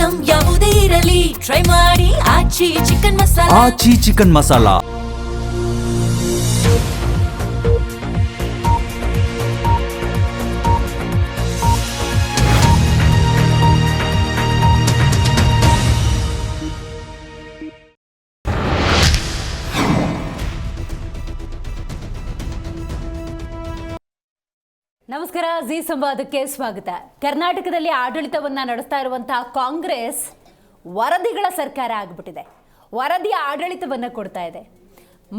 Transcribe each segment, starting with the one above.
Item ಯಾವುದೇ ಇರಲಿ try ಮಾಡಿ ಆಚಿ ಚಿಕನ್ ಮಸಾಲಾ. ಆಚಿ ಚಿಕನ್ ಮಸಾಲಾ. ನಮಸ್ಕಾರ, ಜಿ ಸಂವಾದಕ್ಕೆ ಸ್ವಾಗತ. ಕರ್ನಾಟಕದಲ್ಲಿ ಆಡಳಿತವನ್ನು ನಡೆಸ್ತಾ ಇರುವಂತಹ ಕಾಂಗ್ರೆಸ್ ವರದಿಗಳ ಸರ್ಕಾರ ಆಗಿಬಿಟ್ಟಿದೆ. ವರದಿಯ ಆಡಳಿತವನ್ನು ಕೊಡ್ತಾ ಇದೆ.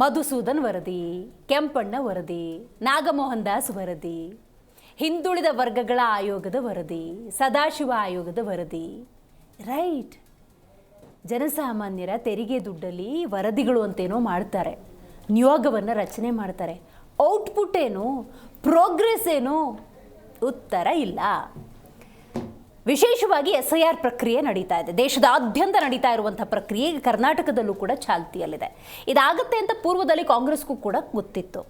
ಮಧುಸೂದನ್ ವರದಿ, ಕೆಂಪಣ್ಣ ವರದಿ, ನಾಗಮೋಹನ್ ದಾಸ್ ವರದಿ, ಹಿಂದುಳಿದ ವರ್ಗಗಳ ಆಯೋಗದ ವರದಿ, ಸದಾಶಿವ ಆಯೋಗದ ವರದಿ. ರೈಟ್, ಜನಸಾಮಾನ್ಯರ ತೆರಿಗೆ ದುಡ್ಡಲ್ಲಿ ವರದಿಗಳು ಅಂತೇನೋ ಮಾಡ್ತಾರೆ, ನಿಯೋಗವನ್ನು ರಚನೆ ಮಾಡ್ತಾರೆ. ಔಟ್ಪುಟ್ ಏನು, ಪ್ರೋಗ್ರೆಸ್ ಏನು? ಉತ್ತರ ಇಲ್ಲ. ವಿಶೇಷವಾಗಿ SIR ಪ್ರಕ್ರಿಯೆ ನಡೀತಾ ಇದೆ. ದೇಶದಾದ್ಯಂತ ನಡೀತಾ ಇರುವಂಥ ಪ್ರಕ್ರಿಯೆ ಕರ್ನಾಟಕದಲ್ಲೂ ಕೂಡ ಚಾಲ್ತಿಯಲ್ಲಿದೆ. ಇದಾಗುತ್ತೆ ಅಂತ ಪೂರ್ವದಲ್ಲಿ ಕಾಂಗ್ರೆಸ್ಗೂ ಕೂಡ ಗೊತ್ತಿತ್ತು.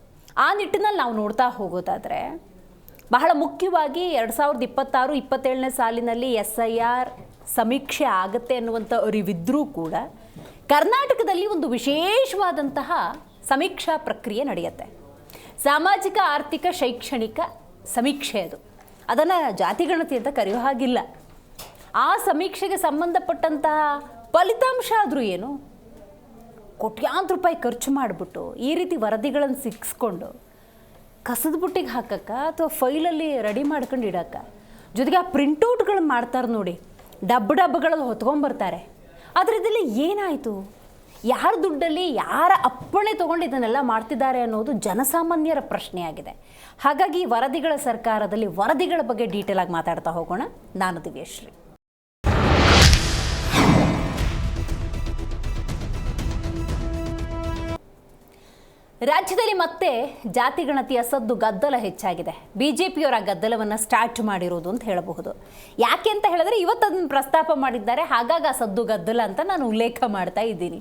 ಆ ನಿಟ್ಟಿನಲ್ಲಿ ನಾವು ನೋಡ್ತಾ ಹೋಗೋದಾದರೆ ಬಹಳ ಮುಖ್ಯವಾಗಿ 2026-27ನೇ ಸಾಲಿನಲ್ಲಿ SIR ಸಮೀಕ್ಷೆ ಆಗುತ್ತೆ ಅನ್ನುವಂಥ ಅರಿವಿದ್ರೂ ಕೂಡ ಕರ್ನಾಟಕದಲ್ಲಿ ಒಂದು ವಿಶೇಷವಾದಂತಹ ಸಮೀಕ್ಷಾ ಪ್ರಕ್ರಿಯೆ ನಡೆಯುತ್ತೆ. ಸಾಮಾಜಿಕ, ಆರ್ಥಿಕ, ಶೈಕ್ಷಣಿಕ ಸಮೀಕ್ಷೆ ಅದು. ಅದನ್ನು ಜಾತಿಗಣತಿ ಅಂತ ಕರೆಯೋ ಹಾಗಿಲ್ಲ. ಆ ಸಮೀಕ್ಷೆಗೆ ಸಂಬಂಧಪಟ್ಟಂತಹ ಫಲಿತಾಂಶ ಆದರೂ ಏನು? ಕೋಟ್ಯಾಂತರ ರೂಪಾಯಿ ಖರ್ಚು ಮಾಡಿಬಿಟ್ಟು ಈ ರೀತಿ ವರದಿಗಳನ್ನು ಸಿಕ್ಸ್ಕೊಂಡು ಕಸದ ಬುಟ್ಟಿಗೆ ಹಾಕಕ್ಕ ಅಥವಾ ಫೈಲಲ್ಲಿ ರೆಡಿ ಮಾಡ್ಕೊಂಡು ಇಡಕ್ಕ, ಜೊತೆಗೆ ಆ ಪ್ರಿಂಟೌಟ್ಗಳು ಮಾಡ್ತಾರೆ ನೋಡಿ, ಡಬ್ಬಗಳಲ್ಲಿ ಹೊತ್ಕೊಂಡ್ಬರ್ತಾರೆ. ಆದರೆ ಇದೆಲ್ಲ ಏನಾಯಿತು? ಯಾರ ದುಡ್ಡಲ್ಲಿ ಯಾರ ಅಪ್ಪಣೆ ತೊಗೊಂಡು ಇದನ್ನೆಲ್ಲ ಮಾಡ್ತಿದ್ದಾರೆ ಅನ್ನೋದು ಜನಸಾಮಾನ್ಯರ ಪ್ರಶ್ನೆಯಾಗಿದೆ. ಹಾಗಾಗಿ ವರದಿಗಳ ಸರ್ಕಾರದಲ್ಲಿ ವರದಿಗಳ ಬಗ್ಗೆ ಡೀಟೇಲ್ ಆಗಿ ಮಾತಾಡ್ತಾ ಹೋಗೋಣ. ನಾನು ದಿವ್ಯಶ್ರೀ. ರಾಜ್ಯದಲ್ಲಿ ಮತ್ತೆ ಜಾತಿ ಗಣತಿಯ ಸದ್ದು ಗದ್ದಲ ಹೆಚ್ಚಾಗಿದೆ. BJPಯವರ ಗದ್ದಲವನ್ನು ಸ್ಟಾರ್ಟ್ ಮಾಡಿರೋದು ಅಂತ ಹೇಳಬಹುದು. ಯಾಕೆ ಅಂತ ಹೇಳಿದ್ರೆ ಇವತ್ತು ಅದನ್ನು ಪ್ರಸ್ತಾಪ ಮಾಡಿದ್ದಾರೆ, ಹಾಗಾಗಿ ಆ ಸದ್ದು ಗದ್ದಲ ಅಂತ ನಾನು ಉಲ್ಲೇಖ ಮಾಡ್ತಾ ಇದ್ದೀನಿ.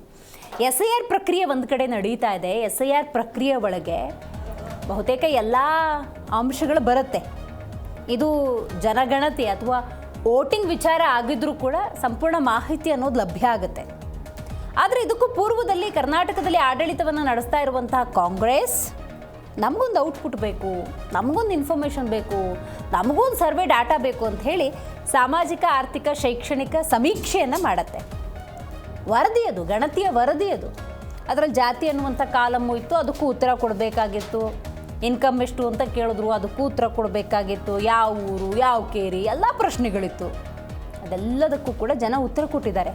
SIR ಪ್ರಕ್ರಿಯೆ ಒಂದು ಕಡೆ ನಡೀತಾ ಇದೆ. SIR ಪ್ರಕ್ರಿಯೆ ಒಳಗೆ ಬಹುತೇಕ ಎಲ್ಲ ಅಂಶಗಳು ಬರುತ್ತೆ. ಇದು ಜನಗಣತಿ ಅಥವಾ ವೋಟಿಂಗ್ ವಿಚಾರ ಆಗಿದ್ರೂ ಕೂಡ ಸಂಪೂರ್ಣ ಮಾಹಿತಿ ಅನ್ನೋದು ಲಭ್ಯ ಆಗುತ್ತೆ. ಆದರೆ ಇದಕ್ಕೂ ಪೂರ್ವದಲ್ಲಿ ಕರ್ನಾಟಕದಲ್ಲಿ ಆಡಳಿತವನ್ನು ನಡೆಸ್ತಾ ಇರುವಂತಹ ಕಾಂಗ್ರೆಸ್ ನಮಗೊಂದು ಔಟ್ಪುಟ್ ಬೇಕು, ನಮಗೊಂದು ಇನ್ಫಾರ್ಮೇಷನ್ ಬೇಕು, ನಮಗೊಂದು ಸರ್ವೆ ಡಾಟಾ ಬೇಕು ಅಂತ ಹೇಳಿ ಸಾಮಾಜಿಕ, ಆರ್ಥಿಕ, ಶೈಕ್ಷಣಿಕ ಸಮೀಕ್ಷೆಯನ್ನು ಮಾಡುತ್ತೆ. ವರದಿ ಅದು, ಗಣತಿಯ ವರದಿ ಅದು. ಅದರಲ್ಲಿ ಜಾತಿ ಅನ್ನುವಂಥ ಕಾಲಮ್ಮು ಇತ್ತು, ಅದಕ್ಕೂ ಉತ್ತರ ಕೊಡಬೇಕಾಗಿತ್ತು. ಇನ್ಕಮ್ ಎಷ್ಟು ಅಂತ ಕೇಳಿದ್ರು, ಅದಕ್ಕೂ ಉತ್ತರ ಕೊಡಬೇಕಾಗಿತ್ತು. ಯಾವ ಊರು, ಯಾವ ಕೇರಿ, ಎಲ್ಲ ಪ್ರಶ್ನೆಗಳಿತ್ತು. ಅದೆಲ್ಲದಕ್ಕೂ ಕೂಡ ಜನ ಉತ್ತರ ಕೊಟ್ಟಿದ್ದಾರೆ.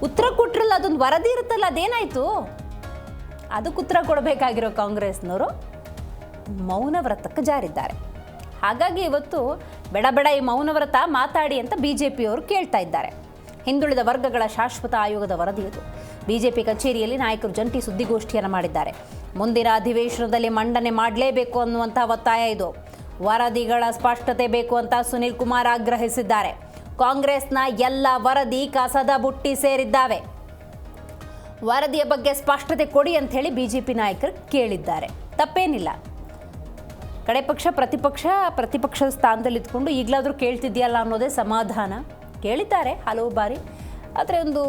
ಉತ್ತರ ಕೊಟ್ಟರಲ್ಲ, ಅದೊಂದು ವರದಿ ಇರುತ್ತಲ್ಲ, ಅದೇನಾಯಿತು? ಅದಕ್ಕೆ ಉತ್ತರ ಕೊಡಬೇಕಾಗಿರೋ ಕಾಂಗ್ರೆಸ್ನವರು ಮೌನ ವ್ರತಕ್ಕೆ ಜಾರಿದ್ದಾರೆ. ಹಾಗಾಗಿ ಇವತ್ತು ಬೇಡ ಈ ಮೌನ ವ್ರತ ಮಾತಾಡಿ ಅಂತ BJPಯವರು ಕೇಳ್ತಾ ಇದ್ದಾರೆ. ಹಿಂದುಳಿದ ವರ್ಗಗಳ ಶಾಶ್ವತ ಆಯೋಗದ ವರದಿಯದು. BJP ಕಚೇರಿಯಲ್ಲಿ ನಾಯಕರು ಜಂಟಿ ಸುದ್ದಿಗೋಷ್ಠಿಯನ್ನು ಮಾಡಿದ್ದಾರೆ. ಮುಂದಿನ ಅಧಿವೇಶನದಲ್ಲಿ ಮಂಡನೆ ಮಾಡಲೇಬೇಕು ಅನ್ನುವಂಥ ಒತ್ತಾಯ ಇದು. ವರದಿಗಳ ಸ್ಪಷ್ಟತೆ ಬೇಕು ಅಂತ ಸುನೀಲ್ ಕುಮಾರ್ ಆಗ್ರಹಿಸಿದ್ದಾರೆ. ಕಾಂಗ್ರೆಸ್ನ ಎಲ್ಲ ವರದಿ ಕಸದ ಬುಟ್ಟಿ ಸೇರಿದ್ದಾವೆ. ವರದಿಯ ಬಗ್ಗೆ ಸ್ಪಷ್ಟತೆ ಕೊಡಿ ಅಂತ ಹೇಳಿ BJP ನಾಯಕರು ಕೇಳಿದ್ದಾರೆ. ತಪ್ಪೇನಿಲ್ಲ. ಕಡೆ ಪಕ್ಷ ಪ್ರತಿಪಕ್ಷದ ಸ್ಥಾನದಲ್ಲಿ ಇದ್ಕೊಂಡು ಈಗಲಾದರೂ ಕೇಳ್ತಿದ್ಯಲ್ಲ ಅನ್ನೋದೇ ಸಮಾಧಾನ. ಕೇಳಿದ್ದಾರೆ ಹಲವು ಬಾರಿ. ಆದರೆ ಒಂದು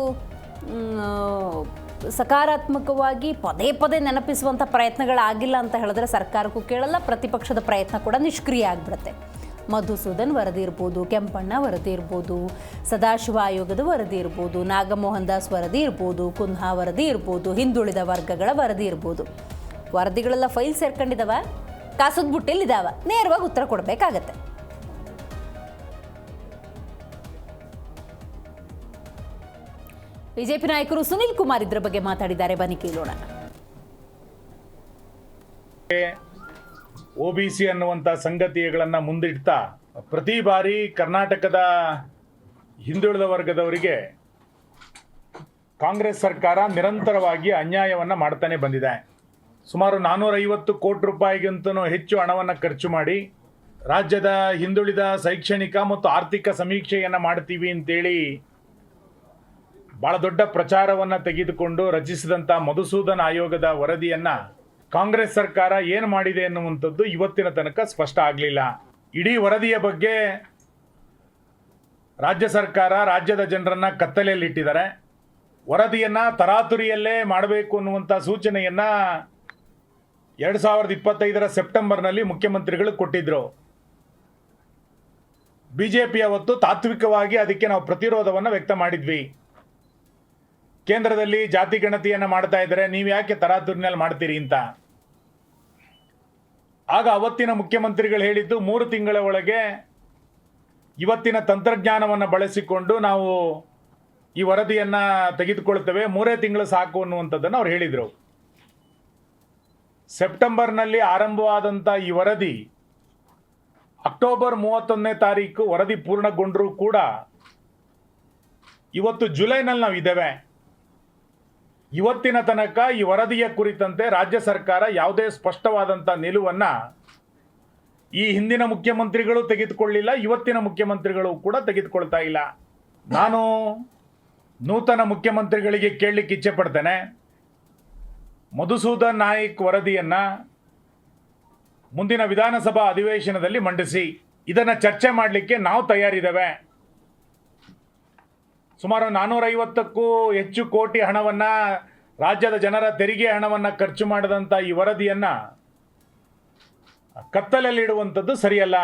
ಸಕಾರಾತ್ಮಕವಾಗಿ ಪದೇ ನೆನಪಿಸುವಂಥ ಪ್ರಯತ್ನಗಳಾಗಿಲ್ಲ ಅಂತ ಹೇಳಿದ್ರೆ ಸರ್ಕಾರಕ್ಕೂ ಕೇಳಲ್ಲ, ಪ್ರತಿಪಕ್ಷದ ಪ್ರಯತ್ನ ಕೂಡ ನಿಷ್ಕ್ರಿಯ ಆಗಿಬಿಡುತ್ತೆ. ಮಧುಸೂದನ್ ವರದಿ ಇರ್ಬೋದು, ಕೆಂಪಣ್ಣ ವರದಿ ಇರ್ಬೋದು, ಸದಾಶಿವ ಆಯೋಗದ ವರದಿ ಇರ್ಬೋದು, ನಾಗಮೋಹನ್ ದಾಸ್ ವರದಿ ಇರ್ಬೋದು, ಕುನ್ಹಾ ವರದಿ ಇರ್ಬೋದು, ಹಿಂದುಳಿದ ವರ್ಗಗಳ ವರದಿ ಇರ್ಬೋದು. ವರದಿಗಳೆಲ್ಲ ಫೈಲ್ ಸೇರ್ಕೊಂಡಿದ್ದಾವ, ಕಾಸದ ಬುಟ್ಟಿಲಿದ್ದಾವ, ನೇರವಾಗಿ ಉತ್ತರ ಕೊಡಬೇಕಾಗತ್ತೆ. BJP ನಾಯಕರು ಸುನೀಲ್ ಕುಮಾರ್ ಇದ್ರ ಬಗ್ಗೆ ಮಾತಾಡಿದ್ದಾರೆ, ಬನ್ನಿ ಕೇಳೋಣ. OBC ಅನ್ನುವಂಥ ಸಂಗತಿಗಳನ್ನು ಮುಂದಿಡ್ತಾ ಪ್ರತಿ ಬಾರಿ ಕರ್ನಾಟಕದ ಹಿಂದುಳಿದ ವರ್ಗದವರಿಗೆ ಕಾಂಗ್ರೆಸ್ ಸರ್ಕಾರ ನಿರಂತರವಾಗಿ ಅನ್ಯಾಯವನ್ನು ಮಾಡ್ತಾನೆ ಬಂದಿದೆ. ಸುಮಾರು 450 ಕೋಟಿ ರೂಪಾಯಿಗಿಂತಲೂ ಹೆಚ್ಚು ಹಣವನ್ನು ಖರ್ಚು ಮಾಡಿ ರಾಜ್ಯದ ಹಿಂದುಳಿದ ಶೈಕ್ಷಣಿಕ ಮತ್ತು ಆರ್ಥಿಕ ಸಮೀಕ್ಷೆಯನ್ನು ಮಾಡ್ತೀವಿ ಅಂತೇಳಿ ಭಾಳ ದೊಡ್ಡ ಪ್ರಚಾರವನ್ನು ತೆಗೆದುಕೊಂಡು ರಚಿಸಿದಂಥ ಮಧುಸೂದನ್ ಆಯೋಗದ ವರದಿಯನ್ನು ಕಾಂಗ್ರೆಸ್ ಸರ್ಕಾರ ಏನು ಮಾಡಿದೆ ಎನ್ನುವಂಥದ್ದು ಇವತ್ತಿನ ತನಕ ಸ್ಪಷ್ಟ ಆಗಲಿಲ್ಲ. ಇಡೀ ವರದಿಯ ಬಗ್ಗೆ ರಾಜ್ಯ ಸರ್ಕಾರ ರಾಜ್ಯದ ಜನರನ್ನು ಕತ್ತಲೆಯಲ್ಲಿಟ್ಟಿದ್ದಾರೆ. ವರದಿಯನ್ನು ತರಾತುರಿಯಲ್ಲೇ ಮಾಡಬೇಕು ಅನ್ನುವಂಥ ಸೂಚನೆಯನ್ನು 2025 ಸೆಪ್ಟೆಂಬರ್ನಲ್ಲಿ ಮುಖ್ಯಮಂತ್ರಿಗಳು ಕೊಟ್ಟಿದ್ದರು. BJP ಅವತ್ತು ತಾತ್ವಿಕವಾಗಿ ಅದಕ್ಕೆ ನಾವು ಪ್ರತಿರೋಧವನ್ನು ವ್ಯಕ್ತ ಮಾಡಿದ್ವಿ. ಕೇಂದ್ರದಲ್ಲಿ ಜಾತಿ ಗಣತಿಯನ್ನು ಮಾಡ್ತಾ ಇದ್ದಾರೆ, ನೀವು ಯಾಕೆ ತರಾತುರಿನಲ್ಲಿ ಮಾಡ್ತೀರಿ ಅಂತ. ಆಗ ಅವತ್ತಿನ ಮುಖ್ಯಮಂತ್ರಿಗಳು ಹೇಳಿದ್ದು 3 ತಿಂಗಳ ಒಳಗೆ ಇವತ್ತಿನ ತಂತ್ರಜ್ಞಾನವನ್ನು ಬಳಸಿಕೊಂಡು ನಾವು ಈ ವರದಿಯನ್ನು ತೆಗೆದುಕೊಳ್ತೇವೆ, 3 ತಿಂಗಳು ಸಾಕು ಅನ್ನುವಂಥದ್ದನ್ನು ಅವ್ರು ಹೇಳಿದರು. ಸೆಪ್ಟೆಂಬರ್ನಲ್ಲಿ ಆರಂಭವಾದಂಥ ಈ ವರದಿ ಅಕ್ಟೋಬರ್ 31ನೇ ತಾರೀಕು ವರದಿ ಪೂರ್ಣಗೊಂಡರೂ ಕೂಡ ಇವತ್ತು ಜುಲೈನಲ್ಲಿ ನಾವು ಇದ್ದೇವೆ. ಇವತ್ತಿನ ತನಕ ಈ ವರದಿಯ ಕುರಿತಂತೆ ರಾಜ್ಯ ಸರ್ಕಾರ ಯಾವುದೇ ಸ್ಪಷ್ಟವಾದಂಥ ನಿಲುವನ್ನು ಈ ಹಿಂದಿನ ಮುಖ್ಯಮಂತ್ರಿಗಳು ತೆಗೆದುಕೊಳ್ಳಿಲ್ಲ, ಇವತ್ತಿನ ಮುಖ್ಯಮಂತ್ರಿಗಳು ಕೂಡ ತೆಗೆದುಕೊಳ್ತಾ ಇಲ್ಲ. ನಾನು ನೂತನ ಮುಖ್ಯಮಂತ್ರಿಗಳಿಗೆ ಕೇಳಲಿಕ್ಕೆ ಇಚ್ಛೆ ಪಡ್ತೇನೆ, ಮಧುಸೂದನ್ ನಾಯ್ಕ್ ವರದಿಯನ್ನು ಮುಂದಿನ ವಿಧಾನಸಭಾ ಅಧಿವೇಶನದಲ್ಲಿ ಮಂಡಿಸಿ, ಇದನ್ನು ಚರ್ಚೆ ಮಾಡಲಿಕ್ಕೆ ನಾವು ತಯಾರಿದ್ದೇವೆ. ಸುಮಾರು 450ಕ್ಕೂ ಹೆಚ್ಚು ಕೋಟಿ ಹಣವನ್ನು, ರಾಜ್ಯದ ಜನರ ತೆರಿಗೆ ಹಣವನ್ನು ಖರ್ಚು ಮಾಡಿದಂಥ ಈ ವರದಿಯನ್ನು ಕತ್ತಲಲ್ಲಿಡುವಂಥದ್ದು ಸರಿಯಲ್ಲ.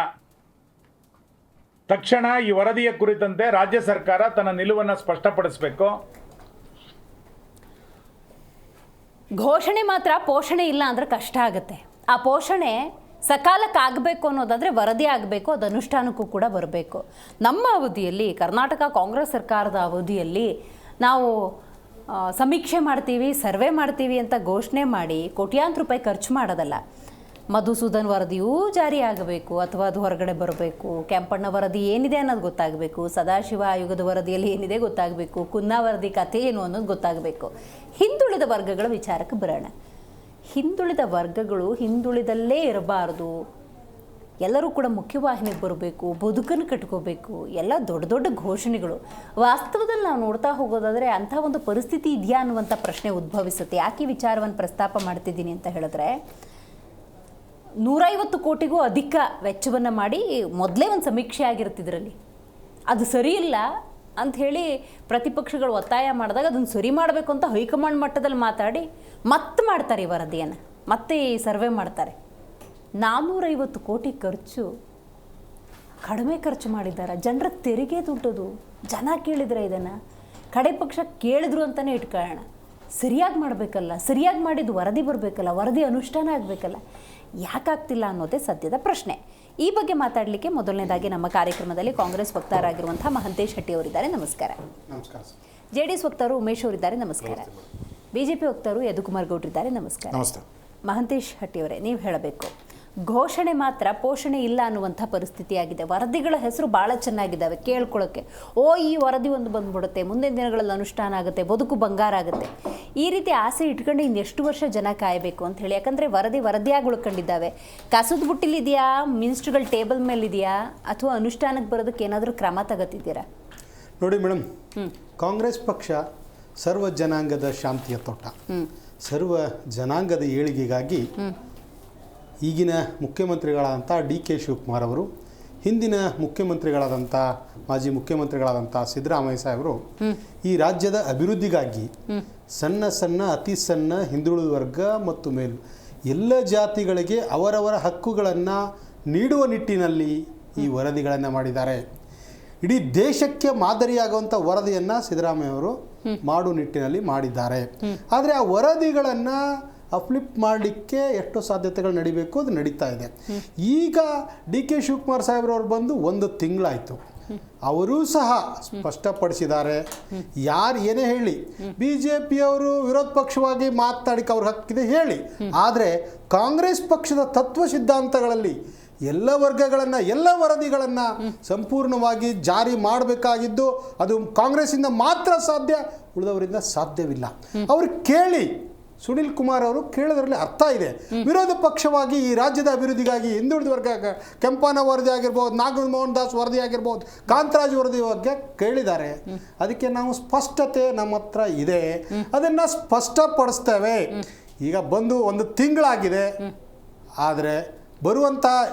ತಕ್ಷಣ ಈ ವರದಿಯ ಕುರಿತಂತೆ ರಾಜ್ಯ ಸರ್ಕಾರ ತನ್ನ ನಿಲುವನ್ನು ಸ್ಪಷ್ಟಪಡಿಸಬೇಕು. ಘೋಷಣೆ ಮಾತ್ರ, ಪೋಷಣೆ ಇಲ್ಲ ಅಂದರೆ ಕಷ್ಟ ಆಗುತ್ತೆ. ಆ ಪೋಷಣೆ ಸಕಾಲಕ್ಕೆ ಆಗಬೇಕು ಅನ್ನೋದಾದರೆ ವರದಿ ಆಗಬೇಕು, ಅದು ಅನುಷ್ಠಾನಕ್ಕೂ ಕೂಡ ಬರಬೇಕು. ನಮ್ಮ ಅವಧಿಯಲ್ಲಿ, ಕರ್ನಾಟಕ ಕಾಂಗ್ರೆಸ್ ಸರ್ಕಾರದ ಅವಧಿಯಲ್ಲಿ ನಾವು ಸಮೀಕ್ಷೆ ಮಾಡ್ತೀವಿ, ಸರ್ವೆ ಮಾಡ್ತೀವಿ ಅಂತ ಘೋಷಣೆ ಮಾಡಿ ಕೋಟ್ಯಾಂತರ ರೂಪಾಯಿ ಖರ್ಚು ಮಾಡೋದಲ್ಲ. ಮಧುಸೂದನ್ ವರದಿಯೂ ಜಾರಿ ಆಗಬೇಕು ಅಥವಾ ಅದು ಹೊರಗಡೆ ಬರಬೇಕು. ಕೆಂಪಣ್ಣ ವರದಿ ಏನಿದೆ ಅನ್ನೋದು ಗೊತ್ತಾಗಬೇಕು. ಸದಾಶಿವ ಆಯೋಗದ ವರದಿಯಲ್ಲಿ ಏನಿದೆ ಗೊತ್ತಾಗಬೇಕು. ಕುನ್ನಾ ವರದಿ ಕಥೆ ಏನು ಅನ್ನೋದು ಗೊತ್ತಾಗಬೇಕು. ಹಿಂದುಳಿದ ವರ್ಗಗಳ ವಿಚಾರಕ್ಕೆ ಬರೋಣ. ಹಿಂದುಳಿದ ವರ್ಗಗಳು ಹಿಂದುಳಿದಲ್ಲೇ ಇರಬಾರ್ದು, ಎಲ್ಲರೂ ಕೂಡ ಮುಖ್ಯವಾಹಿನಿಗೆ ಬರಬೇಕು, ಬದುಕನ್ನು ಕಟ್ಕೋಬೇಕು, ಎಲ್ಲ ದೊಡ್ಡ ದೊಡ್ಡ ಘೋಷಣೆಗಳು. ವಾಸ್ತವದಲ್ಲಿ ನಾವು ನೋಡ್ತಾ ಹೋಗೋದಾದರೆ ಅಂಥ ಒಂದು ಪರಿಸ್ಥಿತಿ ಇದೆಯಾ ಅನ್ನುವಂಥ ಪ್ರಶ್ನೆ ಉದ್ಭವಿಸುತ್ತೆ. ಯಾಕೆ ಈ ವಿಚಾರವನ್ನು ಪ್ರಸ್ತಾಪ ಮಾಡ್ತಿದ್ದೀನಿ ಅಂತ ಹೇಳಿದ್ರೆ, 150 ಕೋಟಿಗೂ ಅಧಿಕ ವೆಚ್ಚವನ್ನು ಮಾಡಿ ಮೊದಲೇ ಒಂದು ಸಮೀಕ್ಷೆ ಆಗಿರುತ್ತಿದ್ರಲ್ಲಿ ಅದು ಸರಿಯಿಲ್ಲ ಅಂಥೇಳಿ ಪ್ರತಿಪಕ್ಷಗಳು ಒತ್ತಾಯ ಮಾಡಿದಾಗ ಅದನ್ನು ಸರಿ ಮಾಡಬೇಕು ಅಂತ ಹೈಕಮಾಂಡ್ ಮಟ್ಟದಲ್ಲಿ ಮಾತಾಡಿ ಮತ್ತೆ ಮಾಡ್ತಾರೆ ಈ ವರದಿಯನ್ನು, ಮತ್ತೆ ಈ ಸರ್ವೆ ಮಾಡ್ತಾರೆ. 450 ಕೋಟಿ ಖರ್ಚು, ಕಡಿಮೆ ಖರ್ಚು ಮಾಡಿದ್ದಾರೆ. ಜನರ ತೆರಿಗೆ ದುಡ್ಡದು, ಜನ ಕೇಳಿದರೆ ಇದನ್ನು ಕಡೆ ಪಕ್ಷ ಕೇಳಿದ್ರು ಅಂತಲೇ ಇಟ್ಕೊಳ್ಳೋಣ. ಸರಿಯಾಗಿ ಮಾಡಬೇಕಲ್ಲ, ಸರಿಯಾಗಿ ಮಾಡಿದ್ದು ವರದಿ ಬರಬೇಕಲ್ಲ, ವರದಿ ಅನುಷ್ಠಾನ ಆಗಬೇಕಲ್ಲ, ಯಾಕಾಗ್ತಿಲ್ಲ ಅನ್ನೋದೇ ಸದ್ಯದ ಪ್ರಶ್ನೆ. ಈ ಬಗ್ಗೆ ಮಾತಾಡಲಿಕ್ಕೆ ಮೊದಲನೇದಾಗಿ ನಮ್ಮ ಕಾರ್ಯಕ್ರಮದಲ್ಲಿ ಕಾಂಗ್ರೆಸ್ ವಕ್ತಾರರಾಗಿರುವಂಥ ಮಹಂತೇಶ್ ಹಟ್ಟಿ ಅವರಿದ್ದಾರೆ. ನಮಸ್ಕಾರ. ನಮಸ್ಕಾರ. JDS ವಕ್ತಾರರು ಉಮೇಶ್ ಅವರಿದ್ದಾರೆ. ನಮಸ್ಕಾರ. BJP ವಕ್ತಾರರು ಯದುಕುಮಾರ್ ಗೌಡ್ರಿದ್ದಾರೆ. ನಮಸ್ಕಾರ. ನಮಸ್ತೆ. ಮಹಂತೇಶ್ ಹಟ್ಟಿ ಅವರೇ, ನೀವು ಹೇಳಬೇಕು, ಘೋಷಣೆ ಮಾತ್ರ ಪೋಷಣೆ ಇಲ್ಲ ಅನ್ನುವಂಥ ಪರಿಸ್ಥಿತಿಯಾಗಿದೆ. ವರದಿಗಳ ಹೆಸರು ಭಾಳ ಚೆನ್ನಾಗಿದ್ದಾವೆ ಕೇಳ್ಕೊಳ್ಳೋಕ್ಕೆ. ಈ ವರದಿ ಒಂದು ಬಂದ್ಬಿಡುತ್ತೆ, ಮುಂದಿನ ದಿನಗಳಲ್ಲಿ ಅನುಷ್ಠಾನ ಆಗುತ್ತೆ, ಬದುಕು ಬಂಗಾರ ಆಗುತ್ತೆ, ಈ ರೀತಿ ಆಸೆ ಇಟ್ಕೊಂಡು ಇನ್ನೆಷ್ಟು ವರ್ಷ ಜನ ಕಾಯಬೇಕು ಅಂತ ಹೇಳಿ. ಯಾಕಂದರೆ ವರದಿಯಾಗಿ ಉಳ್ಕೊಂಡಿದ್ದಾವೆ. ಕಸದ ಬುಟ್ಟಿಲಿದೆಯಾ, ಮಿನಿಸ್ಟ್ರುಗಳ ಟೇಬಲ್ ಮೇಲಿದೆಯಾ, ಅಥವಾ ಅನುಷ್ಠಾನಕ್ಕೆ ಬರೋದಕ್ಕೆ ಏನಾದರೂ ಕ್ರಮ ತಗೋತಿದ್ದೀರಾ? ನೋಡಿ ಮೇಡಮ್, ಕಾಂಗ್ರೆಸ್ ಪಕ್ಷ ಸರ್ವ ಜನಾಂಗದ ಶಾಂತಿಯ ತೋಟ. ಸರ್ವ ಜನಾಂಗದ ಏಳಿಗೆಗಾಗಿ ಈಗಿನ ಮುಖ್ಯಮಂತ್ರಿಗಳಾದಂಥ DK ಶಿವಕುಮಾರ್ ಅವರು, ಹಿಂದಿನ ಮುಖ್ಯಮಂತ್ರಿಗಳಾದಂಥ ಮಾಜಿ ಮುಖ್ಯಮಂತ್ರಿಗಳಾದಂಥ ಸಿದ್ದರಾಮಯ್ಯ ಸಾಹೇಬರು ಈ ರಾಜ್ಯದ ಅಭಿವೃದ್ಧಿಗಾಗಿ ಸಣ್ಣ ಅತಿ ಸಣ್ಣ ಹಿಂದುಳಿದ ವರ್ಗ ಮತ್ತು ಮೇಲು ಎಲ್ಲ ಜಾತಿಗಳಿಗೆ ಅವರವರ ಹಕ್ಕುಗಳನ್ನು ನೀಡುವ ನಿಟ್ಟಿನಲ್ಲಿ ಈ ವರದಿಗಳನ್ನು ಮಾಡಿದ್ದಾರೆ. ಇಡೀ ದೇಶಕ್ಕೆ ಮಾದರಿಯಾಗುವಂಥ ವರದಿಯನ್ನು ಸಿದ್ದರಾಮಯ್ಯ ಅವರು ಮಾಡು ನಿಟ್ಟಿನಲ್ಲಿ ಮಾಡಿದ್ದಾರೆ. ಆದರೆ ಆ ವರದಿಗಳನ್ನು ಅಪ್ಲಿಪ್ ಮಾಡಲಿಕ್ಕೆ ಎಷ್ಟೋ ಸಾಧ್ಯತೆಗಳು ನಡಿಬೇಕು, ಅದು ನಡೀತಾ ಇದೆ. ಈಗ DK ಶಿವಕುಮಾರ್ ಸಾಹೇಬ್ರವ್ರು ಬಂದು 1 ತಿಂಗಳಾಯಿತು. ಅವರೂ ಸಹ ಸ್ಪಷ್ಟಪಡಿಸಿದ್ದಾರೆ, ಯಾರು ಏನೇ ಹೇಳಿ BJPಯವರು ವಿರೋಧ ಪಕ್ಷವಾಗಿ ಮಾತಾಡಿಕ್ಕೆ ಅವ್ರ ಹಕ್ಕಿದೆ ಹೇಳಿ, ಆದರೆ ಕಾಂಗ್ರೆಸ್ ಪಕ್ಷದ ತತ್ವ ಸಿದ್ಧಾಂತಗಳಲ್ಲಿ ಎಲ್ಲ ವರ್ಗಗಳನ್ನು, ಎಲ್ಲ ವರದಿಗಳನ್ನು ಸಂಪೂರ್ಣವಾಗಿ ಜಾರಿ ಮಾಡಬೇಕಾಗಿದ್ದು ಅದು ಕಾಂಗ್ರೆಸ್ಸಿಂದ ಮಾತ್ರ ಸಾಧ್ಯ, ಉಳಿದವರಿಂದ ಸಾಧ್ಯವಿಲ್ಲ. ಅವ್ರು ಕೇಳಿ, ಸುನಿಲ್ ಕುಮಾರ್ ಅವರು ಕೇಳೋದ್ರಲ್ಲಿ ಅರ್ಥ ಇದೆ. ವಿರೋಧ ಪಕ್ಷವಾಗಿ ಈ ರಾಜ್ಯದ ಅಭಿವೃದ್ಧಿಗಾಗಿ ಹಿಂದುಳಿದ ವರ್ಗ ಕೆಂಪಣ್ಣ ವರದಿ ಆಗಿರ್ಬೋದು, ನಾಗಮೋಹನ್ ದಾಸ್ ವರದಿ ಆಗಿರ್ಬೋದು, ಕಾಂತರಾಜ್ ವರದಿ ಬಗ್ಗೆ ಕೇಳಿದ್ದಾರೆ. ಅದಕ್ಕೆ ನಾವು ಸ್ಪಷ್ಟತೆ ನಮ್ಮ ಹತ್ರ ಇದೆ, ಅದನ್ನು ಸ್ಪಷ್ಟಪಡಿಸ್ತೇವೆ. ಈಗ ಬಂದು 1 ತಿಂಗಳಾಗಿದೆ, ಆದರೆ ಬರುವಂಥ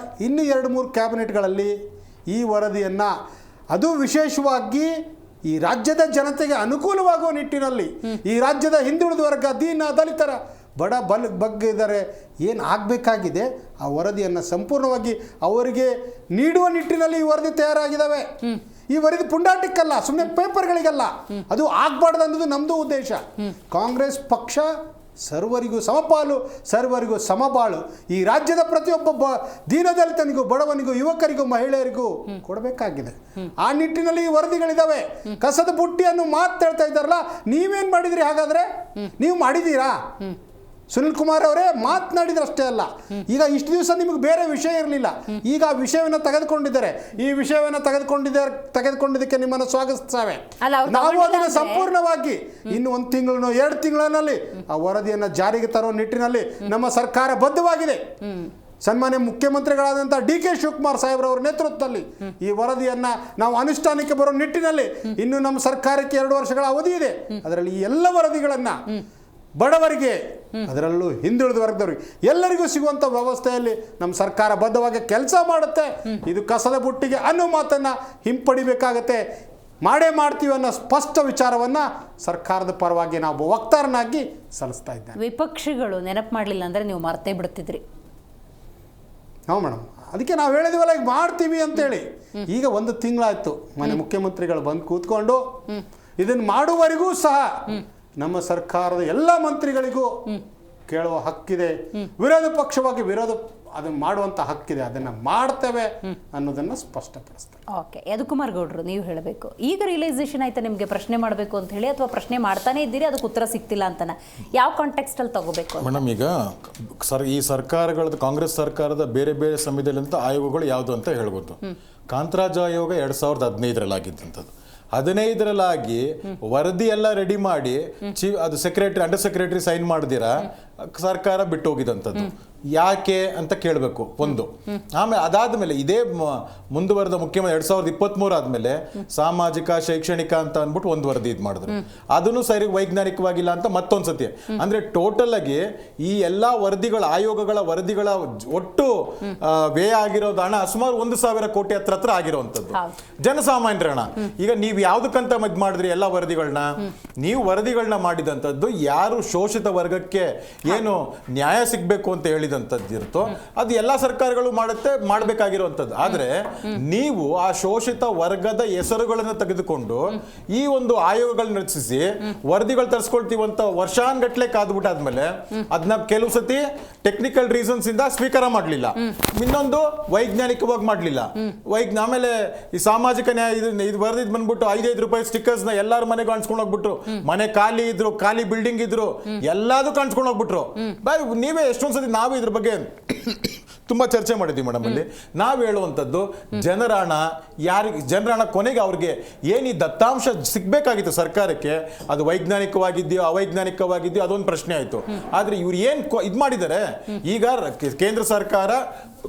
ಇನ್ನೂ 2-3 ಕ್ಯಾಬಿನೆಟ್ಗಳಲ್ಲಿ ಈ ವರದಿಯನ್ನು ಅದು ವಿಶೇಷವಾಗಿ ಈ ರಾಜ್ಯದ ಜನತೆಗೆ ಅನುಕೂಲವಾಗುವ ನಿಟ್ಟಿನಲ್ಲಿ ಈ ರಾಜ್ಯದ ಹಿಂದುಳಿದ ವರ್ಗ, ದೀನ ದಲಿತರ ಬಗ್ಗೆ ಇದ್ದಾರೆ ಏನು ಆಗಬೇಕಾಗಿದೆ ಆ ವರದಿಯನ್ನು ಸಂಪೂರ್ಣವಾಗಿ ಅವರಿಗೆ ನೀಡುವ ನಿಟ್ಟಿನಲ್ಲಿ ಈ ವರದಿ ತಯಾರಾಗಿದ್ದಾವೆ. ಈ ವರದಿ ಪುಂಡಾಟಿಕ್ಕಲ್ಲ, ಸುಮ್ಮನೆ ಪೇಪರ್ಗಳಿಗಲ್ಲ. ಅದು ಆಗಬಾರ್ದು ಅನ್ನೋದು ನಮ್ಮದು ಉದ್ದೇಶ. ಕಾಂಗ್ರೆಸ್ ಪಕ್ಷ ಸರ್ವರಿಗೂ ಸಮಪಾಲು, ಸರ್ವರಿಗೂ ಸಮಬಾಳು, ಈ ರಾಜ್ಯದ ಪ್ರತಿಯೊಬ್ಬ ದೀನದಲಿತನಿಗೂ, ಬಡವನಿಗೂ, ಯುವಕರಿಗೂ, ಮಹಿಳೆಯರಿಗೂ ಕೊಡಬೇಕಾಗಿದೆ. ಆ ನಿಟ್ಟಿನಲ್ಲಿ ಈ ವರದಿಗಳಿದ್ದಾವೆ. ಕಸದ ಬುಟ್ಟಿಯನ್ನು ಮಾತಾಡ್ತಾ ಇದ್ದಾರಲ್ಲ, ನೀವೇನು ಮಾಡಿದ್ರಿ? ಹಾಗಾದರೆ ನೀವು ಮಾಡಿದ್ದೀರಾ? ಸುನಿಲ್ ಕುಮಾರ್ ಅವರೇ ಮಾತನಾಡಿದ್ರೆ ಅಷ್ಟೇ ಅಲ್ಲ, ಈಗ ಇಷ್ಟು ದಿವಸ ನಿಮಗೆ ಬೇರೆ ವಿಷಯ ಇರಲಿಲ್ಲ, ಈಗ ಆ ವಿಷಯವನ್ನು ತೆಗೆದುಕೊಂಡಿದ್ದಾರೆ. ಈ ವಿಷಯವನ್ನು ತೆಗೆದುಕೊಂಡಿದ್ದಕ್ಕೆ ನಿಮ್ಮನ್ನು ಸ್ವಾಗತಿಸ್ತೇವೆ. ನಾವು ಅದನ್ನು ಸಂಪೂರ್ಣವಾಗಿ ಇನ್ನು 1 ತಿಂಗಳು 2 ತಿಂಗಳಲ್ಲಿ ಆ ವರದಿಯನ್ನು ಜಾರಿಗೆ ತರುವ ನಿಟ್ಟಿನಲ್ಲಿ ನಮ್ಮ ಸರ್ಕಾರ ಬದ್ಧವಾಗಿದೆ. ಸನ್ಮಾನ್ಯ ಮುಖ್ಯಮಂತ್ರಿಗಳಾದಂಥ DK ಶಿವಕುಮಾರ್ ಸಾಹೇಬ್ರವರ ನೇತೃತ್ವದಲ್ಲಿ ಈ ವರದಿಯನ್ನು ನಾವು ಅನುಷ್ಠಾನಕ್ಕೆ ಬರೋ ನಿಟ್ಟಿನಲ್ಲಿ ಇನ್ನು ನಮ್ಮ ಸರ್ಕಾರಕ್ಕೆ 2 ವರ್ಷಗಳ ಅವಧಿ ಇದೆ. ಅದರಲ್ಲಿ ಈ ಎಲ್ಲ ವರದಿಗಳನ್ನು ಬಡವರಿಗೆ, ಅದರಲ್ಲೂ ಹಿಂದುಳಿದ ವರ್ಗದವರಿಗೆ ಎಲ್ಲರಿಗೂ ಸಿಗುವಂಥ ವ್ಯವಸ್ಥೆಯಲ್ಲಿ ನಮ್ಮ ಸರ್ಕಾರ ಬದ್ಧವಾಗಿ ಕೆಲಸ ಮಾಡುತ್ತೆ. ಇದು ಕಸದ ಬುಟ್ಟಿಗೆ ಅನ್ನೋ ಮಾತನ್ನು ಹಿಂಪಡಿಬೇಕಾಗತ್ತೆ. ಮಾಡೇ ಮಾಡ್ತೀವಿ ಅನ್ನೋ ಸ್ಪಷ್ಟ ವಿಚಾರವನ್ನು ಸರ್ಕಾರದ ಪರವಾಗಿ ನಾವು ವಕ್ತಾರನಾಗಿ ಸಲ್ಲಿಸ್ತಾ ಇದ್ದೇನೆ. ವಿಪಕ್ಷಗಳು ನೆನಪು ಮಾಡಲಿಲ್ಲ ಅಂದರೆ ನೀವು ಮರ್ತೇ ಬಿಡ್ತಿದ್ರಿ. ಹೌದು ಮೇಡಮ್, ಅದಕ್ಕೆ ನಾವು ಹೇಳಿದ್ವಲ್ಲ ಈಗ ಮಾಡ್ತೀವಿ ಅಂತೇಳಿ. ಈಗ 1 ತಿಂಗಳಾಯ್ತು ಮನೆ ಮುಖ್ಯಮಂತ್ರಿಗಳು ಬಂದು ಕೂತ್ಕೊಂಡು ಇದನ್ನು ಮಾಡುವವರೆಗೂ ಸಹ ನಮ್ಮ ಸರ್ಕಾರದ ಎಲ್ಲ ಮಂತ್ರಿಗಳಿಗೂ ಕೇಳುವ ಹಕ್ಕಿದೆ. ವಿರೋಧ ಪಕ್ಷವಾಗಿ ಅದನ್ನು ಮಾಡುವಂಥ ಹಕ್ಕಿದೆ. ಅದನ್ನು ಮಾಡ್ತೇವೆ ಅನ್ನೋದನ್ನು ಸ್ಪಷ್ಟಪಡಿಸ್ತಾರೆ. ಓಕೆ, ಯದುಕುಮಾರ್ ಗೌಡ್ರು, ನೀವು ಹೇಳಬೇಕು. ಈಗ ರಿಯಲೈಸೇಷನ್ ಆಯ್ತಾ ನಿಮಗೆ ಪ್ರಶ್ನೆ ಮಾಡಬೇಕು ಅಂತ ಹೇಳಿ, ಅಥವಾ ಪ್ರಶ್ನೆ ಮಾಡ್ತಾನೆ ಇದ್ದೀರಿ ಅದಕ್ಕೆ ಉತ್ತರ ಸಿಗ್ತಿಲ್ಲ ಅಂತನ? ಯಾವ ಕಾಂಟೆಕ್ಸ್ಟಲ್ಲಿ ತಗೋಬೇಕು ಮೇಡಮ್? ಈಗ ಈ ಸರ್ಕಾರಗಳದ್ದು, ಕಾಂಗ್ರೆಸ್ ಸರ್ಕಾರದ ಬೇರೆ ಬೇರೆ ಸಂವಿಧಾನದ ಆಯೋಗಗಳು ಯಾವುದು ಅಂತ ಹೇಳ್ಬೋದು. ಕಾಂತರಾಜ್ ಆಯೋಗ 2015ರಲ್ಲಿ ಆಗಿದ್ದಂಥದ್ದು. 15ರಲ್ಲಾಗಿ ವರದಿ ಎಲ್ಲ ರೆಡಿ ಮಾಡಿ ಅದು ಸೆಕ್ರೆಟರಿ, ಅಂಡರ್ ಸೆಕ್ರೆಟರಿ ಸೈನ್ ಮಾಡ್ದಿರಾ ಸರ್ಕಾರ ಬಿಟ್ಟು ಹೋಗಿದಂಥದ್ದು. ಯಾಕೆ ಅಂತ ಕೇಳಬೇಕು ಒಂದು. ಆಮೇಲೆ ಅದಾದ್ಮೇಲೆ ಇದೇ ಮುಂದುವರೆದ ಮುಖ್ಯಮಂತ್ರಿ 2023 ಆದ್ಮೇಲೆ ಸಾಮಾಜಿಕ ಶೈಕ್ಷಣಿಕ ಅಂತ ಅಂದ್ಬಿಟ್ಟು ಒಂದು ವರದಿ ಇದು ಮಾಡಿದ್ರು. ಅದನ್ನು ಸರಿ ವೈಜ್ಞಾನಿಕವಾಗಿಲ್ಲ ಅಂತ ಮತ್ತೊಂದ್ಸತಿ. ಅಂದ್ರೆ ಟೋಟಲ್ ಆಗಿ ಈ ಎಲ್ಲಾ ವರದಿಗಳ, ಆಯೋಗಗಳ ವರದಿಗಳ ಒಟ್ಟು ವ್ಯಯ ಆಗಿರೋದು ಹಣ ಸುಮಾರು 1,000 ಕೋಟಿ ಹತ್ರ ಆಗಿರುವಂತದ್ದು ಜನಸಾಮಾನ್ಯರ ಹಣ. ಈಗ ನೀವು ಯಾವ್ದಕ್ಕಂತ ಇದು ಮಾಡಿದ್ರಿ ಎಲ್ಲ ವರದಿಗಳನ್ನ? ನೀವು ವರದಿಗಳನ್ನ ಮಾಡಿದಂಥದ್ದು ಯಾರು ಶೋಷಿತ ವರ್ಗಕ್ಕೆ ಏನು ನ್ಯಾಯ ಸಿಗ್ಬೇಕು ಅಂತ ಹೇಳಿದಂಥದ್ದು ಇರುತ್ತೋ ಅದು ಎಲ್ಲ ಸರ್ಕಾರಗಳು ಮಾಡಬೇಕಾಗಿರುವಂಥದ್ದು. ಆದ್ರೆ ನೀವು ಆ ಶೋಷಿತ ವರ್ಗದ ಹೆಸರುಗಳನ್ನು ತೆಗೆದುಕೊಂಡು ಈ ಒಂದು ಆಯೋಗಗಳನ್ನ ರಚಿಸಿ ವರದಿಗಳು ತರಿಸ್ಕೊಳ್ತೀವಂತ ವರ್ಷಾನ್ಗಟ್ಲೆ ಕಾದ್ಬಿಟ್ಟಾದ್ಮೇಲೆ ಅದನ್ನ ಕೆಲವು ಸತಿ ಟೆಕ್ನಿಕಲ್ ರೀಸನ್ಸ್ ಇಂದ ಸ್ವೀಕಾರ ಮಾಡಲಿಲ್ಲ, ಇನ್ನೊಂದು ವೈಜ್ಞಾನಿಕವಾಗಿ ಮಾಡಲಿಲ್ಲ. ಆಮೇಲೆ ಈ ಸಾಮಾಜಿಕ ನ್ಯಾಯ ಇದು ವರದಿ ಬಂದ್ಬಿಟ್ಟು 5 ರೂಪಾಯಿ ಸ್ಟಿಕ್ಕರ್ಸ್ ನ ಎಲ್ಲಾರ ಮನೆಗೂ ಕಾಣಿಸ್ಕೊಂಡು ಹೋಗ್ಬಿಟ್ರು. ಮನೆ ಖಾಲಿ ಇದ್ರು, ಖಾಲಿ ಬಿಲ್ಡಿಂಗ್ ಇದ್ರು, ಎಲ್ಲಾದು ಕಾಣಿಸ್ಕೊಂಡು ಹೋಗ್ಬಿಟ್ರು. ನೀವೇ ಎಷ್ಟೊಂದ್ಸತಿ ನಾವು ಇದ್ರ ಬಗ್ಗೆ ತುಂಬಾ ಚರ್ಚೆ ಮಾಡಿದ್ವಿ ಮೇಡಮ್. ಅಲ್ಲಿ ನಾವು ಹೇಳುವಂಥದ್ದು ಜನರ ಹಣ ಕೊನೆಗೆ ಅವ್ರಿಗೆ ಏನು ಈ ದತ್ತಾಂಶ ಸಿಗ್ಬೇಕಾಗಿತ್ತು ಸರ್ಕಾರಕ್ಕೆ, ಅದು ವೈಜ್ಞಾನಿಕವಾಗಿದೆಯೋ ಅವೈಜ್ಞಾನಿಕವಾಗಿದೆಯೋ ಅದೊಂದು ಪ್ರಶ್ನೆ ಆಯ್ತು. ಆದ್ರೆ ಇವ್ರು ಏನ್ ಇದು ಮಾಡಿದ್ದಾರೆ, ಈಗ ಕೇಂದ್ರ ಸರ್ಕಾರ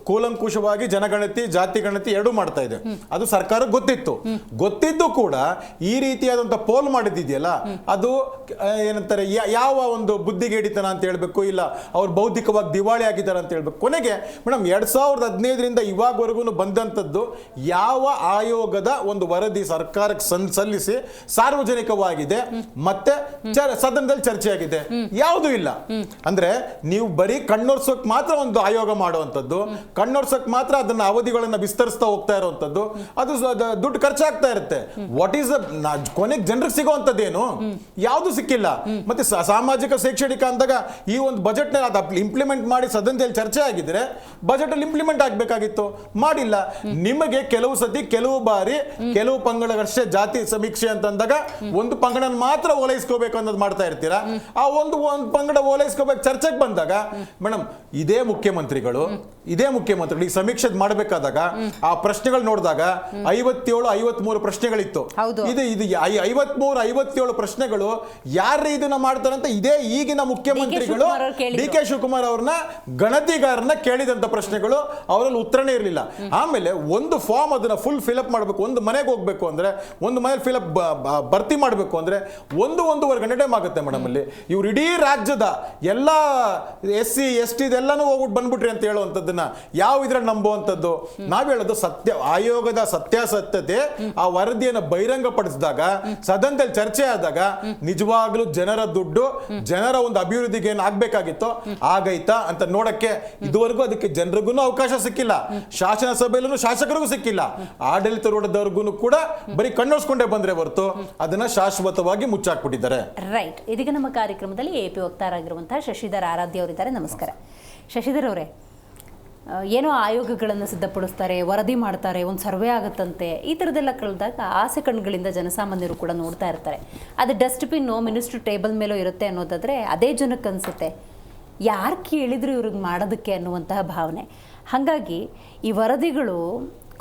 ಕೂಲಂಕುಷವಾಗಿ ಜನಗಣತಿ ಜಾತಿ ಗಣತಿ ಎರಡೂ ಮಾಡ್ತಾ ಇದೆ. ಅದು ಸರ್ಕಾರಕ್ಕೆ ಗೊತ್ತಿದ್ದು ಕೂಡ ಈ ರೀತಿಯಾದಂಥ ಪೋಲ್ ಮಾಡಿದ್ದಿದೆಯಲ್ಲ, ಅದು ಏನಂತಾರೆ, ಯಾವ ಒಂದು ಬುದ್ಧಿಗೇಡಿತನ ಅಂತ ಹೇಳ್ಬೇಕು, ಇಲ್ಲ ಅವ್ರು ಬೌದ್ಧಿಕವಾಗಿ ದಿವಾಳಿ ಆಗಿದ್ದಾರೆ ಅಂತ ಹೇಳ್ಬೇಕು. ಕೊನೆಗೆ ಮೇಡಮ್ 2015ರಿಂದ ಇವಾಗವರೆಗೂ ಬಂದಂಥದ್ದು ಯಾವ ಆಯೋಗದ ಒಂದು ವರದಿ ಸರ್ಕಾರಕ್ಕೆ ಸಲ್ಲಿಸಿ ಸಾರ್ವಜನಿಕವಾಗಿದೆ ಮತ್ತೆ ಸದನದಲ್ಲಿ ಚರ್ಚೆ ಆಗಿದೆ? ಯಾವುದೂ ಇಲ್ಲ. ಅಂದ್ರೆ ನೀವು ಬರೀ ಕಣ್ಣೊರ್ಸೋಕ್ ಮಾತ್ರ ಒಂದು ಆಯೋಗ ಮಾಡುವಂಥದ್ದು, ಕಣ್ಣೊರ್ಸಕ್ ಮಾತ್ರ ಅದನ್ನ ಅವಧಿಗಳನ್ನ ವಿಸ್ತರಿಸ್ತಾ ಹೋಗ್ತಾ ಇರುವಂತದ್ದು, ಅದು ದುಡ್ಡು ಖರ್ಚಾಗ್ತಾ ಇರುತ್ತೆ. ವಾಟ್ ಈಸ್ ಕೊನೆಗೆ ಜನರಿಗೆ ಸಿಗುವಂತದ್ದೇನು? ಯಾವುದು ಸಿಕ್ಕಿಲ್ಲ. ಮತ್ತೆ ಸಾಮಾಜಿಕ ಶೈಕ್ಷಣಿಕ ಅಂದಾಗ ಈ ಒಂದು ಬಜೆಟ್ ನಲ್ಲಿ ಅದು ಇಂಪ್ಲಿಮೆಂಟ್ ಮಾಡಿ ಸದನದಲ್ಲಿ ಚರ್ಚೆ ಆಗಿದ್ರೆ ಬಜೆಟ್ ಅಲ್ಲಿ ಇಂಪ್ಲಿಮೆಂಟ್ ಆಗ್ಬೇಕಾಗಿತ್ತು, ಮಾಡಿಲ್ಲ. ನಿಮಗೆ ಕೆಲವು ಸತಿ ಕೆಲವು ಬಾರಿ ಕೆಲವು ಪಂಗಡಗಳಷ್ಟೇ ಜಾತಿ ಸಮೀಕ್ಷೆ ಅಂತಂದಾಗ ಒಂದು ಪಂಗಡ ಮಾತ್ರ ಓಲೈಸ್ಕೋಬೇಕು ಅನ್ನೋದು ಮಾಡ್ತಾ ಇರ್ತೀರಾ. ಆ ಒಂದು ಪಂಗಡ ಓಲೈಸ್ಕೋಬೇಕು ಚರ್ಚೆಗೆ ಬಂದಾಗ ಮೇಡಮ್ ಇದೇ ಮುಖ್ಯಮಂತ್ರಿಗಳು ಈ ಸಮೀಕ್ಷೆ ಮಾಡಬೇಕಾದಾಗ ಆ ಪ್ರಶ್ನೆಗಳು ನೋಡಿದಾಗ 57-53 ಪ್ರಶ್ನೆಗಳಿತ್ತು. ಇದು 53-57 ಪ್ರಶ್ನೆಗಳು ಯಾರು ಇದನ್ನ ಮಾಡ್ತಾರೆ ಅಂತ ಇದೇ ಈಗಿನ ಮುಖ್ಯಮಂತ್ರಿಗಳು DK ಶಿವಕುಮಾರ್ ಅವ್ರನ್ನ ಗಣತಿಗಾರನ್ನ ಕೇಳಿದಂತ ಪ್ರಶ್ನೆಗಳು, ಅವರಲ್ಲಿ ಉತ್ತರನೇ ಇರಲಿಲ್ಲ. ಆಮೇಲೆ ಒಂದು ಫಾರ್ಮ್ ಅದನ್ನ ಫುಲ್ ಫಿಲಪ್ ಮಾಡಬೇಕು, ಒಂದು ಮನೆಗೆ ಹೋಗ್ಬೇಕು ಅಂದ್ರೆ, ಒಂದು ಮನೇಲಿ ಫಿಲಪ್ ಭರ್ತಿ ಮಾಡಬೇಕು ಅಂದ್ರೆ 1-1.5 ಗಂಟೆ ಟೈಮ್ ಆಗುತ್ತೆ ಮೇಡಮ್. ಅಲ್ಲಿ ಇವ್ರು ಇಡೀ ರಾಜ್ಯದ ಎಲ್ಲ SC ST ಇದೆಲ್ಲಾನು ಹೋಗ್ಬಿಟ್ಟು ಬಂದ್ಬಿಟ್ರಿ ಅಂತ ಹೇಳುವಂಥದ್ದನ್ನ ಯಾವ ಇದ್ರಲ್ಲಿ ನಂಬುವಂಥದ್ದು? ನಾವ್ ಹೇಳೋದು ಸತ್ಯ, ಆಯೋಗದ ಸತ್ಯಾಸತ್ಯತೆ ಆ ವರದಿಯನ್ನು ಬಹಿರಂಗಪಡಿಸಿದಾಗ, ಸದನದಲ್ಲಿ ಚರ್ಚೆ ಆದಾಗ ನಿಜವಾಗ್ಲೂ ಜನರ ದುಡ್ಡು ಜನರ ಒಂದು ಅಭಿವೃದ್ಧಿಗೆ ಏನು ಆಗ್ಬೇಕಾಗಿತ್ತೋ ಆಗೈತಾ ಅಂತ ನೋಡಕ್ಕೆ ಇದುವರೆಗೂ ಅದಕ್ಕೆ ಜನರಿಗೂ ಅವಕಾಶ ಸಿಕ್ಕಿಲ್ಲ, ಶಾಸನ ಸಭೆಯಲ್ಲೂ ಶಾಸಕರಿಗೂ ಸಿಕ್ಕಿಲ್ಲ, ಆಡಳಿತಾರೂಢದವ್ರಿಗೂ ಕೂಡ ಬರೀ ಕಣ್ಣೋಸ್ಕೊಂಡೇ ಬಂದ್ರೆ ಹೊರತು ಅದನ್ನ ಶಾಶ್ವತವಾಗಿ ಮುಚ್ಚಾಕ್ಬಿಟ್ಟಿದ್ದಾರೆ. ರೈಟ್. ಇದೀಗ ನಮ್ಮ ಕಾರ್ಯಕ್ರಮದಲ್ಲಿ ಎಪಿ ವಕ್ತಾರರಾಗಿರುವಂತಹ ಶಶಿಧರ್ ಆರಾಧ್ಯ ಅವರಿದ್ದಾರೆ. ನಮಸ್ಕಾರ ಶಶಿಧರ್ ಅವರೇ. ಏನೋ ಆಯೋಗಗಳನ್ನು ಸಿದ್ಧಪಡಿಸ್ತಾರೆ, ವರದಿ ಮಾಡ್ತಾರೆ, ಒಂದು ಸರ್ವೆ ಆಗುತ್ತಂತೆ, ಈ ಥರದ್ದೆಲ್ಲ ಕಳೆದಾಗ ಆಸೆ ಕಣ್ಗಳಿಂದ ಜನಸಾಮಾನ್ಯರು ಕೂಡ ನೋಡ್ತಾ ಇರ್ತಾರೆ. ಅದು ಡಸ್ಟ್ಬಿನ್ನು ಮಿನಿಸ್ಟ್ರ್ ಟೇಬಲ್ ಮೇಲೂ ಇರುತ್ತೆ ಅನ್ನೋದಾದರೆ ಅದೇ ಜನಕ್ಕೆ ಅನಿಸುತ್ತೆ ಯಾರು ಕೇಳಿದ್ರು ಇವ್ರಿಗೆ ಮಾಡೋದಕ್ಕೆ ಅನ್ನುವಂತಹ ಭಾವನೆ. ಹಾಗಾಗಿ ಈ ವರದಿಗಳು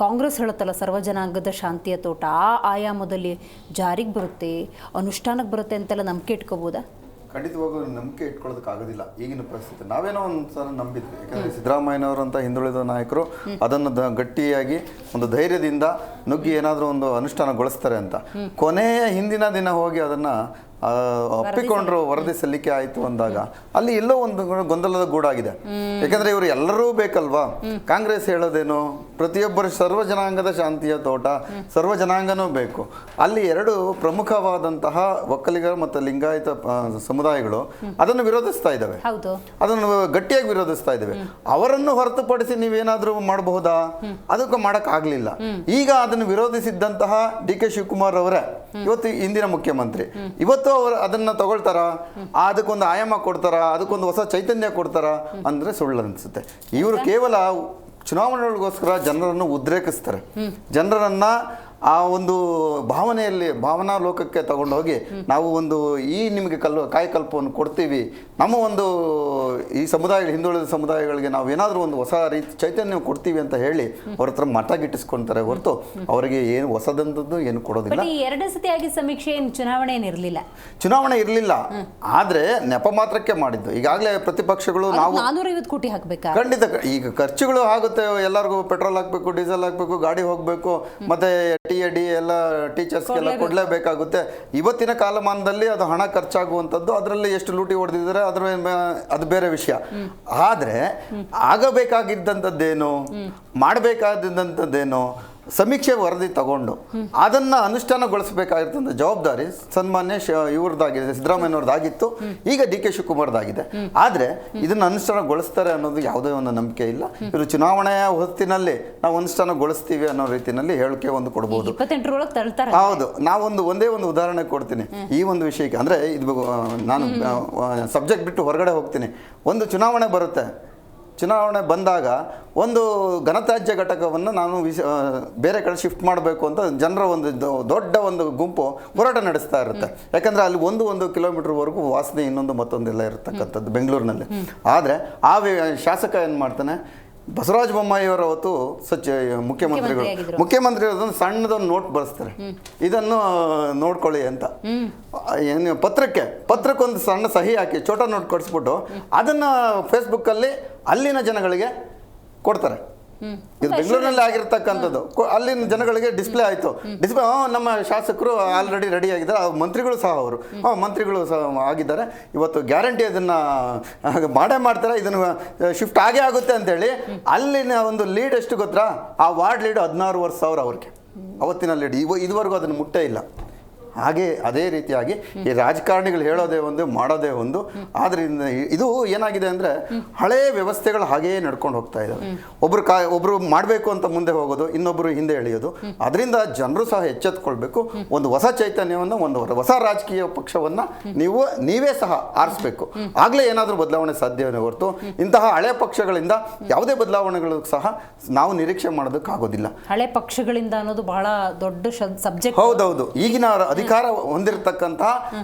ಕಾಂಗ್ರೆಸ್ ಹೇಳುತ್ತಲ್ಲ ಸರ್ವಜನಾಂಗದ ಶಾಂತಿಯ ತೋಟ, ಆ ಆಯಾಮದಲ್ಲಿ ಜಾರಿಗೆ ಬರುತ್ತೆ, ಅನುಷ್ಠಾನಕ್ಕೆ ಬರುತ್ತೆ ಅಂತೆಲ್ಲ ನಂಬಿಕೆ ಇಟ್ಕೋಬೋದಾ? ಖಂಡಿತವಾಗೂ ನಂಬಿಕೆ ಇಟ್ಕೊಳ್ಳೋದಕ್ಕಾಗೋದಿಲ್ಲ ಈಗಿನ ಪರಿಸ್ಥಿತಿ. ನಾವೇನೋ ಒಂದು ಸಲ ನಂಬಿದ್ವಿ, ಯಾಕಂದರೆ ಸಿದ್ದರಾಮಯ್ಯನವರಂಥ ಹಿಂದುಳಿದ ನಾಯಕರು ಅದನ್ನು ಗಟ್ಟಿಯಾಗಿ ಒಂದು ಧೈರ್ಯದಿಂದ ನುಗ್ಗಿ ಏನಾದರೂ ಒಂದು ಅನುಷ್ಠಾನಗೊಳಿಸ್ತಾರೆ ಅಂತ. ಕೊನೆಯ ಹಿಂದಿನ ದಿನ ಹೋಗಿ ಅದನ್ನು ಒಪ್ಪಿಕೊಂಡ್ರು, ವರದಿ ಸಲ್ಲಿಕೆ ಆಯಿತು ಅಂದಾಗ ಅಲ್ಲಿ ಎಲ್ಲೋ ಒಂದು ಗೊಂದಲದ ಗೂಡಾಗಿದೆ. ಯಾಕಂದರೆ ಇವರು ಎಲ್ಲರೂ ಬೇಕಲ್ವಾ? ಕಾಂಗ್ರೆಸ್ ಹೇಳೋದೇನು, ಪ್ರತಿಯೊಬ್ಬರು ಸರ್ವ ಜನಾಂಗದ ಶಾಂತಿಯ ತೋಟ, ಸರ್ವ ಜನಾಂಗನೂ ಬೇಕು. ಅಲ್ಲಿ ಎರಡು ಪ್ರಮುಖವಾದಂತಹ ಒಕ್ಕಲಿಗರು ಮತ್ತು ಲಿಂಗಾಯತ ಸಮುದಾಯಗಳು ಅದನ್ನು ವಿರೋಧಿಸ್ತಾ ಇದ್ದಾವೆ, ಅದನ್ನು ಗಟ್ಟಿಯಾಗಿ ವಿರೋಧಿಸ್ತಾ ಇದ್ದಾವೆ. ಅವರನ್ನು ಹೊರತುಪಡಿಸಿ ನೀವೇನಾದರೂ ಮಾಡಬಹುದಾ? ಅದಕ್ಕೆ ಮಾಡೋಕ್ಕಾಗಲಿಲ್ಲ. ಈಗ ಅದನ್ನು ವಿರೋಧಿಸಿದ್ದಂತಹ ಡಿ ಕೆ ಶಿವಕುಮಾರ್ ಅವರೇ ಇವತ್ತು ಇಂದಿನ ಮುಖ್ಯಮಂತ್ರಿ, ಇವತ್ತು ಅವರು ಅದನ್ನ ತಗೊಳ್ತಾರ, ಅದಕ್ಕೊಂದು ಆಯಾಮ ಕೊಡ್ತಾರ, ಅದಕ್ಕೊಂದು ಹೊಸ ಚೈತನ್ಯ ಕೊಡ್ತಾರ ಅಂದ್ರೆ ಸುಳ್ಳು ಅನ್ಸುತ್ತೆ. ಇವರು ಕೇವಲ ಚುನಾವಣೆಗಳಿಗೋಸ್ಕರ ಜನರನ್ನು ಉದ್ರೇಕಿಸ್ತಾರೆ, ಜನರನ್ನ ಆ ಒಂದು ಭಾವನೆಯಲ್ಲಿ ಭಾವನಾ ಲೋಕಕ್ಕೆ ತಗೊಂಡು ಹೋಗಿ ನಾವು ಒಂದು ನಿಮಗೆ ಕಾಯಕಲ್ಪವನ್ನು ಕೊಡ್ತೀವಿ, ನಮ್ಮ ಒಂದು ಈ ಸಮುದಾಯಗಳು ಹಿಂದುಳಿದ ಸಮುದಾಯಗಳಿಗೆ ನಾವು ಏನಾದರೂ ಒಂದು ಹೊಸ ರೀತಿ ಚೈತನ್ಯ ಕೊಡ್ತೀವಿ ಅಂತ ಹೇಳಿ ಅವ್ರ ಹತ್ರ ಮಠ ಗಿಟ್ಟಿಸ್ಕೊಂತಾರೆ ಹೊರತು ಅವರಿಗೆ ಏನು ಹೊಸದಂಥದ್ದು ಏನು ಕೊಡೋದಿಲ್ಲ. ಎರಡನೇ ಸತಿಯಾಗಿ ಸಮೀಕ್ಷೆ ಚುನಾವಣೆ ಇರಲಿಲ್ಲ, ಆದ್ರೆ ನೆಪ ಮಾತ್ರಕ್ಕೆ ಮಾಡಿದ್ದು. ಈಗಾಗಲೇ ಪ್ರತಿಪಕ್ಷಗಳು ನಾವು 450 ಕೋಟಿ ಹಾಕ್ಬೇಕಾ? ಖಂಡಿತ. ಈಗ ಖರ್ಚುಗಳು ಆಗುತ್ತೆ, ಎಲ್ಲರಿಗೂ ಪೆಟ್ರೋಲ್ ಹಾಕ್ಬೇಕು, ಡೀಸೆಲ್ ಹಾಕ್ಬೇಕು, ಗಾಡಿ ಹೋಗ್ಬೇಕು, ಮತ್ತೆ ಡಿ ಎಲ್ಲ ಟೀಚರ್ಸ್ಗೆಲ್ಲ ಕೊಡಲೇಬೇಕಾಗುತ್ತೆ. ಇವತ್ತಿನ ಕಾಲಮಾನದಲ್ಲಿ ಅದು ಹಣ ಖರ್ಚಾಗುವಂಥದ್ದು, ಅದರಲ್ಲಿ ಎಷ್ಟು ಲೂಟಿ ಹೊಡೆದಿದ್ದಾರೆ ಅದು ಬೇರೆ ವಿಷಯ. ಆದರೆ ಆಗಬೇಕಾಗಿದ್ದಂಥದ್ದೇನು, ಮಾಡಬೇಕಾದಂಥದ್ದೇನು, ಸಮೀಕ್ಷೆ ವರದಿ ತಗೊಂಡು ಅದನ್ನು ಅನುಷ್ಠಾನಗೊಳಿಸಬೇಕಾಗಿರ್ತಂಥ ಜವಾಬ್ದಾರಿ ಸನ್ಮಾನ್ಯ ಇವ್ರದ್ದಾಗಿದೆ, ಸಿದ್ದರಾಮಯ್ಯನವ್ರದ್ದಾಗಿತ್ತು, ಈಗ ಡಿ ಕೆ ಶಿವಕುಮಾರ್ದಾಗಿದೆ. ಆದರೆ ಇದನ್ನು ಅನುಷ್ಠಾನಗೊಳಿಸ್ತಾರೆ ಅನ್ನೋದು ಯಾವುದೇ ಒಂದು ನಂಬಿಕೆ ಇಲ್ಲ. ಇವರು ಚುನಾವಣೆಯ ಹೊತ್ತಿನಲ್ಲಿ ನಾವು ಅನುಷ್ಠಾನಗೊಳಿಸ್ತೀವಿ ಅನ್ನೋ ರೀತಿಯಲ್ಲಿ ಹೇಳಿಕೆ ಒಂದು ಕೊಡ್ಬೋದು. ಹೌದು. ನಾವೊಂದು ಒಂದೇ ಒಂದು ಉದಾಹರಣೆ ಕೊಡ್ತೀನಿ ಈ ಒಂದು ವಿಷಯಕ್ಕೆ. ಅಂದರೆ ಇದು ನಾನು ಸಬ್ಜೆಕ್ಟ್ ಬಿಟ್ಟು ಹೊರಗಡೆ ಹೋಗ್ತೀನಿ. ಒಂದು ಚುನಾವಣೆ ಬರುತ್ತೆ, ಚುನಾವಣೆ ಬಂದಾಗ ಒಂದು ಘನತ್ಯಾಜ್ಯ ಘಟಕವನ್ನು ನಾನು ಬೇರೆ ಕಡೆ ಶಿಫ್ಟ್ ಮಾಡಬೇಕು ಅಂತ ಜನರ ಒಂದು ದೊಡ್ಡ ಒಂದು ಗುಂಪು ಹೋರಾಟ ನಡೆಸ್ತಾ ಇರುತ್ತೆ. ಯಾಕಂದರೆ ಅಲ್ಲಿ ಒಂದು ಕಿಲೋಮೀಟರ್ವರೆಗೂ ವಾಸನೆ ಇನ್ನೊಂದು ಮತ್ತೊಂದೆಲ್ಲ ಇರತಕ್ಕಂಥದ್ದು ಬೆಂಗಳೂರಿನಲ್ಲಿ. ಆದರೆ ಆ ಶಾಸಕ ಏನು ಮಾಡ್ತಾನೆ, ಬಸವರಾಜ ಬೊಮ್ಮಾಯಿಯವರ ಹೊತ್ತು ಮುಖ್ಯಮಂತ್ರಿ ಅದೊಂದು ಸಣ್ಣದೊಂದು ನೋಟ್ ಬರೆಸ್ತಾರೆ, ಇದನ್ನು ನೋಡ್ಕೊಳ್ಳಿ ಅಂತ. ಏನು ಪತ್ರಕ್ಕೊಂದು ಸಣ್ಣ ಸಹಿ ಹಾಕಿ ಚೋಟ ನೋಟ್ ಕೊಡಿಸ್ಬಿಟ್ಟು ಅದನ್ನು ಫೇಸ್ಬುಕ್ಕಲ್ಲಿ ಅಲ್ಲಿನ ಜನಗಳಿಗೆ ಕೊಡ್ತಾರೆ. ಇದು ಬೆಂಗಳೂರಿನಲ್ಲಿ ಆಗಿರ್ತಕ್ಕಂಥದ್ದು. ಅಲ್ಲಿನ ಜನಗಳಿಗೆ ಡಿಸ್ಪ್ಲೇ ಆಯಿತು. ನಮ್ಮ ಶಾಸಕರು ಆಲ್ರೆಡಿ ರೆಡಿ ಆಗಿದ್ದಾರೆ, ಮಂತ್ರಿಗಳು ಸಹ ಮಂತ್ರಿಗಳು ಸಹ ಆಗಿದ್ದಾರೆ, ಇವತ್ತು ಗ್ಯಾರಂಟಿ ಅದನ್ನು ಮಾಡೇ ಮಾಡ್ತಾರೆ, ಇದನ್ನು ಶಿಫ್ಟ್ ಆಗೇ ಆಗುತ್ತೆ ಅಂತೇಳಿ. ಅಲ್ಲಿನ ಒಂದು ಲೀಡ್ ಎಷ್ಟು ಗೊತ್ತಾ? ಆ ವಾರ್ಡ್ ಲೀಡ್ 16,000 ಅವ್ರಿಗೆ, ಅವತ್ತಿನ ಲೀಡ್. ಇದುವರೆಗೂ ಅದನ್ನು ಮುಟ್ಟೇ ಇಲ್ಲ. ಹಾಗೆ ಅದೇ ರೀತಿಯಾಗಿ ಈ ರಾಜಕಾರಣಿಗಳು ಹೇಳೋದೇ ಒಂದು, ಮಾಡೋದೇ ಒಂದು. ಆದ್ದರಿಂದ ಇದು ಏನಾಗಿದೆ ಅಂದರೆ ಹಳೆಯ ವ್ಯವಸ್ಥೆಗಳು ಹಾಗೆಯೇ ನಡ್ಕೊಂಡು ಹೋಗ್ತಾ ಇದ್ದಾವೆ. ಒಬ್ಬರು ಮಾಡಬೇಕು ಅಂತ ಮುಂದೆ ಹೋಗೋದು, ಇನ್ನೊಬ್ಬರು ಹಿಂದೆ ಎಳೆಯೋದು. ಅದರಿಂದ ಜನರು ಸಹ ಎಚ್ಚೆತ್ಕೊಳ್ಬೇಕು. ಒಂದು ಹೊಸ ಚೈತನ್ಯವನ್ನು, ಒಂದು ಹೊಸ ರಾಜಕೀಯ ಪಕ್ಷವನ್ನು ನೀವೇ ಸಹ ಆರಿಸ್ಬೇಕು. ಆಗಲೇ ಏನಾದರೂ ಬದಲಾವಣೆ ಸಾಧ್ಯವೇ ಹೊರತು ಇಂತಹ ಹಳೆ ಪಕ್ಷಗಳಿಂದ ಯಾವುದೇ ಬದಲಾವಣೆಗಳು ಸಹ ನಾವು ನಿರೀಕ್ಷೆ ಮಾಡೋದಕ್ಕಾಗೋದಿಲ್ಲ. ಹಳೆ ಪಕ್ಷಗಳಿಂದ ಅನ್ನೋದು ಬಹಳ ದೊಡ್ಡ ಸಬ್ಜೆಕ್ಟ್. ಹೌದೌದು. ಈಗಿನ ಅಧಿಕಾರ ಹೊಂದಿರತಕ್ಕಂತಹ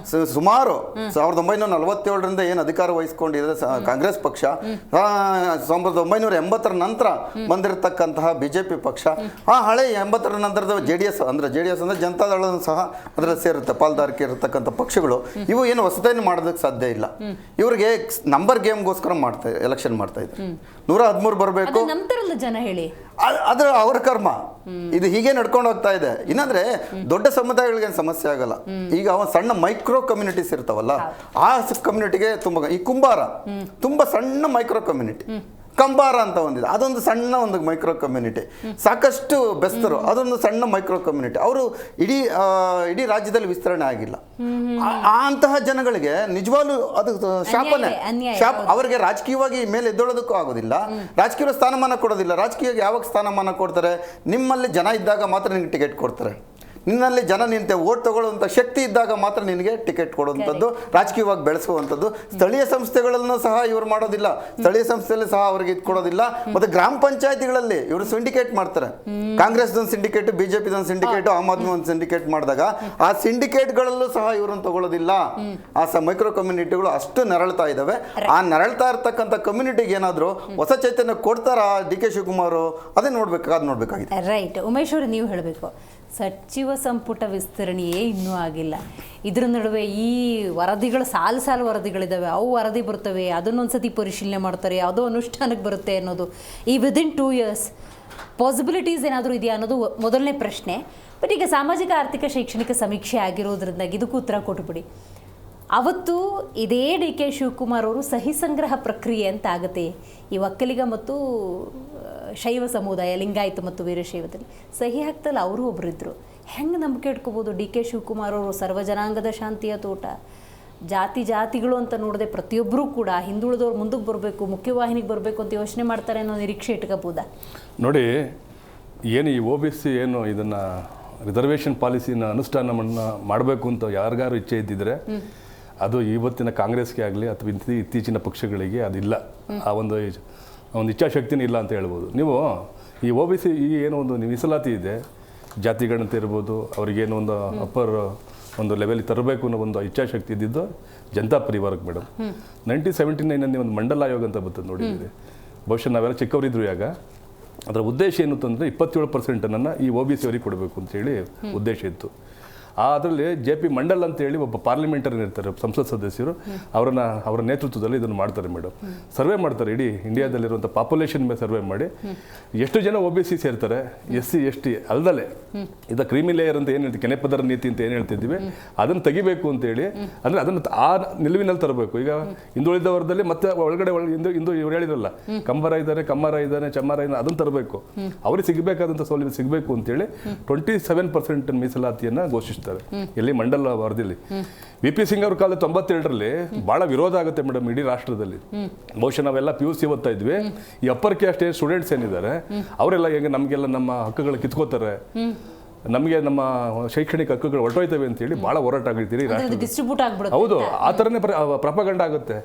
ಸುಮಾರು 1947ರಿಂದ ಏನು ಅಧಿಕಾರ ವಹಿಸಿಕೊಂಡಿದೆ ಕಾಂಗ್ರೆಸ್ ಪಕ್ಷ, 1980 ನಂತರ ಬಂದಿರತಕ್ಕಂತಹ ಬಿಜೆಪಿ ಪಕ್ಷ, ಹಳೆ 80 ನಂತರದ ಜೆಡಿಎಸ್ ಅಂದ್ರೆ ಜನತಾದಳ ಸಹ ಅದರಲ್ಲಿ ಸೇರುತ್ತೆ, ಪಾಲ್ದಾರಿಕೆ ಇರತಕ್ಕಂಥ ಪಕ್ಷಗಳು. ಇವು ಏನು ಹೊಸತೇನು ಮಾಡೋದಕ್ಕೆ ಸಾಧ್ಯ ಇಲ್ಲ. ಇವರಿಗೆ ನಂಬರ್ ಗೇಮ್ಗೋಸ್ಕರ ಎಲೆಕ್ಷನ್ ಮಾಡ್ತಾ ಇದ್ದಾರೆ. 113 ಬರಬೇಕು, ಜನ ಹೇಳಿ ಅದು ಅವರ ಕರ್ಮ. ಇದು ಹೀಗೆ ನಡ್ಕೊಂಡು ಹೋಗ್ತಾ ಇದೆ. ಇನ್ನಂದ್ರೆ ದೊಡ್ಡ ಸಮುದಾಯಗಳಿಗೆ ಸಮಸ್ಯೆ ಆಗಲ್ಲ. ಈಗ ಸಣ್ಣ ಮೈಕ್ರೋ ಕಮ್ಯುನಿಟೀಸ್ ಇರ್ತಾವಲ್ಲ, ಆ ಕಮ್ಯುನಿಟಿಗೆ ತುಂಬಾ, ಈ ಕುಂಬಾರ ತುಂಬಾ ಸಣ್ಣ ಮೈಕ್ರೋ ಕಮ್ಯುನಿಟಿ, ಕಂಬಾರ ಅಂತ ಒಂದಿದೆ, ಅದೊಂದು ಸಣ್ಣ ಒಂದು ಮೈಕ್ರೋ ಕಮ್ಯುನಿಟಿ. ಸಾಕಷ್ಟು ಬೆಸ್ತರು, ಅದೊಂದು ಸಣ್ಣ ಮೈಕ್ರೋ ಕಮ್ಯುನಿಟಿ. ಅವರು ಇಡೀ ರಾಜ್ಯದಲ್ಲಿ ವಿಸ್ತರಣೆ ಆಗಿಲ್ಲ. ಅಂತಹ ಜನಗಳಿಗೆ ನಿಜವಾಗ್ಲೂ ಅದು ಶಾಪನೆ. ಅವರಿಗೆ ರಾಜಕೀಯವಾಗಿ ಮೇಲೆ ಎದ್ದೊಳ್ಳೋದಕ್ಕೂ ಆಗೋದಿಲ್ಲ, ರಾಜಕೀಯ ಸ್ಥಾನಮಾನ ಕೊಡೋದಿಲ್ಲ. ರಾಜಕೀಯವಾಗಿ ಯಾವಾಗ ಸ್ಥಾನಮಾನ ಕೊಡ್ತಾರೆ? ನಿಮ್ಮಲ್ಲಿ ಜನ ಇದ್ದಾಗ ಮಾತ್ರ ನಿನಗೆ ಟಿಕೆಟ್ ಕೊಡ್ತಾರೆ. ನಿನ್ನಲ್ಲಿ ಜನ ನಿಂತೆ ಓಟ್ ತಗೊಳ್ಳುವಂಥ ಶಕ್ತಿ ಇದ್ದಾಗ ಮಾತ್ರ ನಿನಗೆ ಟಿಕೆಟ್ ಕೊಡುವಂಥದ್ದು, ರಾಜಕೀಯವಾಗಿ ಬೆಳೆಸುವಂಥದ್ದು. ಸ್ಥಳೀಯ ಸಂಸ್ಥೆಗಳನ್ನು ಸಹ ಇವರು ಮಾಡೋದಿಲ್ಲ, ಸ್ಥಳೀಯ ಸಂಸ್ಥೆಯಲ್ಲಿ ಸಹ ಅವರಿಗೆ ಇದು ಕೊಡೋದಿಲ್ಲ. ಮತ್ತು ಗ್ರಾಮ ಪಂಚಾಯತಿಗಳಲ್ಲಿ ಇವರು ಸಿಂಡಿಕೇಟ್ ಮಾಡ್ತಾರೆ. ಕಾಂಗ್ರೆಸ್ದೊಂದು ಸಿಂಡಿಕೇಟ್, ಬಿಜೆಪಿದೊಂದು ಸಿಂಡಿಕೇಟ್, ಆಮ್ ಆದ್ಮಿ ಒಂದು ಸಿಂಡಿಕೇಟ್ ಮಾಡಿದಾಗ ಆ ಸಿಂಡಿಕೇಟ್ಗಳಲ್ಲೂ ಸಹ ಇವರನ್ನು ತಗೊಳ್ಳೋದಿಲ್ಲ. ಆ ಮೈಕ್ರೋ ಕಮ್ಯುನಿಟಿಗಳು ಅಷ್ಟು ನರಳ್ತಾ ಇದ್ದಾವೆ. ಆ ನರಳ್ತಾ ಇರ್ತಕ್ಕಂಥ ಕಮ್ಯುನಿಟಿಗೆ ಏನಾದರೂ ಹೊಸ ಚೈತನ್ಯ ಕೊಡ್ತಾರಾ ಡಿ ಕೆ ಶಿವಕುಮಾರ್? ಅದೇ ನೋಡ್ಬೇಕಾಗಿದೆ. ರೈಟ್. ಉಮೇಶ್ ಅವರು ನೀವು ಹೇಳಬೇಕು, ಸಚಿವ ಸಂಪುಟ ವಿಸ್ತರಣೆಯೇ ಇನ್ನೂ ಆಗಿಲ್ಲ. ಇದರ ನಡುವೆ ಈ ವರದಿಗಳು ಸಾಲು ವರದಿಗಳಿದ್ದಾವೆ, ಅವು ವರದಿ ಬರ್ತವೆ, ಅದನ್ನೊಂದ್ಸತಿ ಪರಿಶೀಲನೆ ಮಾಡ್ತಾರೆ, ಯಾವುದೋ ಅನುಷ್ಠಾನಕ್ಕೆ ಬರುತ್ತೆ ಅನ್ನೋದು. ಈ ವಿದಿನ್ 2 years ಪಾಸಿಬಿಲಿಟೀಸ್ ಏನಾದರೂ ಇದೆಯಾ ಅನ್ನೋದು ಮೊದಲನೇ ಪ್ರಶ್ನೆ. ಬಟ್ ಈಗ ಸಾಮಾಜಿಕ ಆರ್ಥಿಕ ಶೈಕ್ಷಣಿಕ ಸಮೀಕ್ಷೆ ಆಗಿರೋದ್ರಿಂದ ಇದಕ್ಕೂ ಉತ್ತರ ಕೊಟ್ಬಿಡಿ. ಅವತ್ತು ಇದೇ ಡಿ ಕೆ ಶಿವಕುಮಾರ್ ಅವರು ಸಹಿ ಸಂಗ್ರಹ ಪ್ರಕ್ರಿಯೆ ಅಂತ ಆಗುತ್ತೆ. ಈ ಒಕ್ಕಲಿಗ ಮತ್ತು ಶೈವ ಸಮುದಾಯ, ಲಿಂಗಾಯತ ಮತ್ತು ವೀರಶೈವದಲ್ಲಿ ಸಹಿ ಹಾಕ್ತಲ್ಲ ಅವರು ಒಬ್ಬರಿದ್ದರು. ಹೆಂಗೆ ನಂಬಿಕೆ ಇಟ್ಕೋಬೋದು ಡಿ ಕೆ ಶಿವಕುಮಾರ್ ಅವರು? ಸರ್ವಜನಾಂಗದ ಶಾಂತಿಯ ತೋಟ, ಜಾತಿಗಳು ಅಂತ ನೋಡದೆ ಪ್ರತಿಯೊಬ್ಬರೂ ಕೂಡ ಹಿಂದುಳಿದವ್ರು ಮುಂದಕ್ಕೆ ಬರಬೇಕು, ಮುಖ್ಯವಾಹಿನಿಗೆ ಬರಬೇಕು ಅಂತ ಯೋಚನೆ ಮಾಡ್ತಾರೆ ಅನ್ನೋ ನಿರೀಕ್ಷೆ ಇಟ್ಕೋಬೋದಾ? ನೋಡಿ, ಏನು ಈ OBC ಏನು ಇದನ್ನು ರಿಸರ್ವೇಷನ್ ಪಾಲಿಸಿನ ಅನುಷ್ಠಾನವನ್ನು ಮಾಡಬೇಕು ಅಂತ ಯಾರಿಗಾರು ಇಚ್ಛೆ ಇದ್ದಿದ್ರೆ ಅದು ಇವತ್ತಿನ ಕಾಂಗ್ರೆಸ್ಗೆ ಆಗಲಿ ಅಥವಾ ಇತ್ತೀಚಿನ ಪಕ್ಷಗಳಿಗೆ ಅದಿಲ್ಲ. ಆ ಒಂದು ಇಚ್ಛಾಶಕ್ತಿನೇ ಇಲ್ಲ ಅಂತ ಹೇಳ್ಬೋದು. ನೀವು ಈ OBC ಈ ಏನೋ ಒಂದು ಮೀಸಲಾತಿ ಇದೆ, ಜಾತಿಗಣತೆ ಇರ್ಬೋದು, ಅವ್ರಿಗೇನೋ ಒಂದು ಅಪ್ಪರ್ ಒಂದು ಲೆವೆಲ್ ತರಬೇಕು ಅನ್ನೋ ಒಂದು ಇಚ್ಛಾಶಕ್ತಿ ಇದ್ದಿದ್ದು ಜನತಾ ಪರಿವಾರಕ್ಕೆ ಮೇಡಮ್. 1979 ಒಂದು ಮಂಡಲ ಆಯೋಗ ಅಂತ ಬರ್ತದೆ ನೋಡಿದ್ದೀರಿ. ಬಹುಶಃ ನಾವೆಲ್ಲ ಚಿಕ್ಕವರಿದ್ರು ಆಗ. ಅದರ ಉದ್ದೇಶ ಏನು ಅಂತಂದರೆ 27% ಈ OBC ಅವರಿಗೆ ಕೊಡಬೇಕು ಅಂತೇಳಿ ಉದ್ದೇಶ ಇತ್ತು. ಅದರಲ್ಲಿ JP ಮಂಡಲ್ ಅಂತೇಳಿ ಒಬ್ಬ ಪಾರ್ಲಿಮೆಂಟರಿ ಇರ್ತಾರೆ, ಸಂಸತ್ ಸದಸ್ಯರು, ಅವರ ನೇತೃತ್ವದಲ್ಲಿ ಇದನ್ನು ಮಾಡ್ತಾರೆ ಮೇಡಮ್. ಸರ್ವೆ ಮಾಡ್ತಾರೆ, ಇಡೀ ಇಂಡಿಯಾದಲ್ಲಿರುವಂಥ ಪಾಪ್ಯುಲೇಷನ್ ಮೇಲೆ ಸರ್ವೆ ಮಾಡಿ ಎಷ್ಟು ಜನ OBC ಸೇರ್ತಾರೆ, SC ST ಅಲ್ದಲೆ ಇದು ಕ್ರೀಮಿ ಲೇಯರ್ ಅಂತ ಏನು ಹೇಳ್ತೀವಿ, ಕೆನೆಪದರ ನೀತಿ ಅಂತ ಏನು ಹೇಳ್ತಿದ್ದೀವಿ, ಅದನ್ನು ತೆಗಿಬೇಕು ಅಂತೇಳಿ. ಅಂದರೆ ಅದನ್ನು ಆ ನಿಲುವಿನಲ್ಲಿ ತರಬೇಕು. ಈಗ ಹಿಂದುಳಿದ ವರ್ಗದಲ್ಲಿ ಮತ್ತೆ ಒಳಗಡೆ ಇವ್ರು ಹೇಳಿದ್ರಲ್ಲ, ಕಮ್ಮರ ಇದ್ದಾನೆ, ಚಮ್ಮಾರ ಇದ್ದಾನೆ, ಅದನ್ನು ತರಬೇಕು. ಅವ್ರಿಗೆ ಸಿಗಬೇಕಾದಂಥ ಸೌಲಭ್ಯ ಸಿಗಬೇಕು ಅಂತೇಳಿ 27% ಮೀಸಲಾತಿಯನ್ನು ಘೋಷಿಸ್ತಾರೆ ಎಲ್ಲಿ ಮಂಡಲ ವರದಿಯಲ್ಲಿ. VP ಸಿಂಗ್ ಅವ್ರ ಕಾಲದ 92ರಲ್ಲಿ ಬಹಳ ವಿರೋಧ ಆಗುತ್ತೆ ಮೇಡಮ್ ಇಡೀ ರಾಷ್ಟ್ರದಲ್ಲಿ. ಬಹುಶಃ ನಾವೆಲ್ಲ PUC ಓದ್ತಾ ಇದ್ವಿ. ಈ ಅಪ್ಪರ್ ಕ್ಯಾಸ್ಟ್ ಸ್ಟೂಡೆಂಟ್ಸ್ ಏನಿದ್ದಾರೆ ಅವರೆಲ್ಲ ಹೇಗೆ ನಮಗೆಲ್ಲ ನಮ್ಮ ಹಕ್ಕುಗಳು ಕಿತ್ಕೋತಾರೆ, ನಮಗೆ ನಮ್ಮ ಶೈಕ್ಷಣಿಕ ಹಕ್ಕುಗಳು ಹೊರಟೋಯ್ತವೆ ಅಂತೇಳಿ ಬಹಳ ಹೋರಾಟ ಆಗಿರ್ತೀರಿ. ಹೌದು, ಆ ಥರನೇ ಪ್ರಪಗಂಡ ಆಗುತ್ತೆ.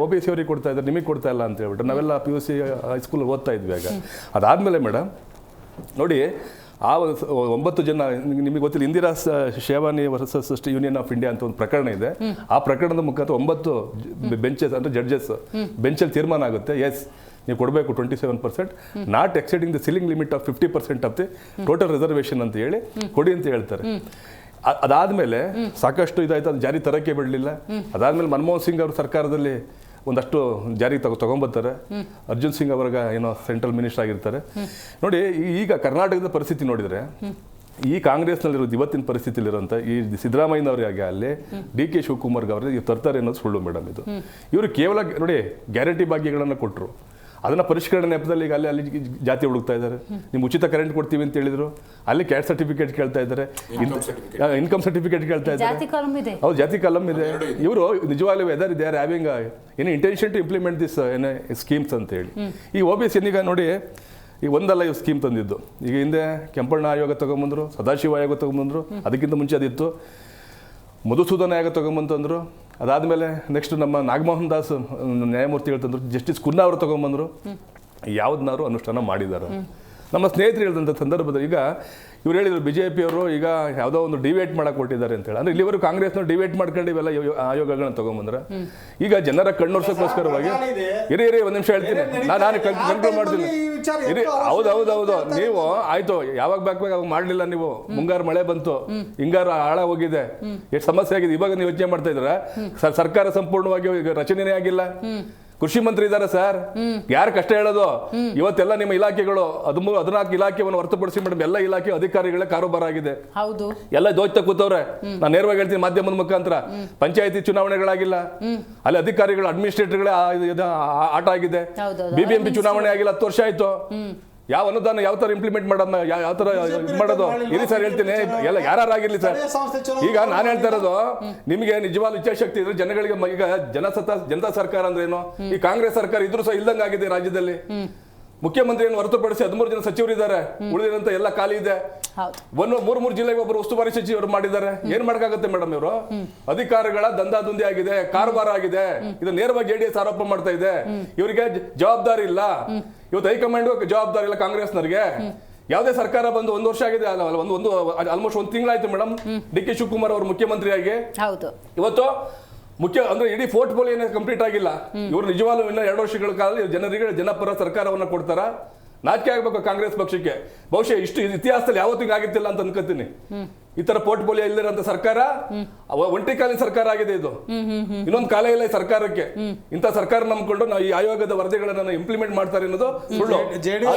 OBC ಅವ್ರಿಗೆ ಕೊಡ್ತಾ ಇದ್ದಾರೆ, ನಿಮಗೆ ಕೊಡ್ತಾ ಇಲ್ಲ ಅಂತ ಹೇಳ್ಬಿಟ್ಟು ನಾವೆಲ್ಲ PUC ಹೈಸ್ಕೂಲ್ ಓದ್ತಾ ಇದ್ವಿ ಆಗ. ಅದಾದಮೇಲೆ ಮೇಡಮ್ ನೋಡಿ, ಆ 9 ಜನ, ನಿಮಗೆ ಗೊತ್ತಿಲ್ಲ, Indira Sawhney versus union of India ಅಂತ ಒಂದು ಪ್ರಕರಣ ಇದೆ. ಆ ಪ್ರಕರಣದ ಮುಖಾಂತರ 9 ಬೆಂಚಸ್ ಅಂದರೆ ಜಡ್ಜಸ್ ಬೆಂಚಲ್ಲಿ ತೀರ್ಮಾನ ಆಗುತ್ತೆ, ಎಸ್ ನೀವು ಕೊಡಬೇಕು 27%, not exceeding the ceiling limit of 50% of the total reservation ಅಂತ ಹೇಳಿ ಕೊಡಿ ಅಂತ ಹೇಳ್ತಾರೆ. ಅದಾದಮೇಲೆ ಸಾಕಷ್ಟು ಇದಾಯ್ತು, ಅದು ಜಾರಿ ತರಕ್ಕೆ ಬಿಡಲಿಲ್ಲ. ಅದಾದಮೇಲೆ ಮನಮೋಹನ್ ಸಿಂಗ್ ಅವ್ರ ಸರ್ಕಾರದಲ್ಲಿ ಒಂದಷ್ಟು ಜಾರಿಗೆ ತಗೊಂಬರ್ತಾರೆ. ಅರ್ಜುನ್ ಸಿಂಗ್ ಅವರಾಗ ಏನೋ ಸೆಂಟ್ರಲ್ ಮಿನಿಸ್ಟರ್ ಆಗಿರ್ತಾರೆ. ನೋಡಿ, ಈಗ ಕರ್ನಾಟಕದ ಪರಿಸ್ಥಿತಿ ನೋಡಿದರೆ ಈ ಕಾಂಗ್ರೆಸ್ನಲ್ಲಿರೋದು ಇವತ್ತಿನ ಪರಿಸ್ಥಿತಿಲಿರೋಂಥ ಈ ಸಿದ್ದರಾಮಯ್ಯನವರಿಗೆ ಅಲ್ಲಿ ಡಿ ಕೆ ಶಿವಕುಮಾರ್ಗೆ ಅವ್ರಿಗೆ ತರ್ತಾರೆ ಅನ್ನೋದು ಸುಳ್ಳು ಮೇಡಮ್. ಇದು ಇವರು ಕೇವಲ ನೋಡಿ ಗ್ಯಾರಂಟಿ ಭಾಗ್ಯಗಳನ್ನು ಕೊಟ್ಟರು, ಅದನ್ನು ಪರಿಷ್ಕರಣೆ ನೆಪದಲ್ಲಿ ಈಗ ಅಲ್ಲಿ ಜಾತಿ ಹುಡುಕ್ತಾ ಇದ್ದಾರೆ. ನಿಮ್ಗೆ ಉಚಿತ ಕರೆಂಟ್ ಕೊಡ್ತೀವಿ ಅಂತ ಹೇಳಿದ್ರು, ಅಲ್ಲಿ ಕ್ಯಾಸ್ಟ್ ಸರ್ಟಿಫಿಕೇಟ್ ಕೇಳ್ತಾ ಇದ್ದಾರೆ, ಇನ್ಕಮ್ ಸರ್ಟಿಫಿಕೇಟ್ ಕೇಳ್ತಾ ಇದ್ದಾರೆ. ಹೌದು, ಜಾತಿ ಕಾಲಮ್ ಇದೆ. ಇವರು ನಿಜವಾಗ್ಲೂ ವೆದರ್ ದೇ ಆರ್ ಹ್ಯಾವಿಂಗ್ ಏನು ಇಂಟೆನ್ಷನ್ ಟು ಇಂಪ್ಲಿಮೆಂಟ್ ದಿಸ್ ಏನೇ ಸ್ಕೀಮ್ಸ್ ಅಂತ ಹೇಳಿ. ಈ OBC ಈಗ ನೋಡಿ, ಈಗ ಒಂದಲ್ಲ ಇವು ಸ್ಕೀಮ್ ತಂದಿದ್ದು. ಈಗ ಹಿಂದೆ ಕೆಂಪಣ್ಣ ಆಯೋಗ ತಗೊಂಬಂದ್ರು, ಸದಾಶಿವ ಆಯೋಗ ತಗೊಂಬಂದ್ರು, ಅದಕ್ಕಿಂತ ಮುಂಚೆ ಅದಿತ್ತು, ಮಧುಸೂದನ ಆಯೋಗ ತಗೊಂಬಂತಂದ್ರು. ಅದಾದಮೇಲೆ ನೆಕ್ಸ್ಟ್ ನಮ್ಮ ನಾಗಮೋಹನ್ ದಾಸ್ ನ್ಯಾಯಮೂರ್ತಿಗಳು ತಂದರು, ಜಸ್ಟಿಸ್ ಕುನ್ನಾ ಅವರು ತಗೊಂಬಂದರು. ಯಾವುದನ್ನಾರು ಅನುಷ್ಠಾನ ಮಾಡಿದ್ದಾರೆ. ನಮ್ಮ ಸ್ನೇಹಿತರು ಹೇಳಿದಂಥ ಸಂದರ್ಭದಲ್ಲಿ ಈಗ ಇವ್ರು ಹೇಳಿದ್ರು BJP ಅವರು ಈಗ ಯಾವುದೋ ಒಂದು ಡಿವೇಟ್ ಮಾಡಕ್ಕೆ ಕೊಟ್ಟಿದ್ದಾರೆ ಅಂತ ಹೇಳಿ. ಅಂದರೆ ಇಲ್ಲಿವರೆಗೂ ಕಾಂಗ್ರೆಸ್ನ ಡಿವೇಟ್ ಮಾಡ್ಕೊಂಡು ಇವೆಲ್ಲ ಆಯೋಗಗಳನ್ನ ತಗೊಂಬಂದ್ರೆ ಈಗ ಜನರ ಕಣ್ಣೊರ್ಸೋಕ್ಕೋಸ್ಕರವಾಗಿ ಇರಿ ಒಂದು ನಿಮಿಷ ಹೇಳ್ತೀನಿ, ನಾನು ಕಂಟ್ರೋಲ್ ಮಾಡ್ತೀನಿ. ಹೌದು, ನೀವು ಆಯ್ತು, ಯಾವಾಗ ಬೇಕು ಅವಾಗ ಮಾಡಲಿಲ್ಲ ನೀವು. ಮುಂಗಾರು ಮಳೆ ಬಂತು, ಹಿಂಗಾರು ಆಳ ಹೋಗಿದೆ, ಎಷ್ಟು ಸಮಸ್ಯೆ ಆಗಿದೆ. ಇವಾಗ ನೀವು ಯೋಚನೆ ಮಾಡ್ತಾ ಇದ್ರ ಸರ್ಕಾರ ಸಂಪೂರ್ಣವಾಗಿ ರಚನೆನೇ ಆಗಿಲ್ಲ. ಕೃಷಿ ಮಂತ್ರಿ ಇದ್ದಾರೆ ಸರ್, ಯಾರು ಕಷ್ಟ ಹೇಳೋದು? ಇವತ್ತೆಲ್ಲ ನಿಮ್ಮ ಇಲಾಖೆಗಳು 14 ಇಲಾಖೆಯನ್ನು ಹೊರತುಪಡಿಸಿ ಮೇಡಮ್ ಎಲ್ಲ ಇಲಾಖೆ ಅಧಿಕಾರಿಗಳೇ ಕಾರೋಬಾರ ಆಗಿದೆ. ಹೌದು, ಎಲ್ಲ ದೋಚ್ತಾ ಕೂತವ್ರೆ. ನಾನು ನೇರವಾಗಿ ಹೇಳ್ತೀನಿ ಮಾಧ್ಯಮದ ಮುಖಾಂತರ, ಪಂಚಾಯತಿ ಚುನಾವಣೆಗಳಾಗಿಲ್ಲ, ಅಲ್ಲಿ ಅಧಿಕಾರಿಗಳು ಅಡ್ಮಿನಿಸ್ಟ್ರೇಟರ್ಗಳೇ ಆಟ ಆಗಿದೆ. BBMP ಚುನಾವಣೆ ಆಗಿಲ್ಲ, 10 ವರ್ಷ ಆಯ್ತು. ಯಾವ ಅನುದಾನ ಯಾವ ತರ ಇಂಪ್ಲಿಮೆಂಟ್ ಮಾಡೋದು, ಯಾವ ತರ ಮಾಡೋದು? ಇರಿ ಸರ್ ಹೇಳ್ತೀನಿ, ಎಲ್ಲ ಯಾರಾಗಿರ್ಲಿ ಸರ್. ಈಗ ನಾನು ಹೇಳ್ತಾ ಇರೋದು, ನಿಮಗೆ ನಿಜವಾದ ಇಚ್ಛಾಶಕ್ತಿ ಇದ್ರೆ ಜನಗಳಿಗೆ, ಈಗ ಜನತಾ ಸರ್ಕಾರ ಅಂದ್ರೆ ಏನು? ಈ ಕಾಂಗ್ರೆಸ್ ಸರ್ಕಾರ ಇದ್ರೂ ಸಹ ಇಲ್ದಂಗ ಆಗಿದೆ ರಾಜ್ಯದಲ್ಲಿ. ಮುಖ್ಯಮಂತ್ರಿಯನ್ನು ಹೊರತುಪಡಿಸಿ 13 ಜನ ಸಚಿವರಿದ್ದಾರೆ, ಉಳಿದಿರಂತ ಎಲ್ಲ ಖಾಲಿ ಇದೆ. 3 ಜಿಲ್ಲೆಗೆ ಒಬ್ಬರು ಉಸ್ತುವಾರಿ ಸಚಿವರು ಮಾಡಿದ್ದಾರೆ. ಏನ್ ಮಾಡಕ್ಕಾಗತ್ತೆ ಮೇಡಮ್? ಇವರು ಅಧಿಕಾರಿಗಳ ದಂದಾದುಂದಿ ಆಗಿದೆ, ಕಾರವಾರ ಆಗಿದೆ. ಇದು ನೇರವಾಗಿ JDS ಆರೋಪ ಮಾಡ್ತಾ ಇದೆ. ಇವರಿಗೆ ಜವಾಬ್ದಾರಿ ಇಲ್ಲ. ಇವತ್ತು ಹೈಕಮಾಂಡ್ ಜವಾಬ್ದಾರಿ ಇಲ್ಲ ಕಾಂಗ್ರೆಸ್ನವ್ರಿಗೆ. ಯಾವುದೇ ಸರ್ಕಾರ ಬಂದು 1 ವರ್ಷ ಆಗಿದೆ, ಆಲ್ಮೋಸ್ಟ್ 1 ತಿಂಗಳಾಯ್ತು ಮೇಡಮ್ DK ಶಿವಕುಮಾರ್ ಅವರು ಮುಖ್ಯಮಂತ್ರಿಯಾಗಿ. ಇವತ್ತು ಅಂದ್ರೆ ಇಡೀ ಪೋರ್ಟ್ಫೋಲಿಯೋ ಕಂಪ್ಲೀಟ್ ಆಗಿಲ್ಲ. ಇವರು ನಿಜವಾಗ್ಲೂ ಇನ್ನ 2 ವರ್ಷಗಳ ಕಾಲ ಜನರಿಗೆ ಜನಪರ ಸರ್ಕಾರವನ್ನ ಕೊಡ್ತಾರ? ನಾಚಿಕೆ ಆಗ್ಬೇಕು ಕಾಂಗ್ರೆಸ್ ಪಕ್ಷಕ್ಕೆ. ಬಹುಶಃ ಇಷ್ಟು ಇತಿಹಾಸದಲ್ಲಿ ಯಾವತ್ತಿಗೂ ಆಗಿತ್ತಿಲ್ಲ ಅಂತ ಅನ್ಕೋತೀನಿ. ಈ ತರ ಪೋರ್ಟ್ಫೋಲಿಯೋ ಇಲ್ಲಿರೋಂಥ ಸರ್ಕಾರ ಒಂಟಿ ಕಾಲಿನ ಸರ್ಕಾರ ಆಗಿದೆ ಇದು. ಇನ್ನೊಂದು ಕಾಲ ಇಲ್ಲ ಈ ಸರ್ಕಾರಕ್ಕೆ. ಇಂಥ ಸರ್ಕಾರ ನಂಬ್ಕೊಂಡು ನಾವು ಈ ಆಯೋಗದ ವರದಿಗಳನ್ನ ಇಂಪ್ಲಿಮೆಂಟ್ ಮಾಡ್ತಾರೆ ಅನ್ನೋದು ಸುಳ್ಳು.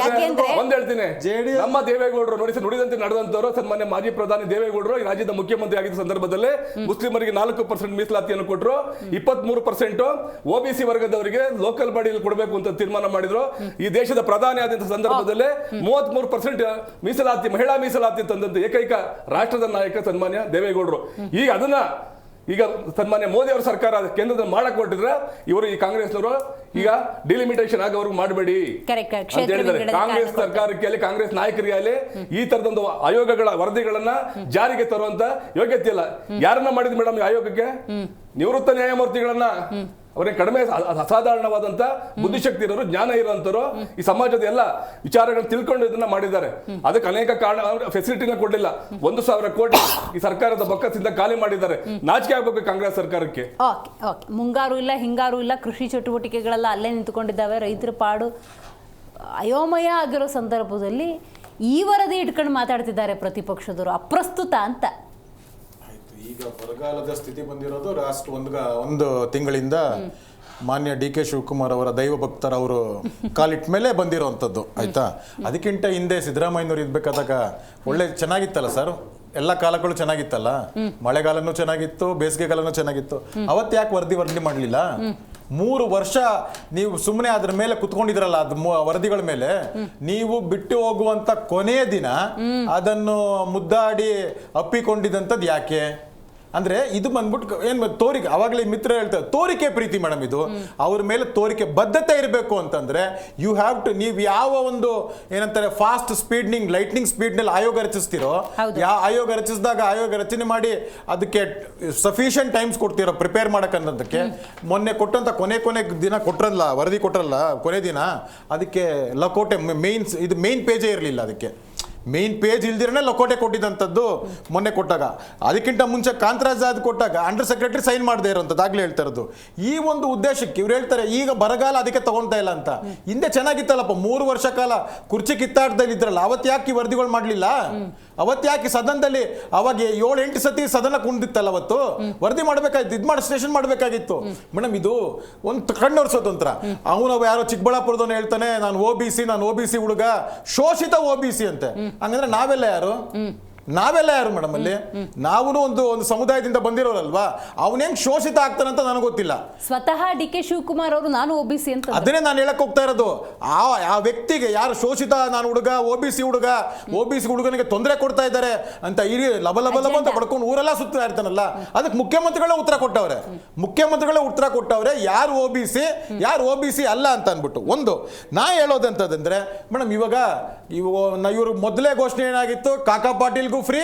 ಒಂದ್ ಹೇಳ್ತೀನಿ, ನಮ್ಮ ದೇವೇಗೌಡರು ನುಡಿದಂತೆ ನಡೆದಂತವರು, ಸನ್ಮಾನ್ಯ ಮಾಜಿ ಪ್ರಧಾನಿ ದೇವೇಗೌಡರು ಈ ರಾಜ್ಯದ ಮುಖ್ಯಮಂತ್ರಿ ಆಗಿದ್ದ ಸಂದರ್ಭದಲ್ಲಿ ಮುಸ್ಲಿಮರಿಗೆ 4% ಮೀಸಲಾತಿಯನ್ನು ಕೊಟ್ಟರು. 23% OBC ವರ್ಗದವರಿಗೆ ಲೋಕಲ್ ಬಾಡಿಯಲ್ಲಿ ಕೊಡಬೇಕು ಅಂತ ತೀರ್ಮಾನ ಮಾಡಿದ್ರು. ಈ ದೇಶದ ಪ್ರಧಾನಿ ಆದಂತ ಸಂದರ್ಭದಲ್ಲಿ 33% ಮೀಸಲಾತಿ, ಮಹಿಳಾ ಮೀಸಲಾತಿ ತಂದಂತ ಏಕೈಕ ರಾಷ್ಟ್ರದ ನಾಯಕ ಸನ್ಮಾನ್ಯ ದೇವೇಗೌಡರು. ಈಗ ಅದನ್ನ ಸನ್ಮಾನ್ಯ ಮೋದಿ ಅವರ ಸರ್ಕಾರ ಕೇಂದ್ರದಲ್ಲಿ ಮಾಡಕ್ ಕೊಟ್ಟಿದ್ರೆ, ಇವರು ಈ ಕಾಂಗ್ರೆಸ್ನವರು ಈಗ ಡಿಲಿಮಿಟೇಷನ್ ಆಗೋವರೆಗೂ ಮಾಡಬೇಡಿ ಅಂತ ಹೇಳಿದ್ದಾರೆ. ಕಾಂಗ್ರೆಸ್ ಸರ್ಕಾರಕ್ಕೆ ಆಗಲಿ, ಕಾಂಗ್ರೆಸ್ ನಾಯಕರಿಗೆ ಆಗಲಿ ಈ ತರದೊಂದು ಆಯೋಗಗಳ ವರದಿಗಳನ್ನ ಜಾರಿಗೆ ತರುವಂತ ಯೋಗ್ಯತೆ ಇಲ್ಲ. ಯಾರನ್ನ ಮಾಡಿದ್ ಮೇಡಮ್ ಈ ಆಯೋಗಕ್ಕೆ? ನಿವೃತ್ತ ನ್ಯಾಯಮೂರ್ತಿಗಳನ್ನ. ಅವರಿಗೆ ಕಡಿಮೆ ಅಸಾಧಾರಣವಾದಂತ ಬುದ್ಧಿಶಕ್ತಿ ಇರೋರು, ಜ್ಞಾನ ಇರೋಂಥವ್ರು, ಈ ಸಮಾಜದ ಎಲ್ಲ ವಿಚಾರಗಳನ್ನ ತಿಳ್ಕೊಂಡು ಇದನ್ನ ಮಾಡಿದ್ದಾರೆ. ಅದಕ್ಕೆ ಅನೇಕ ಕಾರಣ, ಫೆಸಿಲಿಟಿನ ಕೊಡಲಿಲ್ಲ. 1,000 ಕೋಟಿ ಈ ಸರ್ಕಾರದ ಬೊಕ್ಕಸಿಂದ ಖಾಲಿ ಮಾಡಿದ್ದಾರೆ. ನಾಚಿಕೆ ಆಗ್ಬೇಕು ಕಾಂಗ್ರೆಸ್ ಸರ್ಕಾರಕ್ಕೆ. ಮುಂಗಾರು ಇಲ್ಲ, ಹಿಂಗಾರು ಇಲ್ಲ, ಕೃಷಿ ಚಟುವಟಿಕೆಗಳೆಲ್ಲ ಅಲ್ಲೇ ನಿಂತುಕೊಂಡಿದ್ದಾವೆ. ರೈತರ ಪಾಡು ಅಯೋಮಯ ಆಗಿರೋ ಸಂದರ್ಭದಲ್ಲಿ ಈ ವರದಿ ಇಟ್ಕೊಂಡು ಮಾತಾಡ್ತಿದ್ದಾರೆ ಪ್ರತಿಪಕ್ಷದವರು. ಅಪ್ರಸ್ತುತ ಅಂತ. ಈಗ ಬರಗಾಲದ ಸ್ಥಿತಿ ಬಂದಿರೋದು ಒಂದು ತಿಂಗಳಿಂದ ಮಾನ್ಯ DK ಶಿವಕುಮಾರ್ ಅವರ ದೈವ ಭಕ್ತರವರು ಕಾಲಿಟ್ಟ ಮೇಲೆ ಬಂದಿರೋವಂಥದ್ದು. ಆಯ್ತಾ? ಅದಕ್ಕಿಂತ ಹಿಂದೆ ಸಿದ್ದರಾಮಯ್ಯನವ್ರು ಇದ್ಬೇಕಾದಾಗ ಒಳ್ಳೆ ಚೆನ್ನಾಗಿತ್ತಲ್ಲ ಸರ್, ಎಲ್ಲ ಕಾಲಗಳು ಚೆನ್ನಾಗಿತ್ತಲ್ಲ. ಮಳೆಗಾಲನೂ ಚೆನ್ನಾಗಿತ್ತು, ಬೇಸಿಗೆಗಾಲನೂ ಚೆನ್ನಾಗಿತ್ತು. ಅವತ್ತು ಯಾಕೆ ವರದಿ ಮಾಡಲಿಲ್ಲ? 3 ವರ್ಷ ನೀವು ಸುಮ್ಮನೆ ಅದ್ರ ಮೇಲೆ ಕುತ್ಕೊಂಡಿದ್ರಲ್ಲ, ಅದು ವರದಿಗಳ ಮೇಲೆ. ನೀವು ಬಿಟ್ಟು ಹೋಗುವಂತ ಕೊನೆಯ ದಿನ ಅದನ್ನು ಮುದ್ದಾಡಿ ಅಪ್ಪಿಕೊಂಡಿದ್ದಂಥದ್ದು ಯಾಕೆ? ಅಂದ್ರೆ ಇದು ಬಂದ್ಬಿಟ್ಟು ಏನ್ ತೋರಿಕೆ, ಅವಾಗಲೇ ಮಿತ್ರ ಹೇಳ್ತಾರೆ ತೋರಿಕೆ ಪ್ರೀತಿ ಮೇಡಮ್. ಇದು ಅವ್ರ ಮೇಲೆ ತೋರಿಕೆ ಬದ್ಧತೆ ಇರಬೇಕು ಅಂತಂದ್ರೆ ಯು ಹ್ಯಾವ್ ಟು, ನೀವು ಯಾವ ಒಂದು ಏನಂತಾರೆ ಫಾಸ್ಟ್ ಸ್ಪೀಡ್ನಿಂಗ್ ಲೈಟ್ನಿಂಗ್ ಸ್ಪೀಡ್ ನಲ್ಲಿ ಆಯೋಗ ರಚಿಸ್ತಿರೋ, ಯಾವ ಆಯೋಗ ರಚಿಸಿದಾಗ ಆಯೋಗ ರಚನೆ ಮಾಡಿ ಅದಕ್ಕೆ ಸಫಿಷಿಯಂಟ್ ಟೈಮ್ಸ್ ಕೊಡ್ತಿರೋ ಪ್ರಿಪೇರ್ ಮಾಡಕ್ಕಂತದಕ್ಕೆ. ಮೊನ್ನೆ ಕೊಟ್ಟಂತ ಕೊನೆ ದಿನ ಕೊಟ್ರಲ್ಲ, ವರದಿ ಕೊಟ್ರಲ್ಲ ಕೊನೆ ದಿನ, ಅದಕ್ಕೆ ಲಕೋಟೆ ಮೇನ್ ಪೇಜೇ ಇರಲಿಲ್ಲ. ಅದಕ್ಕೆ ಮೇನ್ ಪೇಜ್ ಇಲ್ದಿರನೇ ಲಕೋಟೆ ಕೊಟ್ಟಿದ್ದಂಥದ್ದು ಮೊನ್ನೆ ಕೊಟ್ಟಾಗ. ಅದಕ್ಕಿಂತ ಮುಂಚೆ ಕಾಂತರಾಜ್ ಕೊಟ್ಟಾಗ ಅಂಡರ್ ಸೆಕ್ರೆಟರಿ ಸೈನ್ ಮಾಡದೇ ಇರೋಂಥದ್ದು ಆಗ್ಲೇ ಹೇಳ್ತಾ ಇರೋದು. ಈ ಒಂದು ಉದ್ದೇಶಕ್ಕೆ ಇವ್ರು ಹೇಳ್ತಾರೆ ಈಗ ಬರಗಾಲ ಅದಕ್ಕೆ ತಗೊಳ್ತಾ ಇಲ್ಲ ಅಂತ. ಹಿಂದೆ ಚೆನ್ನಾಗಿತ್ತಲ್ಲಪ್ಪ, 3 ವರ್ಷ ಕಾಲ ಕುರ್ಚಿ ಕಿತ್ತಾಟದಲ್ಲಿ ಇದ್ರಲ್ಲ, ಅವತ್ತು ಯಾಕೆ ವರದಿಗಳು ಮಾಡಲಿಲ್ಲ? ಅವತ್ತು ಯಾಕೆ ಸದನದಲ್ಲಿ ಅವಾಗ 7-8 ಸತಿ ಸದನ ಕುಂದಿತ್ತಲ್ಲ, ಅವತ್ತು ವರದಿ ಮಾಡಬೇಕಾಗಿತ್ತು, ಇದು ಮಾಡಿ ಸ್ಟೇಷನ್ ಮಾಡಬೇಕಾಗಿತ್ತು ಮೇಡಮ್. ಇದು ಒಂದು ಕಣ್ಣೊರ್ಸೋತಂತ್ರ. ಅವನು ಯಾರೋ ಚಿಕ್ಕಬಳ್ಳಾಪುರದವನು ಹೇಳ್ತಾನೆ ನಾನು OBC ಹುಡುಗ, ಶೋಷಿತ OBC ಅಂತೆ. ಹಂಗಂದ್ರೆ ನಾವೆಲ್ಲ ಯಾರು ಮೇಡಮ್? ಅಲ್ಲಿ ನಾವು ಒಂದು ಸಮುದಾಯದಿಂದ ಬಂದಿರೋರಲ್ವಾ, ಅವನ ಹೆಂಗ್ ಶೋಷಿತ ಆಗ್ತಾನಂತ ನನಗೆ ಗೊತ್ತಿಲ್ಲ. ಸ್ವತಃ DK ಶಿವಕುಮಾರ್ ಅವರು ನಾನು OBC ಅಂತ, ಅದನ್ನೇ ನಾನು ಹೇಳಕ್ ಹೋಗ್ತಾ ಇರೋದು. ಆ ವ್ಯಕ್ತಿಗೆ ಯಾರು ಶೋಷಿತ, ನಾನು ಹುಡುಗ OBC ಹುಡುಗನಿಗೆ ತೊಂದರೆ ಕೊಡ್ತಾ ಇದ್ದಾರೆ ಅಂತ ಇಲ್ಲಿ ಲಬ ಅಂತ ಪಡ್ಕೊಂಡು ಊರೆಲ್ಲ ಸುತ್ತಾ ಇರ್ತಾನಲ್ಲ, ಅದಕ್ಕೆ ಮುಖ್ಯಮಂತ್ರಿಗಳೇ ಉತ್ತರ ಕೊಟ್ಟವ್ರೆ ಯಾರು OBC ಅಲ್ಲ ಅಂತ ಅನ್ಬಿಟ್ಟು. ಒಂದು ನಾ ಹೇಳೋದಂತಂದ್ರೆ ಮೇಡಮ್, ಇವರು ಮೊದಲೇ ಘೋಷಣೆ ಏನಾಗಿತ್ತು, ಕಾಕಾ ಪಾಟೀಲ್ ಫ್ರೀ,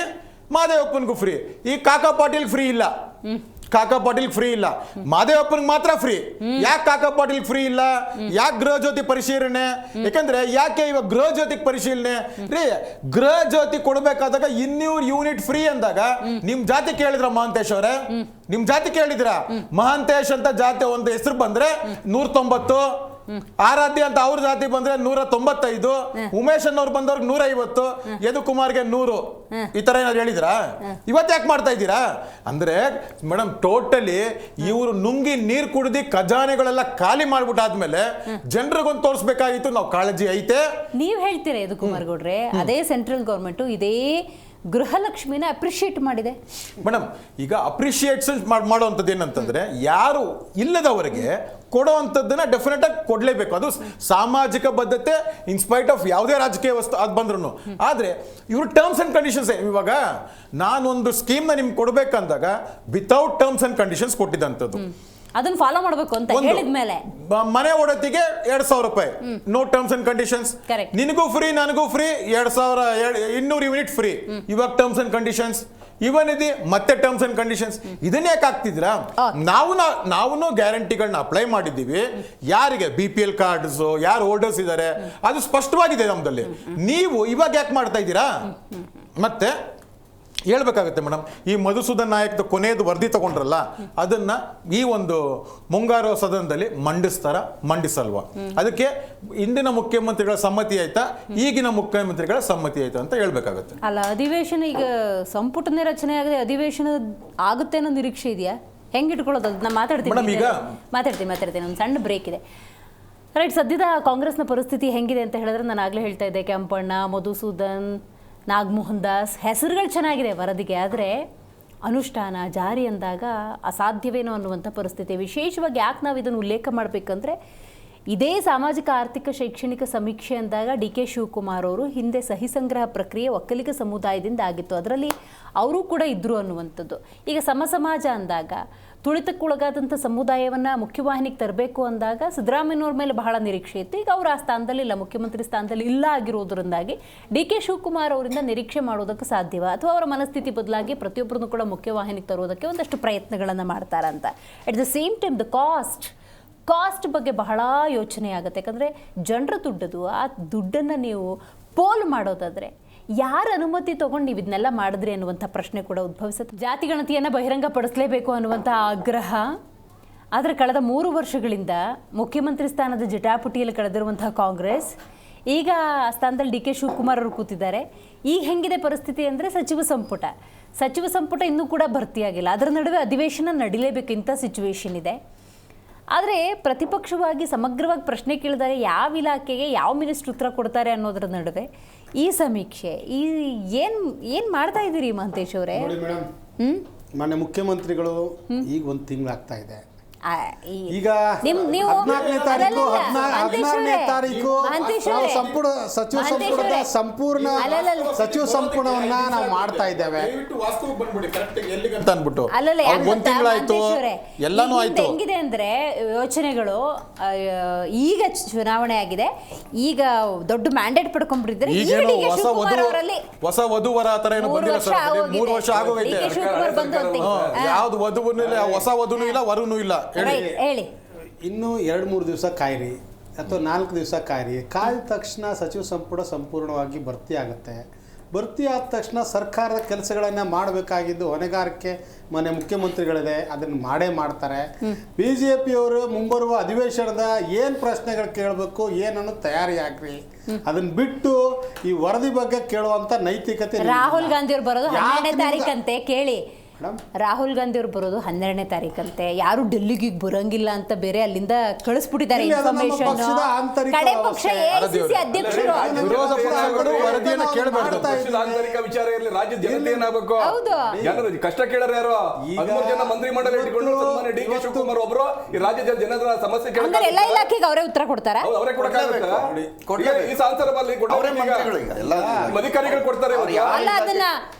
ಮಾದೇವಪ್ಪನಿಗೂ ಫ್ರೀ. ಈ ಕಾಕಾ ಪಾಟೀಲ್ ಫ್ರೀ ಇಲ್ಲ, ಮಾದೇವಪ್ಪನಿಗೆ ಮಾತ್ರ ಫ್ರೀ. ಯಾಕೆ ಕಾಕಾ ಪಾಟೀಲ್ ಫ್ರೀ ಇಲ್ಲ? ಯಾಕೆ ಗೃಹ ಜ್ಯೋತಿ ಪರಿಶೀಲನೆ? ಯಾಕಂದ್ರೆ ಯಾಕೆ ಇವಾಗ ಗೃಹ ಜ್ಯೋತಿ ಪರಿಶೀಲನೆ ರೀ, ಗೃಹ ಜ್ಯೋತಿ ಕೊಡ್ಬೇಕಾದಾಗ 200 ಯೂನಿಟ್ ಫ್ರೀ ಅಂದಾಗ ನಿಮ್ ಜಾತಿ ಕೇಳಿದ್ರ ಮಹಾಂತೇಶ್ ಅವರೇ? ನಿಮ್ ಜಾತಿ ಕೇಳಿದ್ರ? ಮಹಾಂತೇಶ್ ಅಂತ ಜಾತಿ ಒಂದು ಹೆಸರು ಬಂದ್ರೆ 190 ಆರಾಧ್ಯ ಅಂತ ಅವ್ರ ಜಾತಿ ಬಂದ್ರೆ 195, ಉಮೇಶ್ ಅನ್ನೋರು ಬಂದವ್ರಿಗೆ 150, ಯದು ಕುಮಾರ್ಗೆ 100, ಈ ತರ ಏನಾದ್ರು ಹೇಳಿದ್ರಾ? ಇವತ್ತು ಯಾಕೆ ಮಾಡ್ತಾ ಇದ್ದೀರಾ ಅಂದ್ರೆ ಮೇಡಮ್ ಟೋಟಲಿ ಇವರು ನುಂಗಿ ನೀರ್ ಕುಡ್ದಿ ಖಜಾನೆಗಳೆಲ್ಲ ಖಾಲಿ ಮಾಡ್ಬಿಟ್ಟಾದ್ಮೇಲೆ ಜನರಿಗೊಂದು ತೋರಿಸ್ಬೇಕಾಗಿತ್ತು ನಾವು ಕಾಳಜಿ ಐತೆ. ನೀವ್ ಹೇಳ್ತೀರಾ ಯದು ಕುಮಾರ್ ಗೌಡ್ರೆ, ಅದೇ ಸೆಂಟ್ರಲ್ ಗೌರ್ಮೆಂಟ್ ಇದೇ ಗೃಹಲಕ್ಷ್ಮಿನ ಅಪ್ರಿಶಿಯೇಟ್ ಮಾಡಿದೆ. ಮೇಡಮ್ ಈಗ ಅಪ್ರಿಶಿಯೇಷನ್ ಮಾಡುವಂಥದ್ದು ಏನಂತಂದ್ರೆ ಯಾರು ಇಲ್ಲದವರಿಗೆ ಕೊಡುವಂಥದ್ದನ್ನ ಡೆಫಿನೆಟ್ ಆಗಿ ಕೊಡ್ಲೇಬೇಕು. ಅದು ಸಾಮಾಜಿಕ ಬದ್ಧತೆ ಇನ್ಸ್ಪೈಟ್ ಆಫ್ ಯಾವುದೇ ರಾಜಕೀಯ ವಸ್ತು ಅದು ಬಂದ್ರು. ಆದ್ರೆ ಇವರು ಟರ್ಮ್ಸ್ ಅಂಡ್ ಕಂಡೀಷನ್ಸ್, ಇವಾಗ ನಾನೊಂದು ಸ್ಕೀಮ್ನ ನಿಮ್ಗೆ ಕೊಡ್ಬೇಕಂದಾಗ ವಿತೌಟ್ ಟರ್ಮ್ಸ್ ಅಂಡ್ ಕಂಡೀಷನ್ಸ್ ಕೊಟ್ಟಿದ್ದಂಥದ್ದು. ಅದನ್ನ ಫಾಲೋ ಮಾಡಬೇಕು ಅಂತ ಹೇಳಿದ್ಮೇಲೆ ಮನೆ ಒಡತಿಗೆ 2,000 ರೂಪಾಯಿ, ನೋ ಟರ್ಮ್ಸ್ ಅಂಡ್ ಕಂಡೀಷನ್ಸ್. ನಿನಗೂ ಫ್ರೀ ನನಗೂ ಫ್ರೀ, 2,200 ಯೂನಿಟ್ ಫ್ರೀ. ಇವಾಗ ಟರ್ಮ್ಸ್ ಅಂಡ್ ಕಂಡೀಷನ್ಸ್ ಇವನ್ ಇದೆ, ಮತ್ತೆ ಟರ್ಮ್ಸ್ ಅಂಡ್ ಕಂಡೀಷನ್ಸ್. ಇದನ್ನ ಯಾಕೆ ಆಗ್ತಿದ್ರಾ? ನಾವು ಗ್ಯಾರಂಟಿಗಳನ್ನ ಅಪ್ಲೈ ಮಾಡಿದ್ದೀವಿ. ಯಾರಿಗೆ BPL ಕಾರ್ಡ್ಸ್ ಯಾರು ಹೋಲ್ಡರ್ಸ್ ಇದ್ದಾರೆ ಅದು ಸ್ಪಷ್ಟವಾಗಿದೆ ನಮ್ದಲ್ಲಿ. ನೀವು ಇವಾಗ ಯಾಕೆ ಮಾಡ್ತಾ ಇದ್ದೀರಾ? ಮತ್ತೆ ಹೇಳ್ಬೇಕಾಗುತ್ತೆ ಮೇಡಮ್, ಈ ಮಧುಸೂದನ್ ನಾಯಕ್ದು ಕೊನೆಯದು ವರದಿ ತಗೊಂಡ್ರಲ್ಲ, ಅದನ್ನ ಈ ಒಂದು ಮುಂಗಾರು ಸದನದಲ್ಲಿ ಮಂಡಿಸಲ್ವಾ? ಅದಕ್ಕೆ ಇಂದಿನ ಮುಖ್ಯಮಂತ್ರಿಗಳ ಸಮ್ಮತಿ ಆಯ್ತಾ, ಈಗಿನ ಮುಖ್ಯಮಂತ್ರಿಗಳ ಸಮ್ಮತಿ ಆಯ್ತಾ ಅಂತ ಹೇಳ್ಬೇಕಾಗುತ್ತೆ. ಅಲ್ಲ, ಅಧಿವೇಶನ ಈಗ ಸಂಪುಟನೇ ರಚನೆ ಆಗದೆ ಅಧಿವೇಶನ ಆಗುತ್ತೆ ಅನ್ನೋ ನಿರೀಕ್ಷೆ ಇದೆಯಾ? ಹೆಂಗೆ ಇಟ್ಕೊಳ್ಳೋದು? ನಾನು ಮಾತಾಡ್ತೀನಿ ಒಂದು ಸಣ್ಣ ಬ್ರೇಕ್ ಇದೆ. ರೈಟ್, ಸದ್ಯದ ಕಾಂಗ್ರೆಸ್ನ ಪರಿಸ್ಥಿತಿ ಹೆಂಗಿದೆ ಅಂತ ಹೇಳಿದ್ರೆ, ನಾನು ಆಗಲೇ ಹೇಳ್ತಾ ಇದ್ದೆ, ಕೆಂಪಣ್ಣ, ಮಧುಸೂದನ್, ನಾಗಮೋಹನ್ ದಾಸ್ ಹೆಸರುಗಳು ಚೆನ್ನಾಗಿದೆ ವರದಿಗೆ, ಆದರೆ ಅನುಷ್ಠಾನ ಜಾರಿ ಅಂದಾಗ ಅಸಾಧ್ಯವೇನೋ ಅನ್ನುವಂಥ ಪರಿಸ್ಥಿತಿ. ವಿಶೇಷವಾಗಿ ಯಾಕೆ ನಾವು ಇದನ್ನು ಉಲ್ಲೇಖ ಮಾಡಬೇಕಂದ್ರೆ, ಇದೇ ಸಾಮಾಜಿಕ ಆರ್ಥಿಕ ಶೈಕ್ಷಣಿಕ ಸಮೀಕ್ಷೆ ಅಂದಾಗ DK ಶಿವಕುಮಾರ್ ಅವರು ಹಿಂದೆ ಸಹಿ ಸಂಗ್ರಹ ಪ್ರಕ್ರಿಯೆ ಒಕ್ಕಲಿಗ ಸಮುದಾಯದಿಂದ ಆಗಿತ್ತು, ಅದರಲ್ಲಿ ಅವರು ಕೂಡ ಇದ್ದರು ಅನ್ನುವಂಥದ್ದು. ಈಗ ಸಮಾಜ ಅಂದಾಗ ತುಳಿತಕ್ಕೊಳಗಾದಂಥ ಸಮುದಾಯವನ್ನು ಮುಖ್ಯವಾಹಿನಿಗೆ ತರಬೇಕು ಅಂದಾಗ ಸಿದ್ದರಾಮಯ್ಯನವ್ರ ಮೇಲೆ ಬಹಳ ನಿರೀಕ್ಷೆ ಇತ್ತು. ಈಗ ಅವರು ಆ ಸ್ಥಾನದಲ್ಲಿ ಇಲ್ಲ, ಮುಖ್ಯಮಂತ್ರಿ ಸ್ಥಾನದಲ್ಲಿ ಇಲ್ಲ ಆಗಿರೋದ್ರಿಂದಾಗಿ DK ಶಿವಕುಮಾರ್ ಅವರಿಂದ ನಿರೀಕ್ಷೆ ಮಾಡೋದಕ್ಕೆ ಸಾಧ್ಯವ, ಅಥವಾ ಅವರ ಮನಸ್ಥಿತಿ ಬದಲಾಗಿ ಪ್ರತಿಯೊಬ್ಬರನ್ನು ಕೂಡ ಮುಖ್ಯವಾಹಿನಿಗೆ ತರೋದಕ್ಕೆ ಒಂದಷ್ಟು ಪ್ರಯತ್ನಗಳನ್ನು ಮಾಡ್ತಾರಂತ. At the same time the cost ಬಗ್ಗೆ ಬಹಳ ಯೋಚನೆ ಆಗುತ್ತೆ. ಯಾಕಂದರೆ ಜನರ ದುಡ್ಡದು, ಆ ದುಡ್ಡನ್ನು ನೀವು ಪೋಲ್ ಮಾಡೋದಾದರೆ ಯಾರ ಅನುಮತಿ ತಗೊಂಡು ನೀವು ಇದನ್ನೆಲ್ಲ ಮಾಡಿದ್ರಿ ಅನ್ನುವಂಥ ಪ್ರಶ್ನೆ ಕೂಡ ಉದ್ಭವಿಸುತ್ತೆ. ಜಾತಿ ಗಣತಿಯನ್ನು ಬಹಿರಂಗಪಡಿಸಲೇಬೇಕು ಅನ್ನುವಂಥ ಆಗ್ರಹ. ಆದರೆ ಕಳೆದ 3 ವರ್ಷಗಳಿಂದ ಮುಖ್ಯಮಂತ್ರಿ ಸ್ಥಾನದ ಜಟಾಪಟಿಯಲ್ಲಿ ಕಳೆದಿರುವಂತಹ ಕಾಂಗ್ರೆಸ್ ಈಗ ಆ ಸ್ಥಾನದಲ್ಲಿ DK ಶಿವಕುಮಾರ್ ಅವರು ಕೂತಿದ್ದಾರೆ. ಈಗ ಹೆಂಗಿದೆ ಪರಿಸ್ಥಿತಿ ಅಂದರೆ, ಸಚಿವ ಸಂಪುಟ ಇನ್ನೂ ಕೂಡ ಭರ್ತಿಯಾಗಿಲ್ಲ. ಅದರ ನಡುವೆ ಅಧಿವೇಶನ ನಡೀಲೇಬೇಕು, ಇಂಥ ಸಿಚುವೇಶನ್ ಇದೆ. ಆದರೆ ಪ್ರತಿಪಕ್ಷವಾಗಿ ಸಮಗ್ರವಾಗಿ ಪ್ರಶ್ನೆ ಕೇಳಿದಾಗ ಯಾವ ಇಲಾಖೆಗೆ ಯಾವ ಮಿನಿಸ್ಟ್ರು ಉತ್ತರ ಕೊಡ್ತಾರೆ ಅನ್ನೋದ್ರ ನಡುವೆ ಈ ಸಮೀಕ್ಷೆ ಏನು ಮಾಡ್ತಾ ಇದ್ದೀರಿ ಮಹಂತೇಶ್ ಅವರೇ? ಮಾನ್ಯ ಮುಖ್ಯಮಂತ್ರಿಗಳು ಈಗ 1 ತಿಂಗಳಾಗ್ತಾ ಇದೆ. ಈಗ ನೀವು 14ನೇ ತಾರೀಕು ಸಚಿವ ಸಂಪುಟವನ್ನ ನಾವು ಮಾಡ್ತಾ ಇದ್ದೇವೆ. ಹೆಂಗಿದೆ ಅಂದ್ರೆ ಯೋಚನೆಗಳು, ಈಗ ಚುನಾವಣೆ ಆಗಿದೆ, ಈಗ ದೊಡ್ಡ ಮ್ಯಾಂಡೇಟ್ ಪಡ್ಕೊಂಡ್ಬಿಟ್ಟಿದ್ರೆ ಹೊಸ ವಧುವರ ತರ ಏನು ಬಂದಿಲ್ಲ ಸರ್. 3 ವರ್ಷ ಆಗೋಗೈತೆ. ಯಾವ್ದು ವಧುವೂ ಇಲ್ಲ, ಹೊಸ ವಧುನೂ ಇಲ್ಲ, ವರುನೂ ಇಲ್ಲ. ಹೇಳಿ, ಇನ್ನು 2-3 ದಿವಸ ಕಾಯಿರಿ ಅಥವಾ 4 ದಿವಸ ಕಾಯಿರಿ. ಕಾಯ್ದ ತಕ್ಷಣ ಸಚಿವ ಸಂಪುಟ ಸಂಪೂರ್ಣವಾಗಿ ಭರ್ತಿ ಆಗುತ್ತೆ. ಭರ್ತಿ ಆದ ತಕ್ಷಣ ಸರ್ಕಾರದ ಕೆಲಸಗಳನ್ನು ಮಾಡಬೇಕಾಗಿದ್ದು ಹೊಣೆಗಾರಿಕೆ ಮನೆ ಮುಖ್ಯಮಂತ್ರಿಗಳಿದೆ, ಅದನ್ನು ಮಾಡ್ತಾರೆ. BJPಯವರು ಮುಂಬರುವ ಅಧಿವೇಶನದ ಏನು ಪ್ರಶ್ನೆಗಳು ಕೇಳಬೇಕು ಏನನ್ನು ತಯಾರಿ ಆಗ್ರಿ. ಅದನ್ನ ಬಿಟ್ಟು ಈ ವರದಿ ಬಗ್ಗೆ ಕೇಳುವಂತ ನೈತಿಕತೆ. ರಾಹುಲ್ ಗಾಂಧಿ ಅವರು ಬರೋದು 12ನೇ ತಾರೀಕಂತೆ, ಕೇಳಿ, ರಾಹುಲ್ ಗಾಂಧಿ ಅವರು ಬರೋದು 12ನೇ ತಾರೀಕಂತೆ. ಯಾರು ಡೆಲ್ಲಿಗೆ ಬರಂಗಿಲ್ಲ ಅಂತ ಬೇರೆ ಅಲ್ಲಿಂದ ಕಳಿಸ್ಬಿಟ್ಟಿದ್ದಾರೆ ಇನ್ಫಾರ್ಮೇಶನ್. ಕಡೆ ಪಕ್ಷ AICC ಅಧ್ಯಕ್ಷರು ವಿರೋಧ ಪಕ್ಷಗಳು ವರದಿಯನ್ನು ಕೇಳಬಾರದು. ಪಕ್ಷದ ಆಂತರಿಕ ವಿಚಾರ ಇರಲಿ, ರಾಜ್ಯದ ಜನತೆ ಏನಾಗಬೇಕು, ಜನರ ಕಷ್ಟ ಕೇಳೋರು ಯಾರು? 13 ಜನ ಮಂತ್ರಿ ಮಂಡಳಿ ಇಟ್ಕೊಂಡು ಸನ್ಮಾನ್ಯ DK ಶಿವಕುಮಾರ್ ಒಬ್ಬರು ಈ ರಾಜ್ಯದ ಜನರ ಸಮಸ್ಯೆ ಕೇಳಿದ್ರೆ ಎಲ್ಲ ಇಲಾಖೆಗೆ ಅವರೇ ಉತ್ತರ ಕೊಡ್ತಾರೆ. ಅವರೇ ಕೊಡಕ್ಕಾಗುತ್ತೆ. ಈ ಸಾಂಸರ್ಭಲ್ಲಿ ಅಧಿಕಾರಿಗಳು ಕೊಡ್ತಾರೆ. ಅಲ್ಲ, ಅದನ್ನ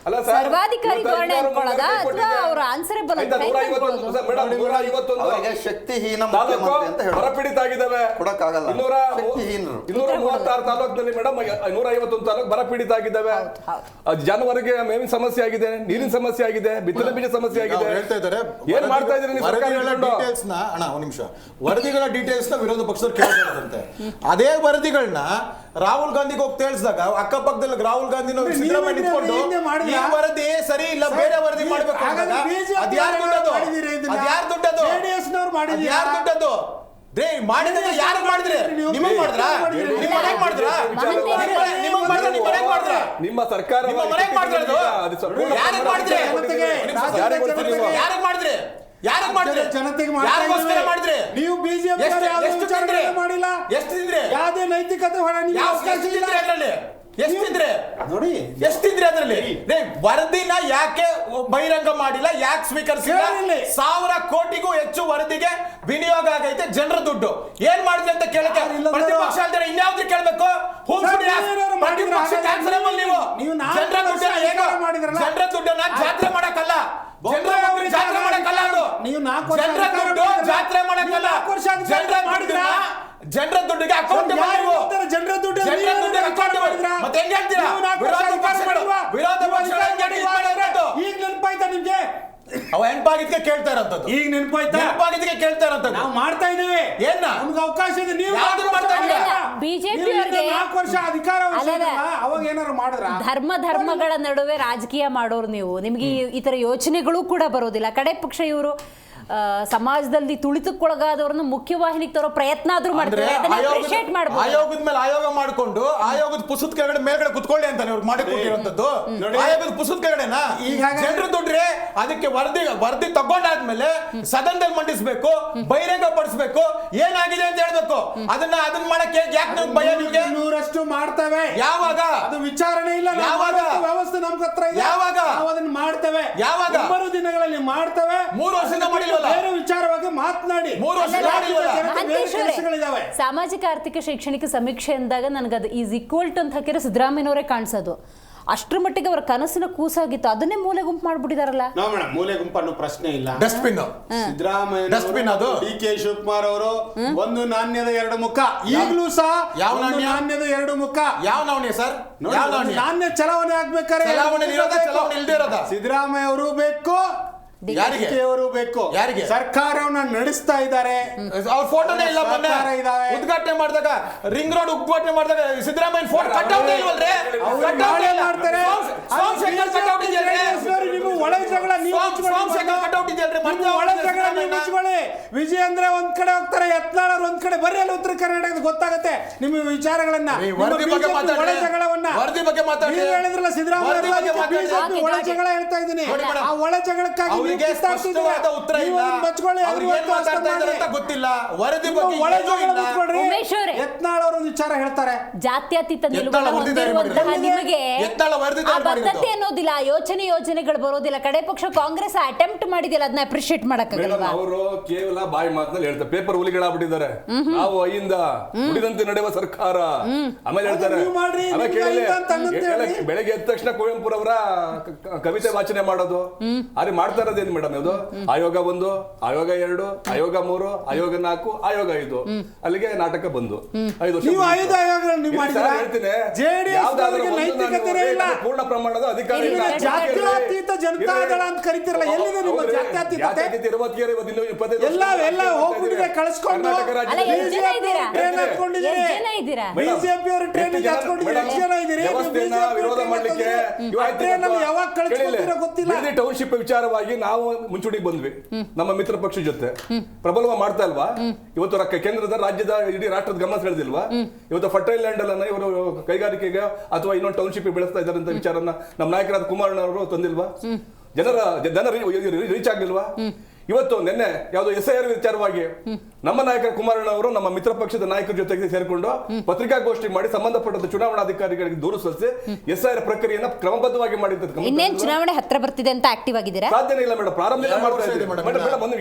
ಸರ್ವಾಧಿಕಾರಿ ಧೋರಣೆ ಅನ್ಕೊಳ್ಳೋದ ಅಥವಾ ಅವರ ಆನ್ಸರೇಬಲ್ ಶಕ್ತಿಹೀನ ಬರಪೀಡಿತ ಆಗಿದ್ದಾವೆ. 236 ತಾಲೂಕಿನಲ್ಲಿ ಮೇಡಮ್ 151 ತಾಲೂಕು ಬರಪೀಡಿತ ಆಗಿದ್ದಾವೆ. ಜಾನುವಾರಿಗೆ ಮೇವಿನ ಸಮಸ್ಯೆ ಆಗಿದೆ, ನೀರಿನ ಸಮಸ್ಯೆ ಆಗಿದೆ, ಬಿತ್ತನೆ ಬೀಜ ಸಮಸ್ಯೆ ಆಗಿದೆ. ಹೇಳ್ತಾ ಇದ್ದಾರೆ ಏನ್ ಮಾಡ್ತಾ ಇದ್ದೀರಿ ನೀವು? ವರದಿಗಳ ಡೀಟೇಲ್ಸ್ ನ ವಿರೋಧ ಪಕ್ಷದವ್ರು ಕೇಳ್ತಾರಂತೆ. ಅದೇ ವರದಿಗಳನ್ನ ರಾಹುಲ್ ಗಾಂಧಿಗೆ ಹೋಗಿ ತಿಳಿಸಿದಾಗ ಅಕ್ಕಪಕ್ಕದಲ್ಲಿ ರಾಹುಲ್ ಗಾಂಧಿ ಸಿದ್ದರಾಮಯ್ಯ ನಿಂತ್ಕೊಂಡು ಈ ವರದಿ ಸರಿ ಇಲ್ಲ, ಬೇರೆ ವರದಿ ಮಾಡಬೇಕು. ಅದ್ಯಾರ ದುಡ್ಡದು? ರೇ ಮಾಡಿದ್ರೆ ಯಾರು ಮಾಡಿದ್ರಿ? ನಿಮಗೆ ಮಾಡಿದ್ರಾ? ನಿಮ್ಮ ಮನೆಗೆ ಮಾಡಿದ್ರಾ? ನಿಮಗೆ ಮಾಡಿದ್ರೆ ನಿಮ್ಮ ಮನೆಗೆ ಮಾಡಿದ್ರಾ? ನಿಮ್ಮ ಸರ್ಕಾರ ನಿಮ್ಮ ಮನೆಗೆ ಮಾಡಿದ್ರಾ? ಯಾರಿಗೆ ಮಾಡಿದ್ರಿ? ಯಾರಿಗೆ ಮಾಡಿದ್ರಿ? ಯಾರಿಗೆ ಮಾಡಿದ್ರಿ? ಜನತೆಗೆ ಯಾರಿಗೋಸ್ಕರ ಮಾಡಿದ್ರಿ? ನೀವು ಬಿಜೆಪಿ ಎಷ್ಟು ತಿಂದ್ರಿ? ಮಾಡಿಲ್ಲ. ಎಷ್ಟು ತಿಂದ್ರಿ? ಯಾವುದೇ ನೈತಿಕತೆ ಹೊರ ನಿಮ್ಗೆ ಅವಕಾಶ ಇಲ್ಲ. ಅದರಲ್ಲಿ ಎಷ್ಟಿದ್ರೆ ನೋಡಿ ಎಷ್ಟಿದ್ರೆ ಅದರಲ್ಲಿ ವರದಿನ ಯಾಕೆ ಬಹಿರಂಗ ಮಾಡಿಲ್ಲ, ಯಾಕೆ ಸ್ವೀಕರಿಸಿಲ್ಲ? 1000 ಕೋಟಿಗೂ ಹೆಚ್ಚು ವರದಿಗೆ ವಿನಿಯೋಗ ಆಗೈತೆ ಜನರ ದುಡ್ಡು. ಏನ್ ಮಾಡಿದ್ರೆ ಅಂತ ಕೇಳಕ್ಕೆ ಪ್ರತಿಪಕ್ಷ ಅಂದ್ರೆ ಇನ್ಯಾವ್ದು ಕೇಳಬೇಕು? ಜನರ ದುಡ್ಡನ್ನ ಜಾತ್ರೆ ಮಾಡಕ್ಕಲ್ಲ, ಜನರ ಮಾಡಕ್ಕಲ್ಲ, ಅದು ಜನರ ದುಡ್ಡು ಜಾತ್ರೆ ಮಾಡಕ್ಕಲ್ಲ. ಜನರ ದುಡ್ಡಿಗೆ ಅಕೌಂಟ್ ಜನರ ದುಡ್ಡು ಮತ್ತೆ ಹೆಂಗ್ ಹೇಳ್ತೀರಾ? ವಿರೋಧ ಪಕ್ಷ ಈಗ ನೆನಪಾಯ್ತಾ ನಿಮ್ಗೆ? ಅವ ಹೆಣ್ಪಾಗಿದ್ಕೆ ಕೇಳ್ತಾ ಇರೋಂಥದ್ದು. ಈಗ ನೆನಪಾಯ್ತಾ? ಹೆಣ್ಪಾಗಿದ್ಕೆ ಕೇಳ್ತಾ ಇರೋಂಥದ್ದು. ನಾವು ಮಾಡ್ತಾ ಇದೀವಿ. ಏನ ನಮ್ಗೆ ಅವಕಾಶ ಇದೆ. ನೀವು ಯಾವ್ದು ಮಾಡ್ತಾ ಇದ್ದೀರಾ? ಬಿಜೆಪಿ 4 ವರ್ಷ ಅಧಿಕಾರ ಅವಾಗ ಏನಾದ್ರು ಮಾಡಿದ್ರ? ಧರ್ಮಗಳ ನಡುವೆ ರಾಜಕೀಯ ಮಾಡೋರು ನೀವು. ನಿಮ್ಗೆ ಈ ತರ ಯೋಚನೆಗಳು ಕೂಡ ಬರೋದಿಲ್ಲ. ಕಡೆ ಪಕ್ಷ ಇವರು ಸಮಾಜದಲ್ಲಿ ತುಳಿತಕ್ಕೊಳಗಾದವ್ರನ್ನ ಮುಖ್ಯವಾಹಿನಿಗೆ ತರೋ ಪ್ರಯತ್ನ ಆದ್ರೂ ಮಾಡ್ತಾರೆ. ಆಯೋಗದ ಮೇಲೆ ಆಯೋಗ ಮಾಡ್ಕೊಂಡು ಆಯೋಗದ ಪುಸ್ತಕ ಕೆಳಗಡೆ ಮೇಲ್ಗಡೆ ಕುತ್ಕೊಳ್ಳಿ ಅಂತ ಇವ್ರಿಗೆ ಮಾಡಿ ಕೊಟ್ಟಿರುವಂತದ್ದು. ಆಯೋಗದ ಪುಸ್ತಕ ಕೆಳಗಡೆನಾ ಜನರು ದುಡ್ಡ್ರೆ ಅದಕ್ಕೆ ವರದಿ ತಗೊಂಡಾದ್ಮೇಲೆ ಸದನದಲ್ಲಿ ಮಂಡಿಸ್ಬೇಕು, ಬಹಿರಂಗ ಪಡಿಸ್ಬೇಕು, ಏನಾಗಿದೆ ಅಂತ ಹೇಳ್ಬೇಕು. ಅದನ್ನ ಮಾಡಕ್ಕೆ ಯಾಕೆ ನೀವು ಭಯ? ನಿಮ್ಗೆ 100% ಮಾಡ್ತೇವೆ. ಯಾವಾಗ? ಅದು ವಿಚಾರಣೆ ಇಲ್ಲ. ಯಾವಾಗ? ವ್ಯವಸ್ಥೆ ನಮ್ಮ ಹತ್ರ ಇದೆ. ಯಾವಾಗ? ನಾವು ಅದನ್ನ ಮಾಡ್ತೇವೆ. ಯಾವಾಗ? 3 ದಿನಗಳಲ್ಲಿ ಮಾಡ್ತೇವೆ. 3 ವರ್ಷದಿಂದ ಮಾಡಿಲ್ಲ. ಬೇರೆ ವಿಚಾರವಾಗಿ ಮಾತನಾಡಿ. 3 ವರ್ಷ ಕೆಲಸಗಳಿದಾವೆ. ಸಾಮಾಜಿಕ ಆರ್ಥಿಕ ಶೈಕ್ಷಣಿಕ ಸಮೀಕ್ಷೆ ಅಂದಾಗ ನನಗೆ ಅದು ಈಸ್ ಈಕ್ವಲ್ ಟು ಅಂತ ಹಾಕಿದ್ರೆ ಸಿದ್ದರಾಮಯ್ಯನವರೇ ಕಾಣಿಸೋದು. ಅಷ್ಟರ ಮಟ್ಟಿಗೆ ಅವರ ಕನಸಿನ ಕೂಸಾಗಿತ್ತು. ಅದನ್ನೇ ಮೂಲೆ ಗುಂಪು ಮಾಡ್ಬಿಟ್ಟಿದಾರಲ್ಲ. ಮೇಡಮ್, ಮೂಲೆ ಗುಂಪು ಅನ್ನೋ ಪ್ರಶ್ನೆ ಇಲ್ಲ. ಡಸ್ಟ್ಬಿನ್ ಸಿದ್ದರಾಮಯ್ಯ ಡಸ್ಟ್ಬಿನ್ ಅದು. DK ಶಿವಕುಮಾರ್ ಅವರು ಒಂದು ನಾಣ್ಯದ 2 ಮುಖ. ಈಗಲೂ ಸಹ ಯಾವ ನಾಣ್ಯದ 2 ಮುಖ. ಯಾವ ನಾಣ್ಯ ಸರ್? ನಾಣ್ಯ ಚಲಾವಣೆ ಆಗ್ಬೇಕಾದ್ರೆ ಚಲಾವಣೆ ಇಲ್ಲದೆ ಇರೋದ. ಸಿದ್ದರಾಮಯ್ಯ ಅವರು ಬೇಕು, ಯಾರಿಗೆ ಅವರು ಬೇಕು. ಯಾರಿಗೆ? ಸರ್ಕಾರವನ್ನ ನಡೆಸ್ತಾ ಇದ್ದಾರೆ. ಅವ್ರ ಫೋಟೋನೇ ಇಲ್ಲ. ಮೊನ್ನೆ ಉದ್ಘಾಟನೆ ಮಾಡಿದಾಗ, ರಿಂಗ್ ರೋಡ್ ಉದ್ಘಾಟನೆ ಮಾಡಿದಾಗ ಸಿದ್ದರಾಮಯ್ಯ ಫೋಟೋ ಕಟ್ಔಟ್ ಇಲ್ವಲ್ರಿ? ಮಾಡ್ತಾರೆ. ಒಳ ಜಗಳ ವಿಜಯೇಂದ್ರ ಒಂದ್ ಕಡೆ ಹೋಗ್ತಾರೆ, ಯತ್ನಾಳ್ ಒಂದ್ ಕಡೆ. ಬರ್ರಿ ಅಲ್ಲಿ ಉತ್ತರ ಕರ್ನಾಟಕದ ಗೊತ್ತಾಗತ್ತೆ ನಿಮ್ಮ ವಿಚಾರಗಳನ್ನ. ಒಳ ಜಗಳವನ್ನ ಹೇಳಿದ್ರಲ್ಲ ಸಿದ್ದರಾಮಯ್ಯ ಒಳ ಜಗಳ ಹೇಳ್ತಾ ಇದ್ದೀನಿ. ಆ ಒಳ ಜಗಳಕ್ಕಾಗಿ ಗೊತ್ತಿಲ್ಲ. ವರದಿ ಬಗ್ಗೆ ಯತ್ನಾಳ್ ಅವರೊಂದು ವಿಚಾರ ಹೇಳ್ತಾರೆ. ಜಾತ್ಯತೀತ ನಿಮಗೆ ಬದ್ಧತೆ ಅನ್ನೋದಿಲ್ಲ, ಯೋಜನೆಗಳು ಬರೋದಿಲ್ಲ. ಕಡೆ ಪಕ್ಷ ಕಾಂಗ್ರೆಸ್ ಅಟೆಂಪ್ಟ್ ಮಾಡಿದಿಲ್ಲ, ಅದನ್ನ ಅಪ್ರಿಶಿಯೇಟ್ ಮಾಡಕ್ಕಾಗಲ್ಲ. ಅವರು ಕೇವಲ ಬಾಯಿ ಮಾತಲ್ಲಿ ಹೇಳ್ತಾರೆ, ಪೇಪರ್ ಹುಲಿಗಳಾಗ್ಬಿಟ್ಟಿದ್ದಾರೆ. ನಾವು ಅಯ್ಯಿಂದ ನುಡಿದಂತೆ ನಡೆಯುವ ಸರ್ಕಾರ. ಆಮೇಲೆ ಹೇಳ್ತಾರೆ ಬೆಳಗ್ಗೆ ಎದ್ದ ತಕ್ಷಣ ಕುವೆಂಪುರವರ ಕವಿತೆ ವಾಚನೆ ಮಾಡೋದು. ಅಲ್ಲಿ ಮಾಡ್ತಾ ಇರೋದೇನು ಮೇಡಮ್? ಇದು ಆಯೋಗ 1, ಆಯೋಗ 2, ಆಯೋಗ 3, ಆಯೋಗ 4, ಆಯೋಗ 5. ಅಲ್ಲಿಗೆ ನಾಟಕ ಬಂದು 5 ವರ್ಷ ಪೂರ್ಣ ಪ್ರಮಾಣದ ಅಧಿಕಾರ ಜಾತ್ಯತೀತ ಜನತಾದಳ ಅಂತ ಕರೀತಿರಲ್ಲ. ಎಲ್ಲಿದೆ ನಿಮ್ಮ ಜಾತ್ಯತೀತತೆ? ಎಲ್ಲ ಹೋಗ್ಬಿಟ್ಟಿದೆ, ಕಳಿಸ್ಕೊಂಡು ಬಿಜೆಪಿ ಅವರು ಟ್ರೈನ್ ಹತ್ಕೊಂಡಿದ್ದೀರಿ. ವಿರೋಧ ಮಾಡ್ಲಿಕ್ಕೆ ಯಾವಾಗ ಕಳಿಸ್ಕೊಳ್ತೀರೋ ಗೊತ್ತಿಲ್ಲ. ಟೌನ್ಶಿಪ್ ವಿಚಾರವಾಗಿ ನಾವು ಮುಂಚೂಣಿಗೆ ಬಂದ್ವಿ ನಮ್ಮ ಮಿತ್ರ ಪಕ್ಷ ಜೊತೆ. ಪ್ರಬಲ ಮಾಡ್ತಾ ಇಲ್ವಾ? ಇವತ್ತು ಕೇಂದ್ರದ ರಾಜ್ಯದ ಇಡೀ ರಾಷ್ಟ್ರದ ಗಮನ ಸೆಳೆದಿಲ್ವಾ? ಇವತ್ತು ಫರ್ಟೈಲ್ ಲ್ಯಾಂಡ್ ಅನ್ನ ಇವರು ಕೈಗಾರಿಕೆಗೆ ಅಥವಾ ಇನ್ನೊಂದು ಟೌನ್ಶಿಪ್ ಬೆಳೆಸ್ತಾ ಇದ್ದಾರೆ ಅಂತ ವಿಚಾರನ ನಮ್ಮ ನಾಯಕರಾದ ಕುಮಾರಣ್ಣವರು ತಂದಿಲ್ವಾ? ಜನ ರೀಚ್ ಆಗ್ಲಿಲ್ವಾ? ಇವತ್ತು ನಿನ್ನೆ ಯಾವ್ದು SIR ವಿಚಾರವಾಗಿ ನಮ್ಮ ನಾಯಕ ಕುಮಾರಣ್ಣವರು ನಮ್ಮ ಮಿತ್ರ ಪಕ್ಷದ ನಾಯಕರ ಜೊತೆಗೆ ಸೇರ್ಕೊಂಡು ಪತ್ರಿಕಾಗೋಷ್ಠಿ ಮಾಡಿ ಸಂಬಂಧಪಟ್ಟ ಚುನಾವಣಾಧಿಕಾರಿಗಳಿಗೆ ದೂರು ಸಲ್ಲಿಸಿ SIR ಪ್ರಕ್ರಿಯೆಯನ್ನ ಕ್ರಮಬದ್ಧವಾಗಿ ಮಾಡಿದ್ದಾರೆ. ಇನ್ನೇನು ಚುನಾವಣೆ ಹತ್ರ ಬರ್ತಿದೆ ಅಂತ ಆಕ್ಟಿವ್ ಆಗಿದ್ದೀರಾ? ಸಾಧ್ಯನೇ ಇಲ್ಲ ಮೇಡಮ್. ಪ್ರಾರಂಭ ಮಾಡ್ತಾ ಇದ್ದೀವಿ ಮೇಡಮ್.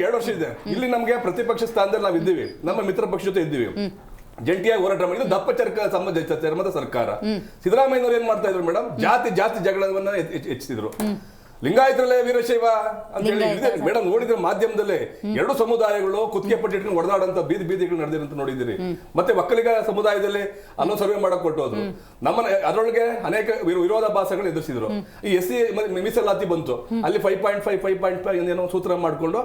2 ವರ್ಷ ಇದೆ. ಇಲ್ಲಿ ನಮಗೆ ಪ್ರತಿಪಕ್ಷ ಸ್ಥಾನದಲ್ಲಿ ನಾವು ಇದ್ದೀವಿ, ನಮ್ಮ ಮಿತ್ರ ಪಕ್ಷ ಜೊತೆ ಇದ್ದೀವಿ, ಜಂಟಿಯಾಗಿ ಹೋರಾಟ ಮಾಡಿದ್ದು ದಪ್ಪ ಚರ್ಮದ ಸರ್ಕಾರ. ಸಿದ್ದರಾಮಯ್ಯನವರು ಏನ್ ಮಾಡ್ತಾ ಇದ್ರು ಮೇಡಮ್? ಜಾತಿ ಜಗಳವನ್ನ ಹೆಚ್ಚಿಸಿದ್ರು. ಲಿಂಗಾಯತರಲ್ಲೇ ವೀರಶೈವ ಅಂತ ಹೇಳಿ ಮೇಡಮ್ ನೋಡಿದ್ರೆ ಮಾಧ್ಯಮದಲ್ಲೇ 2 ಸಮುದಾಯಗಳು ಕುತ್ತಿಗೆ ಪಟ್ಟಿಟ್ಟು ಹೊಡೆದಾಡಂತ ಬೀದಿಗಳು ನಡೆದಿರಂತ ನೋಡಿದಿರಿ. ಮತ್ತೆ ಒಕ್ಕಲಿಗ ಸಮುದಾಯದಲ್ಲಿ ಅನ್ನೋ ಸರ್ವೆ ಮಾಡಕ್ ಕೊಟ್ಟೋದು. ಅದರೊಳಗೆ ಅನೇಕ ವಿರೋಧಾಭಾಸಗಳು ಎದುರಿಸಿದ್ರು. ಈ SC ಮೀಸಲಾತಿ ಬಂತು, ಅಲ್ಲಿ 5.5 ಏನೋ ಸೂತ್ರ ಮಾಡ್ಕೊಂಡು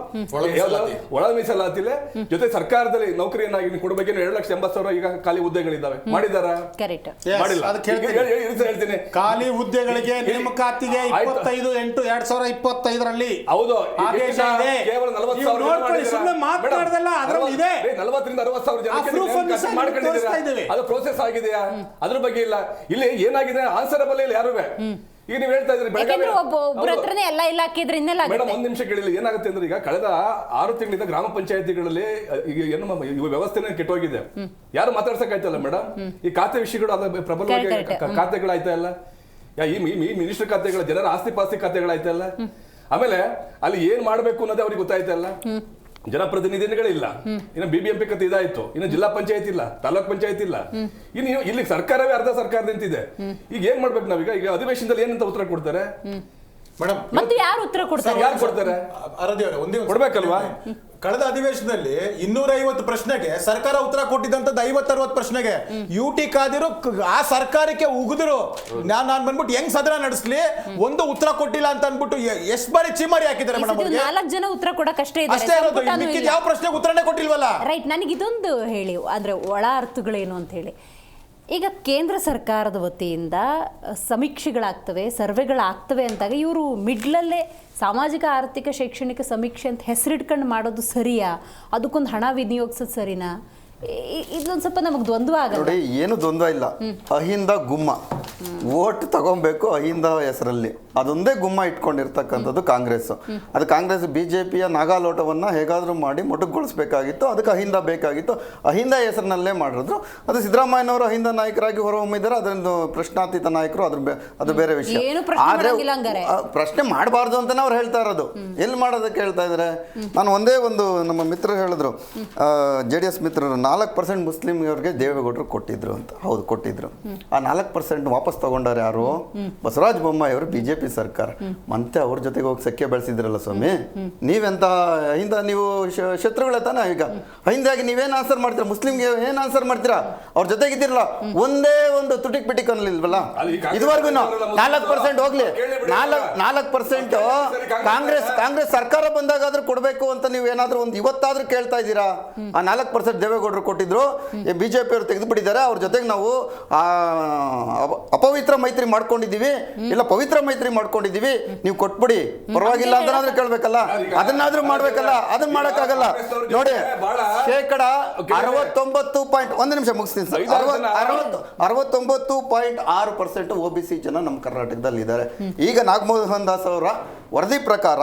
ಒಳ ಮೀಸಲಾತಿಲೆ ಜೊತೆ ಸರ್ಕಾರದಲ್ಲಿ ನೌಕರಿಯನ್ನಾಗಿ ಕೊಡಬೇಕು. 2,80,000 ಈಗ ಖಾಲಿ ಹುದ್ದೆಗಳಿದ್ದಾವೆ. ಮಾಡಿದಾರ? ಮಾಡಿಲ್ಲ. ಖಾಲಿ ಹುದ್ದೆಗಳಿಗೆ ನೇಮಕಾತಿಗೆ 25/8 2025ರಲ್ಲಿ ಹೌದು ಆದೇಶ ಇದೆ. ಕೇವಲ 40,000 ನೀವು ನೋಡ್ಕೊಳ್ಳಿ, ಸುಮ್ಮನೆ ಮಾತನಾಡ್ದಲ್ಲ, ಅದರಲ್ಲಿ ಇದೆ. 40ರಿಂದ 60,000 ಆ proof ಅನ್ನು ಸಹ ತೋರಿಸ್ತಾ ಇದ್ದೇವೆ. ಅದು ಪ್ರೋಸೆಸ್ ಆಗಿದೆಯಾ? ಅದ್ರ ಬಗ್ಗೆ ಇಲ್ಲ. ಇಲ್ಲಿ ಏನಾಗಿದೆ ಆನ್ಸರಬಲ್ ಇಲ್ಲ ಯಾರುವೆ. ಈಗ ನೀವು ಹೇಳ್ತಾ ಇದ್ರಿ ಯಾಕಂದ್ರೆ ಒಬ್ಬರ ಹತ್ರನೇ ಎಲ್ಲ ಇಲಾಖೆ ಇದ್ರಿಂದೆಲ್ಲ ಮೇಡಮ್, ಒಂದ್ ನಿಮಿಷ ಕೇಳಿಲ್ಲ. ಏನಾಗುತ್ತೆ ಅಂದ್ರೆ ಈಗ ಕಳೆದ 6 ತಿಂಗಳಿಂದ ಗ್ರಾಮ ಪಂಚಾಯತಿಗಳಲ್ಲಿ ಈಗ ಏನು ವ್ಯವಸ್ಥೆನೇ ಕೆಟ್ಟೋಗಿದೆ. ಯಾರು ಮಾತಾಡ್ಸಕ್ಕಾಯ್ತಲ್ಲ ಮೇಡಮ್. ಈ ಖಾತೆ ವಿಷಯಗಳು ಅದ ಪ್ರಬಲವಾಗಿ ಖಾತೆಗಳಾಯ್ತಾ ಇಲ್ಲ. ಈ ಮಿನಿಸ್ಟರ್ ಖಾತೆಗಳ ಜನರ ಆಸ್ತಿ ಪಾಸ್ತಿ ಖಾತೆಗಳಾಯ್ತಾ ಇಲ್ಲ. ಆಮೇಲೆ ಅಲ್ಲಿ ಏನ್ ಮಾಡ್ಬೇಕು ಅನ್ನೋದೇ ಅವ್ರಿಗೆ ಗೊತ್ತಾಯ್ತಾ ಇಲ್ಲ. ಜನಪ್ರತಿನಿಧಿಗಳಿಲ್ಲ. ಇನ್ನು BBMP ಕತೆ ಇದಾಯ್ತು. ಇನ್ನು ಜಿಲ್ಲಾ ಪಂಚಾಯತ್ ಇಲ್ಲ, ತಾಲೂಕ್ ಪಂಚಾಯತ್ ಇಲ್ಲ. ಇನ್ನು ಇಲ್ಲಿ ಸರ್ಕಾರವೇ ಅರ್ಧ ಸರ್ಕಾರ ನಿಂತಿದೆ. ಈಗ ಏನ್ ಮಾಡ್ಬೇಕು ನಾವೀಗ? ಈಗ ಅಧಿವೇಶನದಲ್ಲಿ ಏನಂತ ಉತ್ತರ ಕೊಡ್ತಾರೆ ಮೇಡಮ್? ಮತ್ತೆ ಯಾರು ಉತ್ತರ ಕೊಡ್ತಾರೆ? ಯಾರು ಕೊಡ್ತಾರೆ? ಒಂದೇ ಕೊಡ್ಬೇಕಲ್ವಾ? ಕಳೆದ ಅಧಿವೇಶನದಲ್ಲಿ 250 ಪ್ರಶ್ನೆಗೆ ಸರ್ಕಾರ ಉತ್ತರ ಕೊಟ್ಟಿದ್ದಂಥದ್ದು 50-60 ಪ್ರಶ್ನೆಗೆ UT ಕಾದಿರು ಆ ಸರ್ಕಾರಕ್ಕೆ ಉಗಿದ್ರು. ನಾನ್ ಬಂದ್ಬಿಟ್ಟು ಹೆಂಗ್ ಸದನ ನಡೆಸ್ಲಿ, ಒಂದು ಉತ್ತರ ಕೊಟ್ಟಿಲ್ಲ ಅಂತ ಅನ್ಬಿಟ್ಟು ಎಷ್ಟು ಬಾರಿ ಚಿಮಾರಿ ಹಾಕಿದ್ದಾರೆ ಮೇಡಮ್. 4 ಜನ ಉತ್ತರ ಕೊಡಕ್ಕಷ್ಟೇ ಅಷ್ಟೇ ಇರೋದು. ಮಿಕ್ಕಿದ ಯಾವ ಪ್ರಶ್ನೆಗೆ ಉತ್ತರನೇ ಕೊಟ್ಟಿಲ್ವಲ್ಲ. ರೈಟ್. ನನಗೆ ಇದೊಂದು ಹೇಳಿ, ಅಂದ್ರೆ ಒಳ ಅರ್ಥಗಳೇನು ಅಂತ ಹೇಳಿ. ಈಗ ಕೇಂದ್ರ ಸರ್ಕಾರದ ವತಿಯಿಂದ ಸಮೀಕ್ಷೆಗಳಾಗ್ತವೆ, ಸರ್ವೆಗಳಾಗ್ತವೆ ಅಂದಾಗ ಇವರು ಮಿಡ್ಲಲ್ಲೇ ಸಾಮಾಜಿಕ ಆರ್ಥಿಕ ಶೈಕ್ಷಣಿಕ ಸಮೀಕ್ಷೆ ಅಂತ ಹೆಸರಿಟ್ಕೊಂಡು ಮಾಡೋದು ಸರಿಯಾ? ಅದಕ್ಕೊಂದು ಹಣ ವಿನಿಯೋಗಿಸೋದು ಸರಿನಾ? ಇದೊಂದು ಸ್ವಲ್ಪ ನಮಗೆ ದ್ವಂದ್ವ ಆಗಲ್ಲ. ನೋಡಿ, ಏನು ದ್ವಂದ್ವ ಇಲ್ಲ. ಅಹಿಂದ ಗುಮ್ಮ ಓಟ್ ತಗೊಬೇಕು ಅಹಿಂದ ಹೆಸರಲ್ಲಿ, ಅದೊಂದೇ ಗುಮ್ಮ ಇಟ್ಕೊಂಡಿರ್ತಕ್ಕಂಥದ್ದು ಕಾಂಗ್ರೆಸ್. ಅದು ಕಾಂಗ್ರೆಸ್ BJPಯ ನಾಗಾಲೋಟವನ್ನು ಹೇಗಾದರೂ ಮಾಡಿ ಮೊಟಕುಗೊಳಿಸಬೇಕಾಗಿತ್ತು. ಅದಕ್ಕೆ ಅಹಿಂದ ಬೇಕಾಗಿತ್ತು. ಅಹಿಂದ ಹೆಸರಿನಲ್ಲೇ ಮಾಡಿದ್ರು. ಅದು ಸಿದ್ದರಾಮಯ್ಯನವರು ಅಹಿಂದ ನಾಯಕರಾಗಿ ಹೊರಹೊಮ್ಮಿದ್ದಾರೆ. ಅದೊಂದು ಪ್ರಶ್ನಾತೀತ ನಾಯಕರು, ಅದು ಬೇರೆ ವಿಷಯ. ಆದರೆ ಪ್ರಶ್ನೆ ಮಾಡಬಾರ್ದು ಅಂತಾನೆ ಅವ್ರು ಹೇಳ್ತಾ ಇರೋದು. ಎಲ್ಲಿ ಮಾಡೋದಕ್ಕೆ ಹೇಳ್ತಾ ಇದ್ದಾರೆ? ನಾನು ಒಂದೇ ಒಂದು ನಮ್ಮ ಮಿತ್ರರು ಹೇಳಿದ್ರು, JDS ಮಿತ್ರರು, 4% ಮುಸ್ಲಿಮ್ಗೆ ದೇವೇಗೌಡರು ಕೊಟ್ಟಿದ್ರು ಅಂತ. ಹೌದು, ಕೊಟ್ಟಿದ್ರು. ಆ 4% ವಾಪಸ್ ತಗೊಂಡಾರೆ ಯಾರು? ಬಸವರಾಜ ಬೊಮ್ಮಾಯಿ ಅವರು, BJP ಸರ್ಕಾರ. ಮತ್ತೆ ಅವ್ರ ಜೊತೆಗೆ ಹೋಗಿ ಸಖ್ಯ ಬೆಳೆಸಿದ್ರಲ್ಲ ಸ್ವಾಮಿ. ನೀವೆಂತ ಅಹಿಂದ, ನೀವು ಶತ್ರುಗಳೇ ತಾನೆ. ಈಗ ಅಹಿಂದಾಗಿ ನೀವೇನು ಆನ್ಸರ್ ಮಾಡ್ತೀರಾ? ಮುಸ್ಲಿಮ್ಗೆ ಏನು ಆನ್ಸರ್ ಮಾಡ್ತೀರಾ? ಅವ್ರ ಜೊತೆಗಿದ್ದಿರಲ್ಲ, ಒಂದೇ ಒಂದು ತುಟಿಕ್ ಪಿಟಿಕ್ ಅನ್ನಲಿಲ್ವಲ್ಲ ಇದುವರೆಗೂ. 4% ಹೋಗ್ಲಿ, 4% ಕಾಂಗ್ರೆಸ್ ಸರ್ಕಾರ ಬಂದಾಗಾದ್ರೂ ಕೊಡಬೇಕು ಅಂತ ನೀವು ಏನಾದ್ರೂ ಒಂದು ಇವತ್ತಾದ್ರೂ ಕೇಳ್ತಾ ಇದ್ದೀರಾ? ಆ 4% ದೇವೇಗೌಡರು ಕೊಟ್ಟಿದ್ರು, BJP ಅವರು ತೆಗೆದು ಬಿಟ್ಟಿದ್ದಾರೆ. ಅವ್ರ ಜೊತೆಗೆ ನಾವು ಅಪವಿತ್ರ ಮೈತ್ರಿ ಮಾಡ್ಕೊಂಡಿದ್ದೀವಿ, ಇಲ್ಲ ಪವಿತ್ರ ಮೈತ್ರಿ ಮಾಡ್ಕೊಂಡಿದ್ದೀವಿ, ನೀವು ಕೊಟ್ಬಿಡಿ ಪರವಾಗಿಲ್ಲ ಅಂತನಾದ್ರೂ ಕೇಳ್ಬೇಕಲ್ಲ, ಅದನ್ನಾದ್ರೂ ಮಾಡ್ಬೇಕಲ್ಲ. ಅದನ್ನ ಮಾಡಕ್ಕಾಗಲ್ಲ. ನೋಡಿ, 69% ಒಂದು ನಿಮಿಷ ಮುಗಿಸ್ತೀನಿ ಸರ್. 69.6% OBC ಜನ ನಮ್ಮ ಕರ್ನಾಟಕದಲ್ಲಿ ಇದ್ದಾರೆ. ಈಗ ನಾಗಮೋಹನ್ ದಾಸ್ ಅವರ ವರದಿ ಪ್ರಕಾರ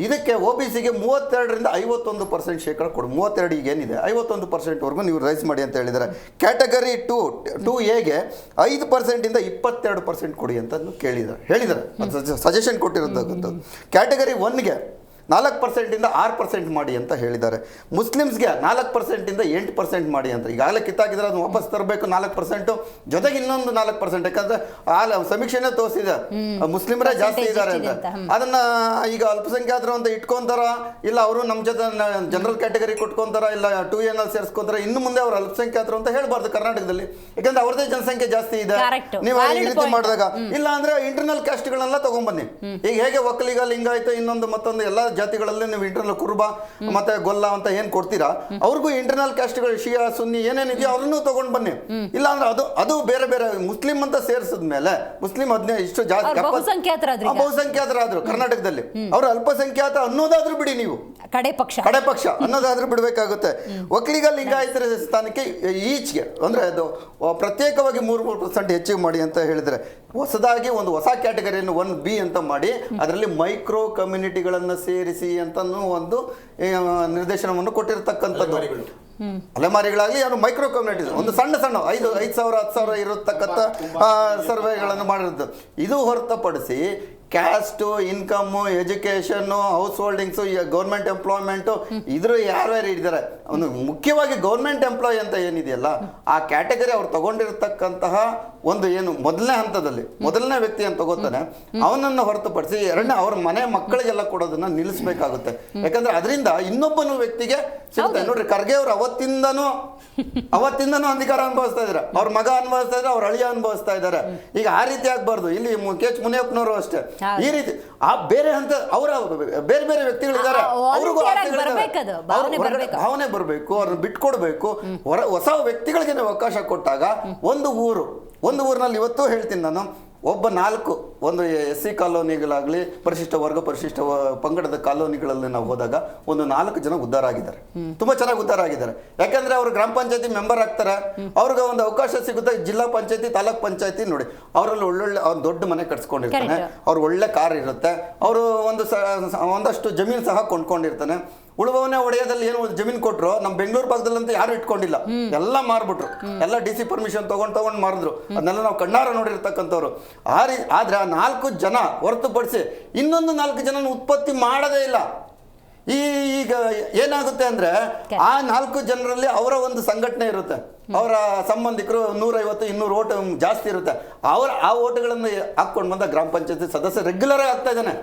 ಇದಕ್ಕೆ OBCಗೆ 32ರಿಂದ 51% ಶೇಕಡ ಕೊಡು. 32 ಈಗೇನಿದೆ 51% ವರೆಗೂ ನೀವು ರೈಸ್ ಮಾಡಿ ಅಂತ ಹೇಳಿದ್ದಾರೆ. ಕ್ಯಾಟಗರಿ 2Aಗೆ 5%ಇಂದ 22% ಕೊಡಿ ಅಂತ ಹೇಳಿದ್ದಾರೆ. ಸಜೆಷನ್ ಕೊಟ್ಟಿರತಕ್ಕಂಥದ್ದು. ಕ್ಯಾಟಗರಿ 1ಗೆ 4% ಇಂದ 6% ಮಾಡಿ ಅಂತ ಹೇಳಿದ್ದಾರೆ. ಮುಸ್ಲಿಮ್ಸ್ಗೆ 4% ಇಂದ 8% ಮಾಡಿ ಅಂತ ಈಗಾಗಲೇ ಕಿತ್ತಾಕಿದ್ರೆ ಅದನ್ನು ವಾಪಸ್ ತರಬೇಕು. 4% ಜೊತೆಗೆ ಇನ್ನೊಂದು 4%, ಯಾಕಂದ್ರೆ ಆ ಸಮೀಕ್ಷೆನೇ ತೋರಿಸಿದೆ ಮುಸ್ಲಿಮರೇ ಜಾಸ್ತಿ ಇದ್ದಾರೆ ಅಂತ. ಅದನ್ನ ಈಗ ಅಲ್ಪಸಂಖ್ಯಾತರು ಅಂತ ಇಟ್ಕೊಂತಾರ, ಇಲ್ಲ ಅವರು ನಮ್ಮ ಜೊತೆ ಜನರಲ್ ಕ್ಯಾಟಗರಿ ಕೊಟ್ಕೊಂತಾರ, ಇಲ್ಲ 2A ನಲ್ಲಿ ಸೇರಿಸ್ಕೊಂತಾರ. ಇನ್ನು ಮುಂದೆ ಅವರು ಅಲ್ಪಸಂಖ್ಯಾತರು ಅಂತ ಹೇಳ್ಬಾರ್ದು ಕರ್ನಾಟಕದಲ್ಲಿ, ಯಾಕಂದ್ರೆ ಅವ್ರದೇ ಜನಸಂಖ್ಯೆ ಜಾಸ್ತಿ ಇದೆ. ನೀವು ಈ ರೀತಿ ಮಾಡಿದಾಗ, ಇಲ್ಲ ಅಂದ್ರೆ ಇಂಟರ್ನಲ್ ಕ್ಯಾಸ್ಟ್ಗಳನ್ನೆಲ್ಲ ತಗೊಂಡ್ಬನ್ನಿ. ಈಗ ಹೇಗೆ ಒಕ್ಕಲಿಗ, ಲಿಂಗಾಯತ, ಇನ್ನೊಂದು ಮತ್ತೊಂದು ಎಲ್ಲ ಜಾತಿಗಳಲ್ಲಿ ನೀವು ಇಂಟರ್ನಲ್ ಕುರುಬ ಮತ್ತೆ ಗೊಲ್ಲ ಅಂತ ಏನ್ ಕೊಡ್ತೀರಾ, ಅವ್ರಿಗೂ ಇಂಟರ್ನಲ್ ಕ್ಯಾಸ್ಟ್ಗಳು ಶಿಯಾ ಸುನ್ನಿ ಏನೇನಿದೆಯೋ ಅವ್ರನ್ನೂ ತಗೊಂಡ್ ಬನ್ನಿ. ಇಲ್ಲ ಅಂದ್ರೆ ಅದು ಬೇರೆ ಬೇರೆ ಮುಸ್ಲಿಂ ಅಂತ ಸೇರಿಸಿದ್ಮೇಲೆ ಮುಸ್ಲಿಂ 15 ಇಷ್ಟು ಜಾತಿ ಬಹುಸಂಖ್ಯಾತರಾದ್ರು ಕರ್ನಾಟಕದಲ್ಲಿ. ಅವ್ರು ಅಲ್ಪಸಂಖ್ಯಾತ ಅನ್ನೋದಾದ್ರೂ ಬಿಡಿ, ನೀವು ಕಡೆ ಪಕ್ಷ ಅನ್ನೋದಾದ್ರೂ ಬಿಡಬೇಕಾಗುತ್ತೆ. ಒಕ್ಕಲಿಗ ಲಿಂಗಾಯತರ ಸ್ಥಾನಕ್ಕೆ ಈಚ್ಗೆ ಅಂದ್ರೆ ಅದು ಪ್ರತ್ಯೇಕವಾಗಿ 3% ಹೆಚ್ಚಿಗೆ ಮಾಡಿ ಅಂತ ಹೇಳಿದ್ರೆ, ಹೊಸದಾಗಿ ಒಂದು ಹೊಸ ಕ್ಯಾಟಗರಿಯನ್ನು 1B ಅಂತ ಮಾಡಿ ಅದರಲ್ಲಿ ಮೈಕ್ರೋ ಕಮ್ಯುನಿಟಿಗಳನ್ನು ಸೇರಿಸಿ ಅಂತನೂ ಒಂದು ನಿರ್ದೇಶನವನ್ನು ಕೊಟ್ಟಿರತಕ್ಕಂಥದ್ದು. ಅಲೆಮಾರಿಗಳಾಗಲಿ ಯಾರು ಮೈಕ್ರೋ ಕಮ್ಯುನಿಟೀಸ್, ಒಂದು ಸಣ್ಣ 5,000 10,000 ಇರತಕ್ಕಂಥ ಸರ್ವೆಗಳನ್ನು ಮಾಡಿರೋದು. ಇದು ಹೊರತುಪಡಿಸಿ caste, income, education, house holdings, government employment ಇದ್ರ ಯಾರ್ಯಾರು ಇದ್ದಾರೆ, ಒಂದು ಮುಖ್ಯವಾಗಿ ಗೌರ್ಮೆಂಟ್ ಎಂಪ್ಲಾಯ್ ಅಂತ ಏನಿದೆಯಲ್ಲ ಆ ಕ್ಯಾಟಗರಿ ಅವ್ರು ತಗೊಂಡಿರ್ತಕ್ಕಂತಹ ಒಂದು ಏನು ಮೊದಲನೇ ಹಂತದಲ್ಲಿ ಮೊದಲನೇ ವ್ಯಕ್ತಿ ಅಂತ ತಗೋತಾನೆ, ಅವನನ್ನು ಹೊರತುಪಡಿಸಿ ಎರಡನೇ ಅವ್ರ ಮನೆ ಮಕ್ಕಳಿಗೆಲ್ಲ ಕೊಡೋದನ್ನ ನಿಲ್ಲಿಸಬೇಕಾಗುತ್ತೆ. ಯಾಕಂದ್ರೆ ಅದರಿಂದ ಇನ್ನೊಬ್ಬನ ವ್ಯಕ್ತಿಗೆ ಸಿಗುತ್ತೆ. ನೋಡ್ರಿ, ಖರ್ಗೆ ಅವರು ಅವತ್ತಿಂದನೂ ಅಧಿಕಾರ ಅನುಭವಿಸ್ತಾ ಇದ್ದಾರೆ, ಅವ್ರ ಮಗ ಅನುಭವಿಸ್ತಾ ಇದ್ದಾರೆ, ಅವ್ರ ಅಳಿಯ ಅನುಭವಿಸ್ತಾ ಇದ್ದಾರೆ. ಈಗ ಆ ರೀತಿ ಆಗ್ಬಾರ್ದು. ಇಲ್ಲಿ KH ಮುನಿಯಪ್ಪನವರು ಅಷ್ಟೇ ಈ ರೀತಿ ಆ ಬೇರೆ ಹಂತ ಅವರ ಬೇರೆ ಬೇರೆ ವ್ಯಕ್ತಿಗಳಿದ್ದಾರೆ, ಅವ್ರಿಗೂ ಭಾವನೆ ಬರಬೇಕು, ಅವ್ರನ್ನ ಬಿಟ್ಕೊಡ್ಬೇಕು. ಹೊಸ ವ್ಯಕ್ತಿಗಳಿಗೆ ಅವಕಾಶ ಕೊಟ್ಟಾಗ ಒಂದು ಊರಿನಲ್ಲಿ ಇವತ್ತು ಹೇಳ್ತೀನಿ ನಾನು, ಒಬ್ಬ 4 ಒಂದು SC ಕಾಲೋನಿಗಳಾಗಲಿ ಪರಿಶಿಷ್ಟ ವರ್ಗ ಪರಿಶಿಷ್ಟ ಪಂಗಡದ ಕಾಲೋನಿಗಳಲ್ಲಿ ನಾವು ಹೋದಾಗ ಒಂದು 4 ಜನ ಉದ್ಧಾರ ಆಗಿದ್ದಾರೆ, ತುಂಬಾ ಚೆನ್ನಾಗಿ ಉದ್ಧಾರ ಆಗಿದ್ದಾರೆ. ಯಾಕಂದ್ರೆ ಅವರು ಗ್ರಾಮ ಪಂಚಾಯತಿ ಮೆಂಬರ್ ಆಗ್ತಾರೆ, ಅವ್ರಿಗೆ ಒಂದು ಅವಕಾಶ ಸಿಗುತ್ತೆ. ಜಿಲ್ಲಾ ಪಂಚಾಯತಿ ತಾಲೂಕ್ ಪಂಚಾಯತಿ ನೋಡಿ, ಅವರಲ್ಲಿ ಒಳ್ಳೊಳ್ಳೆ ಅವ್ರು ದೊಡ್ಡ ಮನೆ ಕಟ್ಸ್ಕೊಂಡಿರ್ತಾನೆ, ಅವ್ರು ಒಳ್ಳೆ ಕಾರ್ ಇರುತ್ತೆ, ಅವರು ಒಂದಷ್ಟು ಜಮೀನು ಸಹ ಕೊಂಡ್ಕೊಂಡಿರ್ತಾನೆ. ಉಳುವವನೇ ಒಡೆಯದಲ್ಲಿ ಏನು ಜಮೀನು ಕೊಟ್ಟರು, ನಮ್ಮ ಬೆಂಗಳೂರು ಭಾಗದಲ್ಲಂತೂ ಯಾರು ಇಟ್ಕೊಂಡಿಲ್ಲ, ಎಲ್ಲ ಮಾರ್ಬಿಟ್ರು, ಎಲ್ಲ DC ಪರ್ಮಿಷನ್ ತಗೊಂಡು ಮಾರಿದ್ರು. ಅದನ್ನೆಲ್ಲ ನಾವು ಕಣ್ಣಾರ ನೋಡಿರ್ತಕ್ಕಂಥವ್ರು. ಆದ್ರೆ ಆ 4 ಜನ ಹೊರತುಪಡಿಸಿ ಇನ್ನೊಂದು 4 ಜನ ಉತ್ಪತ್ತಿ ಮಾಡೋದೇ ಇಲ್ಲ. ಈಗ ಏನಾಗುತ್ತೆ ಅಂದ್ರೆ ಆ 4 ಜನರಲ್ಲಿ ಅವರ ಒಂದು ಸಂಘಟನೆ ಇರುತ್ತೆ, ಅವರ ಸಂಬಂಧಿಕರು 150-200 ಓಟ್ ಜಾಸ್ತಿ ಇರುತ್ತೆ. ಆ ಓಟ್ಗಳನ್ನು ಹಾಕೊಂಡು ಬಂದ ಗ್ರಾಮ ಪಂಚಾಯತಿ ಸದಸ್ಯ ರೆಗ್ಯುಲರ್ ಆಗಿ ಆಗ್ತಾ ಇದ್ದಾನೆ.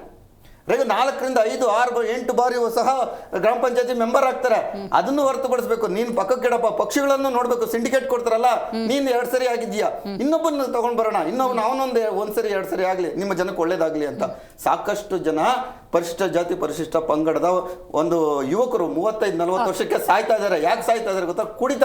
4 ರಿಂದ 5, 6, 8 ಬಾರಿ ಸಹ ಗ್ರಾಮ ಪಂಚಾಯತಿ ಮೆಂಬರ್ ಆಗ್ತಾರೆ. ಅದನ್ನು ಹೊರತುಪಡಿಸಬೇಕು. ನೀನು ಪಕ್ಕಕ್ಕಿಡಪ್ಪ, ಪಕ್ಷಿಗಳನ್ನು ನೋಡ್ಬೇಕು. ಸಿಂಡಿಕೇಟ್ ಕೊಡ್ತಾರಲ್ಲ, ನೀನು 2 ಸರಿ ಆಗಿದ್ಯಾ, ಇನ್ನೊಬ್ಬನ ತಗೊಂಡ್ ಬರೋಣ, ಅವನೊಂದು 1 ಸರಿ 2 ಸರಿ ಆಗ್ಲಿ, ನಿಮ್ಮ ಜನಕ್ಕೆ ಒಳ್ಳೇದಾಗ್ಲಿ ಅಂತ ಸಾಕಷ್ಟು ಜನ ಪರಿಶಿಷ್ಟ ಜಾತಿ ಪರಿಶಿಷ್ಟ ಪಂಗಡದ ಒಂದು ಯುವಕರು 35-40 ವರ್ಷಕ್ಕೆ ಸಾಯ್ತಾ ಇದ್ದಾರೆ. ಯಾಕೆ ಸಾಯ್ತಾ ಇದ್ದಾರೆ ಗೊತ್ತಾ? ಕುಡಿತ.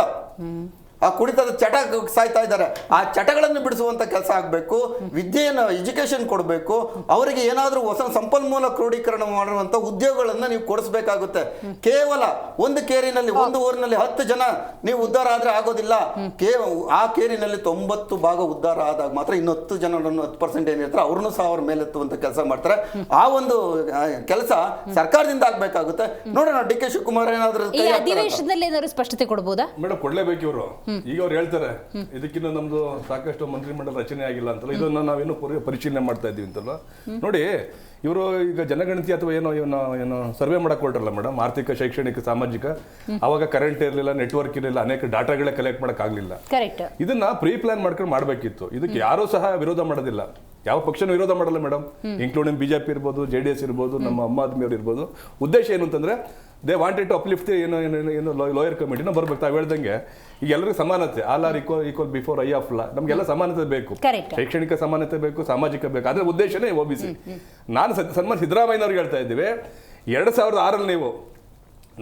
ಆ ಕುಡಿತದ ಚಟ ಸಾಯ್ತಾ ಇದ್ದಾರೆ. ಆ ಚಟಗಳನ್ನು ಬಿಡಿಸುವಂತ ಕೆಲಸ ಆಗಬೇಕು. ವಿದ್ಯೆಯನ್ನು ಎಜುಕೇಶನ್ ಕೊಡಬೇಕು. ಅವರಿಗೆ ಏನಾದರೂ ಹೊಸ ಸಂಪನ್ಮೂಲ ಕ್ರೋಢೀಕರಣ ಮಾಡುವಂತ ಉದ್ಯೋಗಗಳನ್ನು ನೀವು ಕೊಡಿಸ್ಬೇಕಾಗುತ್ತೆ. ಕೇವಲ ಒಂದು ಕೇರಿನಲ್ಲಿ, ಒಂದು ಊರಿನಲ್ಲಿ 10 ಜನ ನೀವು ಉದ್ಧಾರ ಆದ್ರೆ ಆಗೋದಿಲ್ಲ. ಆ ಕೇರಿನಲ್ಲಿ 90 ಭಾಗ ಉದ್ಧಾರ ಆದಾಗ ಮಾತ್ರ ಇನ್ನು 10 ಜನರನ್ನು 10% ಏನಿರ್ತಾರೆ ಅವ್ರನ್ನೂ ಸಹ ಅವ್ರ ಮೇಲೆತ್ತುವಂತ ಕೆಲಸ ಮಾಡ್ತಾರೆ. ಆ ಒಂದು ಕೆಲಸ ಸರ್ಕಾರದಿಂದ ಆಗ್ಬೇಕಾಗುತ್ತೆ. ನೋಡೋಣ, DK ಶಿವಕುಮಾರ್ ಏನಾದ್ರು ಅಧಿವೇಶನದಲ್ಲಿ ಏನಾದ್ರು ಸ್ಪಷ್ಟತೆ ಕೊಡಬಹುದಾ? ಮೇಡಮ್ ಕೊಡ್ಲೇಬೇಕು ಇವರು. ಈಗ ಅವ್ರು ಹೇಳ್ತಾರೆ ಇದಕ್ಕಿಂತ ನಮ್ದು ಸಾಕಷ್ಟು ಮಂತ್ರಿಮಂಡಲ ರಚನೆ ಆಗಿಲ್ಲ ಅಂತಲ್ಲ, ಇದನ್ನ ನಾವೇನು ಪರಿಶೀಲನೆ ಮಾಡ್ತಾ ಇದೀವಿ ಅಂತಲ್ಲ. ನೋಡಿ, ಇವರು ಈಗ ಜನಗಣತಿ ಅಥವಾ ಏನೋ ಸರ್ವೆ ಮಾಡಕ್ ಹೊರಟ್ರಲ್ಲ ಮೇಡಮ್, ಆರ್ಥಿಕ ಶೈಕ್ಷಣಿಕ ಸಾಮಾಜಿಕ, ಅವಾಗ ಕರೆಂಟ್ ಇರಲಿಲ್ಲ, ನೆಟ್ವರ್ಕ್ ಇರಲಿಲ್ಲ, ಅನೇಕ ಡಾಟಾಗಳೇ ಕಲೆಕ್ಟ್ ಮಾಡಕ್ ಆಗ್ಲಿಲ್ಲ. ಇದನ್ನ ಪ್ರೀ ಪ್ಲಾನ್ ಮಾಡ್ಕೊಂಡು ಮಾಡ್ಬೇಕಿತ್ತು. ಇದಕ್ಕೆ ಯಾರೂ ಸಹ ವಿರೋಧ ಮಾಡೋದಿಲ್ಲ, ಯಾವ ಪಕ್ಷನೂ ವಿರೋಧ ಮಾಡಲ್ಲ ಮೇಡಮ್, ಇನ್ಕ್ಲೂಡಿಂಗ್ BJP ಇರ್ಬೋದು, JDS ಇರ್ಬೋದು, ನಮ್ಮ ಆಮ್ ಆದ್ಮಿ ಅವರು ಇರ್ಬೋದು. ಉದ್ದೇಶ ಏನು ಅಂತಂದ್ರೆ ದೇ ವಾಂಟೆಡ್ ಟು ಅಪ್ಲಿಫ್ಟ್ ಏನು ಲೋಯರ್ ಕಮಿಟಿನ ಬರ್ಬೇಕು. ತಾವು ಹೇಳ್ದಂಗೆ ಈಗ ಎಲ್ಲರಿಗೂ ಸಮಾನತೆ, all are equal before I of law. ನಮ್ಗೆಲ್ಲ ಸಮಾನತೆ ಬೇಕು, ಶೈಕ್ಷಣಿಕ ಸಮಾನತೆ ಬೇಕು, ಸಾಮಾಜಿಕ ಬೇಕು. ಅದ್ರ ಉದ್ದೇಶನೇ OBC. ನಾನು ಸನ್ಮಾನ ಸಿದ್ದರಾಮಯ್ಯನವ್ರಿಗೆ ಹೇಳ್ತಾ ಇದ್ದೀವಿ, 2006ರಲ್ಲಿ ನೀವು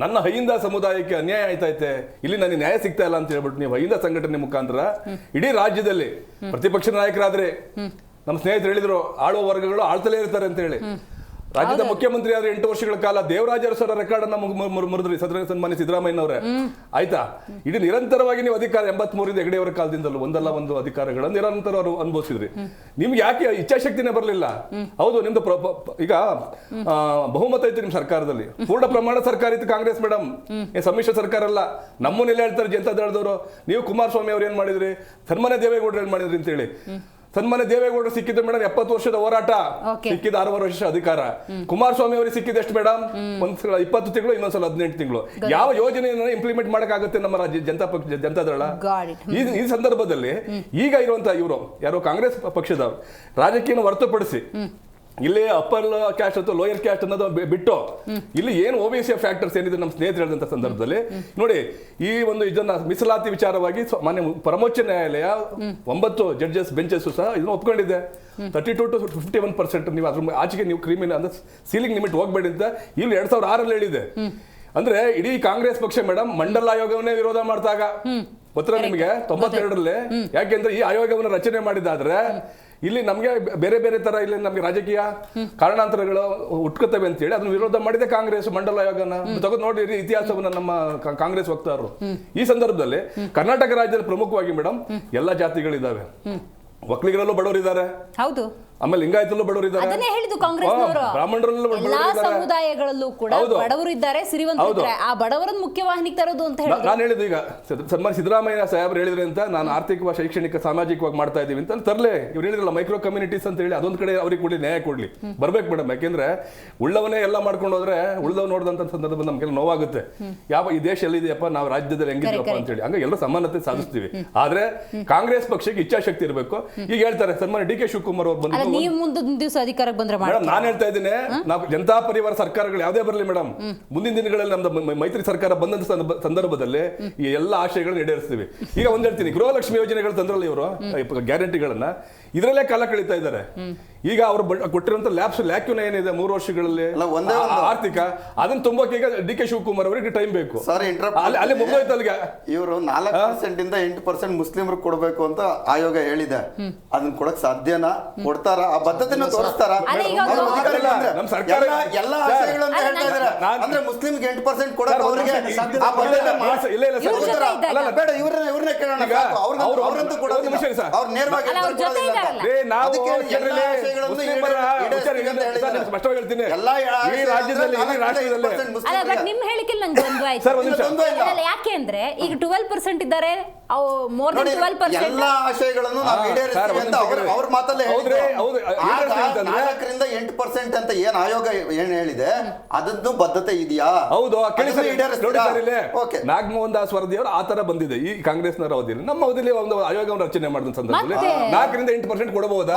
ನನ್ನ ಹೈಂದ ಸಮುದಾಯಕ್ಕೆ ಅನ್ಯಾಯ ಆಯ್ತೈತೆ, ಇಲ್ಲಿ ನನಗೆ ನ್ಯಾಯ ಸಿಗ್ತಾ ಇಲ್ಲ ಅಂತ ಹೇಳ್ಬಿಟ್ಟು ನೀವು ಹೈಂದ ಸಂಘಟನೆ ಮುಖಾಂತರ ಇಡೀ ರಾಜ್ಯದಲ್ಲಿ ಪ್ರತಿಪಕ್ಷ ನಾಯಕರಾದ್ರೆ ನಮ್ಮ ಸ್ನೇಹಿತರು ಹೇಳಿದ್ರು ಆಳುವ ವರ್ಗಗಳು ಆಳ್ತಲೇ ಇರ್ತಾರೆ ಅಂತ ಹೇಳಿ. ರಾಜ್ಯದ ಮುಖ್ಯಮಂತ್ರಿ ಆದ್ರೆ 8 ವರ್ಷಗಳ ಕಾಲ ದೇವರಾಜ ಅರಸರ ರೆಕಾರ್ಡ್ ಅನ್ನ ಮುರಿದ್ರಿ ಸನ್ಮಾನ್ಯ ಸಿದ್ದರಾಮಯ್ಯನವರೇ. ಆಯ್ತಾ, ಇಡೀ ನಿರಂತರವಾಗಿ ನೀವು ಅಧಿಕಾರ 83ರಿಂದ ಹೆಗಡೆಯವರ ಕಾಲದಿಂದಲೂ ಒಂದಲ್ಲ ಒಂದು ಅಧಿಕಾರಗಳನ್ನು ನಿರಂತರ ಅವರು ಅನುಭವಿಸಿದ್ರಿ. ನಿಮ್ಗೆ ಯಾಕೆ ಇಚ್ಛಾಶಕ್ತಿನೇ ಬರಲಿಲ್ಲ? ಹೌದು, ನಿಮ್ದು ಈಗ ಬಹುಮತ ಇತ್ತು ನಿಮ್ಮ ಸರ್ಕಾರದಲ್ಲಿ, ಪೂರ್ಣ ಪ್ರಮಾಣ ಸರ್ಕಾರ ಇತ್ತು ಕಾಂಗ್ರೆಸ್ ಮೇಡಮ್, ಸಮ್ಮಿಶ್ರ ಸರ್ಕಾರ ಅಲ್ಲ. ನಮ್ಮನ್ನೆಲ್ಲ ಹೇಳ್ತಾರೆ ಜನತಾ ದಳದವರು, ನೀವು ಕುಮಾರಸ್ವಾಮಿ ಅವ್ರು ಏನ್ ಮಾಡಿದ್ರಿ, ಸನ್ಮಾನ್ಯ ದೇವೇಗೌಡರು ಏನ್ ಮಾಡಿದ್ರಿ ಅಂತ ಹೇಳಿ. ಸನ್ಮಾನ್ಯ ದೇವೇಗೌಡರು ಸಿಕ್ಕಿದ್ದು ಮೇಡಮ್ 70 ವರ್ಷದ ಹೋರಾಟ, ಸಿಕ್ಕಿದ 6 ವರ್ಷ ಅಧಿಕಾರ. ಕುಮಾರಸ್ವಾಮಿ ಅವರಿಗೆ ಸಿಕ್ಕಿದ್ದು ಎಷ್ಟು ಮೇಡಮ್? ಒಂದ್ಸಲ 20 ತಿಂಗಳು, ಇನ್ನೊಂದ್ಸಲ 18 ತಿಂಗಳು. ಯಾವ ಯೋಜನೆಯನ್ನು ಇಂಪ್ಲಿಮೆಂಟ್ ಮಾಡಕ್ಕಾಗುತ್ತೆ ನಮ್ಮ ರಾಜ್ಯ ಜನತಾ ದಳ? ಈ ಸಂದರ್ಭದಲ್ಲಿ ಈಗ ಇರುವಂತ ಇವರು ಯಾರೋ ಕಾಂಗ್ರೆಸ್ ಪಕ್ಷದವರು ರಾಜಕೀಯ ಹೊರತುಪಡಿಸಿ ಇಲ್ಲಿ ಅಪ್ಪರ್ ಕ್ಯಾಸ್ಟ್ ಅಥವಾ ಲೋಯರ್ ಕ್ಯಾಸ್ಟ್ ಅನ್ನೋದು ಬಿಟ್ಟು ಇಲ್ಲಿ ಏನು OBC ಫ್ಯಾಕ್ಟರ್ಸ್ ಏನಿದೆ ನಮ್ಮ ಸ್ನೇಹಿತರು ಹೇಳಿದಂತ ಸಂದರ್ಭದಲ್ಲಿ ನೋಡಿ, ಈ ಒಂದು ಇದನ್ನ ಮೀಸಲಾತಿ ವಿಚಾರವಾಗಿ ಮಾನ್ಯ ಪರಮೋಚ್ಚ ನ್ಯಾಯಾಲಯ 9 ಜಡ್ಜಸ್ ಬೆಂಚಸ್ ಸಹ ಇದನ್ನು ಒಪ್ಕೊಂಡಿದೆ. 32 to 51% ನೀವು ಅದ್ರ ಆಚೆಗೆ ನೀವು ಕ್ರಿಮಿನಲ್ ಅಂದ್ರೆ ಸೀಲಿಂಗ್ ಲಿಮಿಟ್ ಹೋಗ್ಬೇಡಿ ಅಂತ ಇಲ್ಲಿ 2006ರಲ್ಲಿ ಹೇಳಿದೆ. ಅಂದ್ರೆ ಇಡೀ ಕಾಂಗ್ರೆಸ್ ಪಕ್ಷ ಮೇಡಮ್ ಮಂಡಲ ಆಯೋಗವನ್ನೇ ವಿರೋಧ ಮಾಡ್ದಾಗ ಗೊತ್ತರ ನಿಮಗೆ 92ರಲ್ಲಿ. ಯಾಕೆಂದ್ರೆ ಈ ಆಯೋಗವನ್ನು ರಚನೆ ಮಾಡಿದಾದ್ರೆ ಇಲ್ಲಿ ನಮಗೆ ಬೇರೆ ಬೇರೆ ತರ ಇಲ್ಲಿ ನಮಗೆ ರಾಜಕೀಯ ಕಾರಣಾಂತರಗಳು ಹುಟ್ಕೋತವೆ ಅಂತ ಹೇಳಿ ಅದನ್ನ ವಿರೋಧ ಮಾಡಿದೆ ಕಾಂಗ್ರೆಸ್ ಮಂಡಲ ಆಯೋಗನ. ತೆಗೆದು ನೋಡಿ ಇತಿಹಾಸವನ್ನ ನಮ್ಮ ಕಾಂಗ್ರೆಸ್ ವಕ್ತಾರರು. ಈ ಸಂದರ್ಭದಲ್ಲಿ ಕರ್ನಾಟಕ ರಾಜ್ಯದಲ್ಲಿ ಪ್ರಮುಖವಾಗಿ ಮೇಡಮ್ ಎಲ್ಲಾ ಜಾತಿಗಳಿದಾವೆ, ಒಕ್ಕಲಿಗರಲ್ಲೂ ಬಡವರಿದ್ದಾರೆ, ಹೌದು, ಆಮೇಲೆ ಲಿಂಗಾಯತಲ್ಲೂ ಬಡವರಿದ್ದಾರೆ, ಬ್ರಾಹ್ಮಣರಲ್ಲೂ ಸಮುದಾಯಗಳಲ್ಲೂ ಕೂಡ ಬಡವರಿದ್ದಾರೆ, ಸಿರಿವಂತರಿದ್ದಾರೆ. ಆ ಬಡವರನ್ನು ಮುಖ್ಯವಾಹಿನಿಗೆ ತರೋದು ಅಂತ ಹೇಳಿ ನಾನು ಹೇಳಿದ್ದು. ಈಗ ಸನ್ಮಾನ್ಯ ಸಿದ್ದರಾಮಯ್ಯ ಸಾಹೇಬ್ರು ಹೇಳಿದ್ರೆ ಅಂತ ನಾನು ಆರ್ಥಿಕವಾಗಿ ಶೈಕ್ಷಣಿಕ ಸಾಮಾಜಿಕವಾಗಿ ಮಾಡ್ತಾ ಇದೀವಿ ಅಂತ ತರಲೆ ಇವ್ರು ಹೇಳಿದ್ರಲ್ಲ ಮೈಕ್ರೋ ಕಮ್ಯುನಿಟೀಸ್ ಅಂತ ಹೇಳಿ, ಅದೊಂದ್ ಕಡೆ ಅವ್ರಿಗೆ ಕೊಡ್ಲಿ ನ್ಯಾಯ ಕೊಡ್ಲಿ ಬರ್ಬೇಕು ಮೇಡಮ್. ಯಾಕೆಂದ್ರೆ ಉಳ್ಳವನೇ ಎಲ್ಲ ಮಾಡ್ಕೊಂಡು ಹೋದ್ರೆ ಉಳ್ದವ್ ನೋಡಿದಂತ ಸಂದರ್ಭ ನಮ್ಗೆಲ್ಲ ನೋವಾಗುತ್ತೆ. ಯಾವ ಈ ದೇಶ ಎಲ್ಲಿದೆಯಪ್ಪ, ನಾವು ರಾಜ್ಯದಲ್ಲಿ ಹೆಂಗಿದ್ಯಪ್ಪ ಅಂತ ಹೇಳಿ. ಹಂಗ ಎಲ್ಲ ಸಮಾನತೆ ಸಾಧಿಸ್ತೀವಿ. ಆದ್ರೆ ಕಾಂಗ್ರೆಸ್ ಪಕ್ಷಕ್ಕೆ ಇಚ್ಛಾಶಕ್ತಿ ಇರಬೇಕು. ಈಗ ಹೇಳ್ತಾರೆ ಸನ್ಮಾನ್ಯ DK ಶಿವಕುಮಾರ್ ಅವ್ರು ಬಂದು ನೀವು ಮುಂದಿನ ದಿವಸ ಅಧಿಕಾರಕ್ಕೆ ಬಂದ್ರೆ ಮೇಡಮ್, ನಾನು ಹೇಳ್ತಾ ಇದ್ದೀನಿ, ನಾವು ಜನತಾ ಪರಿವಾರ ಸರ್ಕಾರಗಳು ಯಾವುದೇ ಬರಲಿ ಮೇಡಮ್, ಮುಂದಿನ ದಿನಗಳಲ್ಲಿ ನಮ್ದು ಮೈತ್ರಿ ಸರ್ಕಾರ ಬಂದಂತ ಸಂದರ್ಭದಲ್ಲಿ ಈ ಎಲ್ಲ ಆಶಯಗಳನ್ನ ಈಡೇರಿಸ್ತೀವಿ. ಈಗ ಒಂದ್ ಹೇಳ್ತೀನಿ, ಗೃಹಲಕ್ಷ್ಮಿ ಯೋಜನೆಗಳು ತಂದ್ರಲ್ಲ ಇವರು ಗ್ಯಾರಂಟಿಗಳನ್ನ, ಇದರಲ್ಲೇ ಕಾಲ ಕಳೀತಾ ಇದ್ದಾರೆ. ಈಗ ಅವರು ಕೊಟ್ಟಿರುವಂತ ಲ್ಯಾಕ್ಯೂನ ಏನಿದೆ 3 ವರ್ಷಗಳಲ್ಲಿ ಆರ್ಥಿಕ, ಅದನ್ನ ತುಂಬಕ್ಕೆ ಈಗ DK ಶಿವಕುಮಾರ್ ಅವರಿಗೆ ಟೈಮ್ ಬೇಕು. ಅಲ್ಲಿ ಮುಗಿದೋಯ್ತು. ಅಲ್ಲಿಗೆ ಇವರು 4% ಇಂದ 8% ಮುಸ್ಲಿಮರು ಕೊಡಬೇಕು ಅಂತ ಆಯೋಗ ಹೇಳಿದೆ. ಅದನ್ನ ಕೊಡಕ್ ಸಾಧ್ಯನಾ? ಕೊಡ್ತಾರ ತೋರಿಸ್ತಾರ, ಆ ಬದ್ಧತೆಯನ್ನು ತೋರಿಸ್ತಾರ. ಅಲ್ಲ, ಈಗ ಅದು- ನಮ್ಮ ಸರ್ಕಾರ ಎಲ್ಲ ಆಶಯಗಳು ಅಂತ ಹೇಳ್ತಾ ಇದ್ದಾರೆ. ಅಂದ್ರೆ ಮುಸ್ಲಿಮ್ಗೆ 8% ಕೊಡೋದು ಅವರಿಗೆ ಆ ಬದ್ಧತೆ ಬೇಡ. ಇವ್ರನ್ನೇ ಕೇಳೋಣ. ಅವ್ರಂತೂ ಕೊಡೋದಿಲ್ಲ. ಅವ್ರು ನೇರವಾಗಿ ಸ್ಪಷ್ಟವಾಗಿ ಹೇಳ್ತೀನಿ, ಈ ರಾಜ್ಯದಲ್ಲಿ ಅಲ್ಲ, ಬಟ್ ನಿಮ್ ಹೇಳಿಕೆಯಲ್ಲಿ ನಂಗೆ ಗೊಂದಲ ಆಯ್ತು. ಯಾಕೆ ಅಂದ್ರೆ ಈಗ 12% ಇದ್ದಾರೆ, ಮೋರ್ ದನ್ 12%. ಎಲ್ಲ ಆಶಯಗಳನ್ನು ನಾವು ಈಡೇರಿಸ್ತೀವಿ ಅಂತ ಅವ್ರ ಮಾತಲ್ಲೇ ಹೇಳಿದ್ರು. 4% 8% ಅಂತ ಏನ್ ಆಯೋಗ ಏನ್ ಹೇಳಿದೆ ಅದನ್ನು ಬದ್ಧತೆ ಇದೆಯಾ? ಹೌದು, ಓಕೆ. ನಾಗಮೋಹನ್ ದಾಸ್ ವರದಿಯವರು ಆ ತರ ಬಂದಿದೆ ಈ ಕಾಂಗ್ರೆಸ್ನವರ ಅವಧಿಯಲ್ಲಿ. ನಮ್ಮ ಅವಧಿಯಲ್ಲಿ ಒಂದು ಆಯೋಗವನ್ನು ರಚನೆ ಮಾಡಿದ ಸಂದರ್ಭದಲ್ಲಿ 4% 8% ಕೊಡಬಹುದಾ?